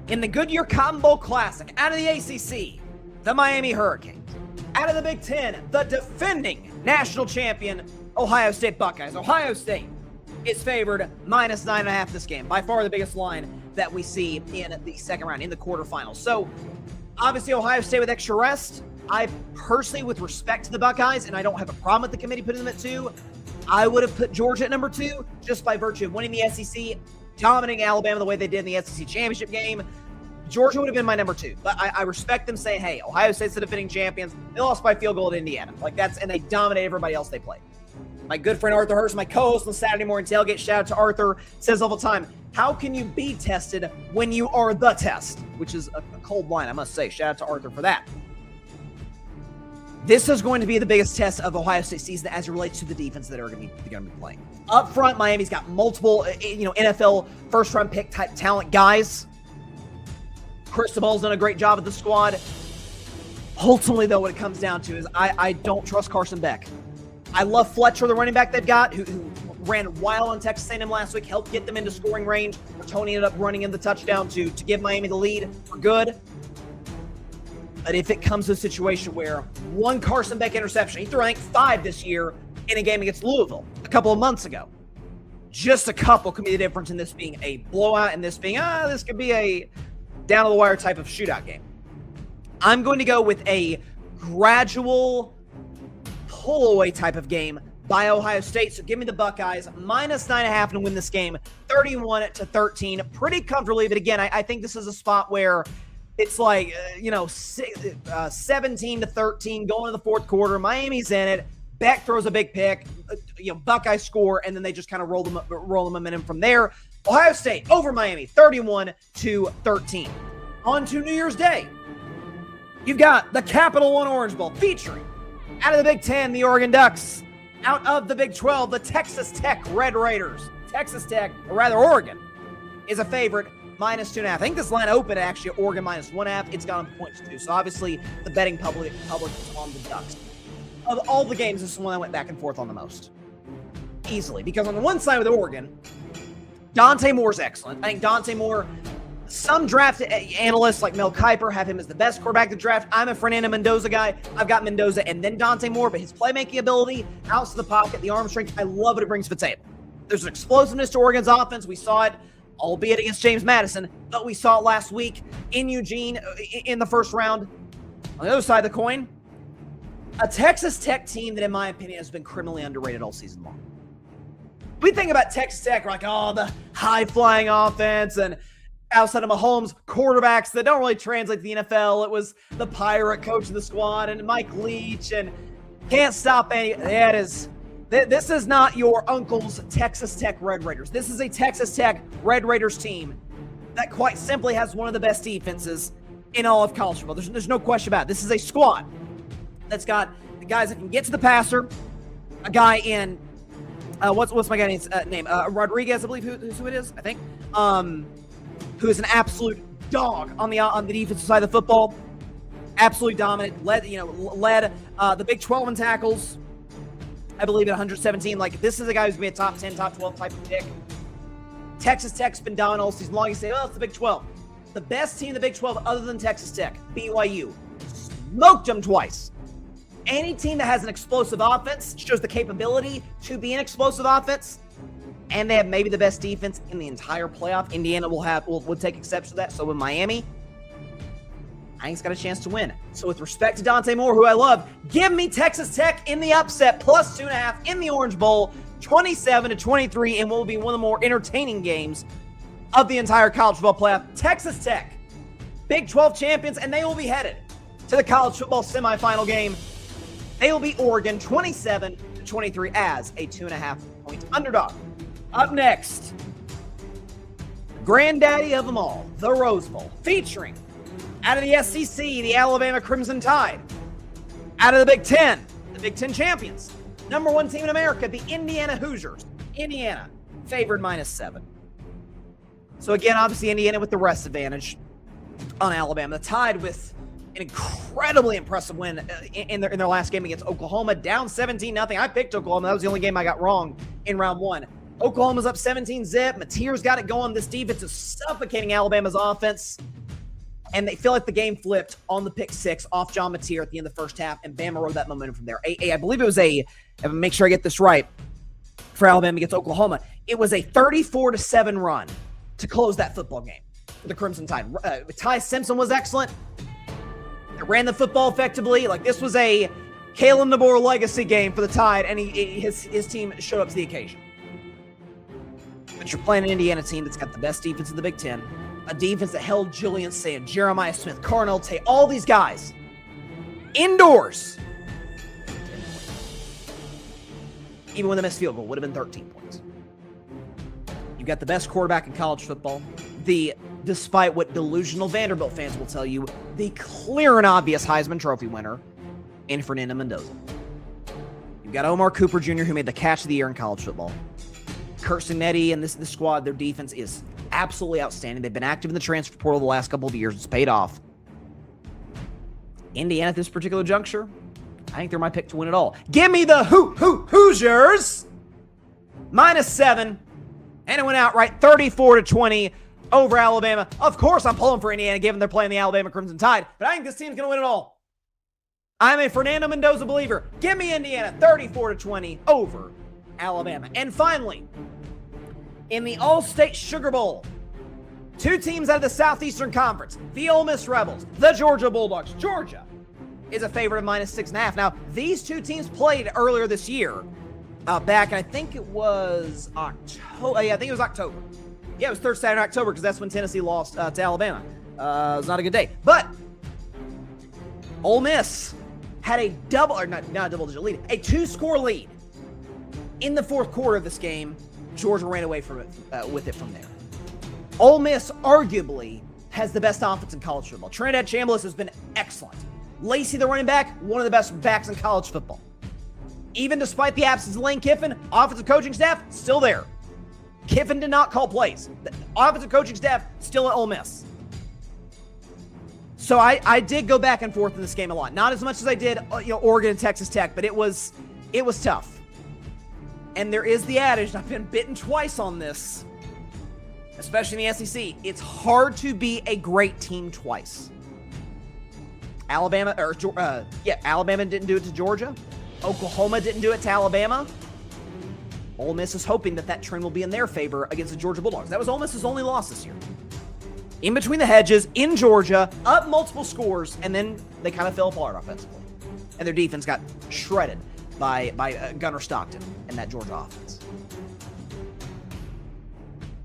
in the Goodyear Cotton Bowl Classic. Out of the ACC, the Miami Hurricanes. Out of the Big Ten, the defending national champion, Ohio State Buckeyes. Ohio State is favored minus 9.5 this game. By far the biggest line that we see in the second round, in the quarterfinals. So, obviously, Ohio State with extra rest. I personally, with respect to the Buckeyes, and I don't have a problem with the committee putting them at 2, I would have put Georgia at number 2 just by virtue of winning the SEC, dominating Alabama the way they did in the SEC championship game. Georgia would have been my number 2. But I respect them saying, hey, Ohio State's the defending champions. They lost by field goal at Indiana. And they dominated everybody else they played. My good friend Arthur Hurst, my co-host on Saturday Morning Tailgate, shout out to Arthur, says all the time, how can you be tested when you are the test? Which is a cold line, I must say. Shout out to Arthur for that. This is going to be the biggest test of Ohio State season as it relates to the defense that are going to be playing. Up front, Miami's got multiple, NFL first-round pick type talent guys. Cristobal's done a great job with the squad. Ultimately, though, what it comes down to is I don't trust Carson Beck. I love Fletcher, the running back they've got, who ran wild on Texas A&M last week, helped get them into scoring range. Tony ended up running in the touchdown to give Miami the lead for good. But if it comes to a situation where one Carson Beck interception, he threw, I think, 5 this year in a game against Louisville a couple of months ago. Just a couple could be the difference in this being a blowout and this being, this could be a down-to-the-wire type of shootout game. I'm going to go with a gradual pull-away type of game by Ohio State. So give me the Buckeyes, minus 9.5 to win this game, 31-13, pretty comfortably. But again, I think this is a spot where it's like, 17-13 going to the fourth quarter. Miami's in it. Beck throws a big pick. Buckeyes score, and then they just kind of roll the momentum from there. Ohio State over Miami, 31-13. On to New Year's Day. You've got the Capital One Orange Bowl featuring, out of the Big Ten, the Oregon Ducks. Out of the Big 12, the Texas Tech Red Raiders. Texas Tech, or rather Oregon, is a favorite, minus 2.5. I think this line opened actually at Oregon minus 1.5. It's gone up points too. So obviously the betting public is on the Ducks. Of all the games, this is the one I went back and forth on the most. Easily. Because on the one side with Oregon, Dante Moore's excellent. I think Dante Moore, some draft analysts like Mel Kiper have him as the best quarterback to draft. I'm a Fernando Mendoza guy. I've got Mendoza and then Dante Moore, but his playmaking ability, outs to the pocket, the arm strength, I love what it brings to the table. There's an explosiveness to Oregon's offense. We saw it, albeit against James Madison, but we saw it last week in Eugene in the first round. On the other side of the coin, a Texas Tech team that, in my opinion, has been criminally underrated all season long. We think about Texas Tech, we're like, the high-flying offense, and outside of Mahomes, quarterbacks that don't really translate to the NFL. It was the pirate coach of the squad and Mike Leach, and can't stop any. This is not your uncle's Texas Tech Red Raiders. This is a Texas Tech Red Raiders team that quite simply has one of the best defenses in all of college football. There's no question about it. This is a squad that's got the guys that can get to the passer, a guy in what's my guy's name? Rodriguez, I believe who it is, I think. Who is an absolute dog on the defensive side of the football. Absolutely dominant. Led the Big 12 in tackles, I believe, at 117. Like, this is a guy who's going to be a top 10, top 12 type of pick. Texas Tech's been dominant all season long. You say, it's the Big 12. The best team in the Big 12 other than Texas Tech, BYU, smoked them twice. Any team that has an explosive offense shows the capability to be an explosive offense, and they have maybe the best defense in the entire playoff. Indiana will take exception to that. So with Miami, I think it's got a chance to win. So with respect to Dante Moore, who I love, give me Texas Tech in the upset, plus 2.5 in the Orange Bowl, 27-23, and will be one of the more entertaining games of the entire college football playoff. Texas Tech, Big 12 champions, and they will be headed to the college football semifinal game They will beat Oregon 27-23 as a 2.5-point underdog. Up next, granddaddy of them all, the Rose Bowl, featuring out of the SEC, the Alabama Crimson Tide. Out of the Big Ten champions, number 1 team in America, the Indiana Hoosiers. Indiana favored -7. So again, obviously Indiana with the rest advantage on Alabama. The Tide with an incredibly impressive win in their last game against Oklahoma, down 17-0. I picked Oklahoma. That was the only game I got wrong in round 1. Oklahoma's up 17-zip. Mateer's got it going. This defense is suffocating Alabama's offense. And they feel like the game flipped on the pick 6 off John Mateer at the end of the first half, and Bama rode that momentum from there. I believe it was make sure I get this right, for Alabama against Oklahoma, it was a 34-7 run to close that football game for the Crimson Tide. Ty Simpson was excellent. They ran the football effectively. Like, this was a Kalen DeBoer legacy game for the Tide, and his team showed up to the occasion. But you're playing an Indiana team that's got the best defense in the Big Ten. A defense that held Julian Sand, Jeremiah Smith, Carnell Tate, all these guys indoors. Even when they missed field goal, would have been 13 points. You got the best quarterback in college football. Despite what delusional Vanderbilt fans will tell you, the clear and obvious Heisman Trophy winner in Fernando Mendoza. You've got Omar Cooper Jr., who made the catch of the year in college football. Kurt Signetti and this squad, their defense is absolutely outstanding. They've been active in the transfer portal the last couple of years. It's paid off. Indiana at this particular juncture, I think they're my pick to win it all. Give me the Hoosiers -7, and it went outright 34-20 over Alabama. Of course, I'm pulling for Indiana, given they're playing the Alabama Crimson Tide, but I think this team's going to win it all. I'm a Fernando Mendoza believer. Give me Indiana 34-20 over Alabama. And finally, in the All-State Sugar Bowl, 2 teams out of the Southeastern Conference, the Ole Miss Rebels, the Georgia Bulldogs. Georgia is a favorite of -6.5. Now, these 2 teams played earlier this year, back, I think it was October. Yeah, I think it was October. Yeah, it was third Saturday in October, because that's when Tennessee lost to Alabama. It was not a good day. But Ole Miss had a not a double-digit lead, a 2-score lead in the fourth quarter of this game. Georgia ran away from it with it from there. Ole Miss arguably has the best offense in college football. Trinidad Chambliss has been excellent. Lacey, the running back, one of the best backs in college football. Even despite the absence of Lane Kiffin, offensive coaching staff still there. Kiffin did not call plays. The offensive coaching staff still at Ole Miss. So I did go back and forth in this game a lot. Not as much as I did, Oregon and Texas Tech, but it was tough. And there is the adage, and I've been bitten twice on this, especially in the SEC. It's hard to be a great team twice. Alabama didn't do it to Georgia. Oklahoma didn't do it to Alabama. Ole Miss is hoping that trend will be in their favor against the Georgia Bulldogs. That was Ole Miss's only loss this year. In between the hedges, in Georgia, up multiple scores, and then they kind of fell apart offensively. And their defense got shredded by Gunnar Stockton and that Georgia offense.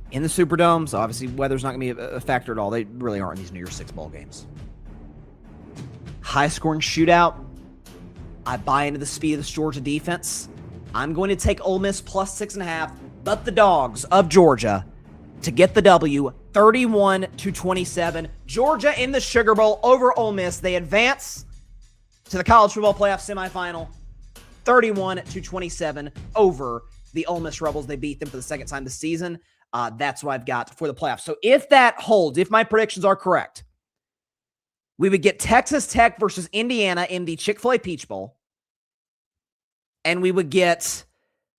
In the Superdome, so obviously weather's not going to be a factor at all. They really aren't in these New Year's Six bowl games. High-scoring shootout. I buy into the speed of this Georgia defense. I'm going to take Ole Miss +6.5, but the Dogs of Georgia to get the W, 31-27. Georgia in the Sugar Bowl over Ole Miss. They advance to the college football playoff semifinal, 31-27 over the Ole Miss Rebels. They beat them for the second time this season. That's what I've got for the playoffs. So if that holds, if my predictions are correct, we would get Texas Tech versus Indiana in the Chick-fil-A Peach Bowl. And we would get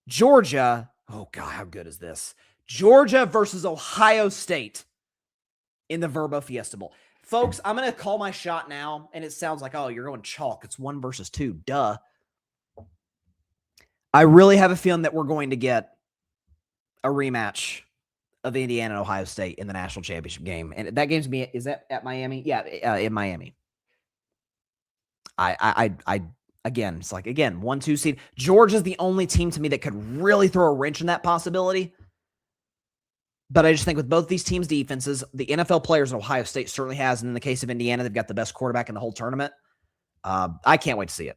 Georgia. Oh, God, how good is this? Georgia versus Ohio State in the Verbo Fiesta Bowl. Folks, I'm going to call my shot now, and it sounds like, oh, you're going chalk. It's 1 versus 2. Duh. I really have a feeling that we're going to get a rematch of Indiana and Ohio State in the national championship game. And that game's is that at Miami? Yeah, in Miami. Again, it's like, 1-2 seed. Georgia's the only team to me that could really throw a wrench in that possibility. But I just think with both these teams' defenses, the NFL players in Ohio State certainly has, and in the case of Indiana, they've got the best quarterback in the whole tournament. I can't wait to see it.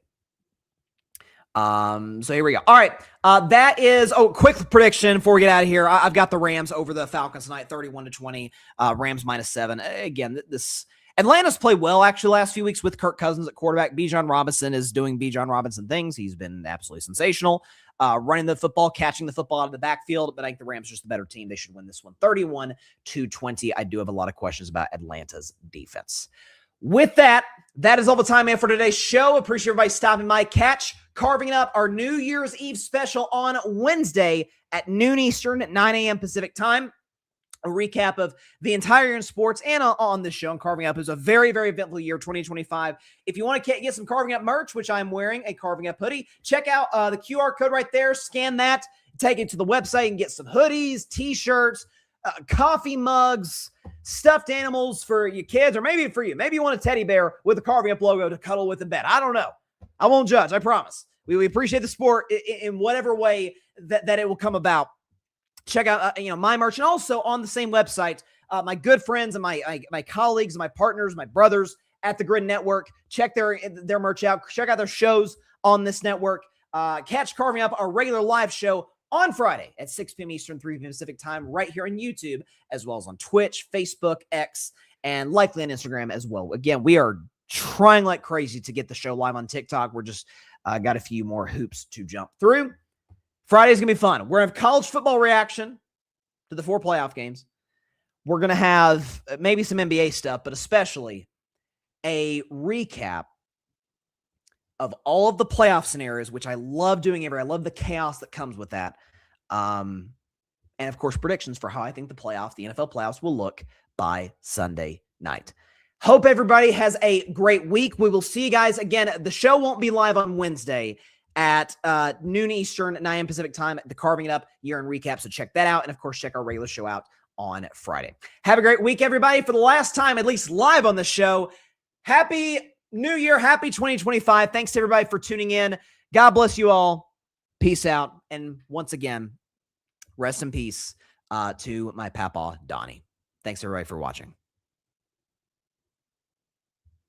So here we go. All right. That is, quick prediction before we get out of here. I've got the Rams over the Falcons tonight, 31-20, Rams -7. Again, Atlanta's played well actually last few weeks with Kirk Cousins at quarterback. Bijan Robinson is doing Bijan Robinson things. He's been absolutely sensational. Running the football, catching the football out of the backfield, but I think the Rams are just the better team. They should win this one 31-20. I do have a lot of questions about Atlanta's defense. With that, that is all the time we have for today's show. Appreciate everybody stopping by. Catch Carving It Up, our New Year's Eve special on Wednesday at noon Eastern at 9 a.m. Pacific time. A recap of the entire year in sports and on this show. And Carving Up is a very, very eventful year, 2025. If you want to get some Carving Up merch, which I'm wearing, a Carving Up hoodie, check out the QR code right there. Scan that, take it to the website and get some hoodies, t-shirts, coffee mugs, stuffed animals for your kids, or maybe for you. Maybe you want a teddy bear with a Carving Up logo to cuddle with in bed. I don't know. I won't judge, I promise. We appreciate the sport in whatever way that it will come about. Check out my merch, and also on the same website, my good friends and my colleagues, my partners, my brothers at the Grid Network. Check their merch out. Check out their shows on this network. Catch Carving Up, our regular live show on Friday at 6 p.m. Eastern, 3 p.m. Pacific time, right here on YouTube, as well as on Twitch, Facebook, X, and likely on Instagram as well. Again, we are trying like crazy to get the show live on TikTok. We're just got a few more hoops to jump through. Friday's going to be fun. We're going to have college football reaction to the 4 playoff games. We're going to have maybe some NBA stuff, but especially a recap of all of the playoff scenarios, which I love doing I love the chaos that comes with that. And of course, predictions for how I think the NFL playoffs will look by Sunday night. Hope everybody has a great week. We will see you guys again. The show won't be live on Wednesday at noon Eastern, 9 a.m. Pacific time, the Carving It Up year-end recap. So check that out. And of course, check our regular show out on Friday. Have a great week, everybody. For the last time, at least live on the show, Happy New Year. Happy 2025. Thanks to everybody for tuning in. God bless you all. Peace out. And once again, rest in peace to my Papaw Donnie. Thanks everybody for watching.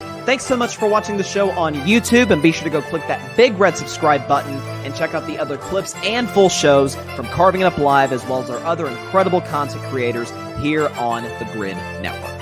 Thanks so much for watching the show on YouTube, and be sure to go click that big red subscribe button and check out the other clips and full shows from Carving It Up Live, as well as our other incredible content creators here on the Grid Network.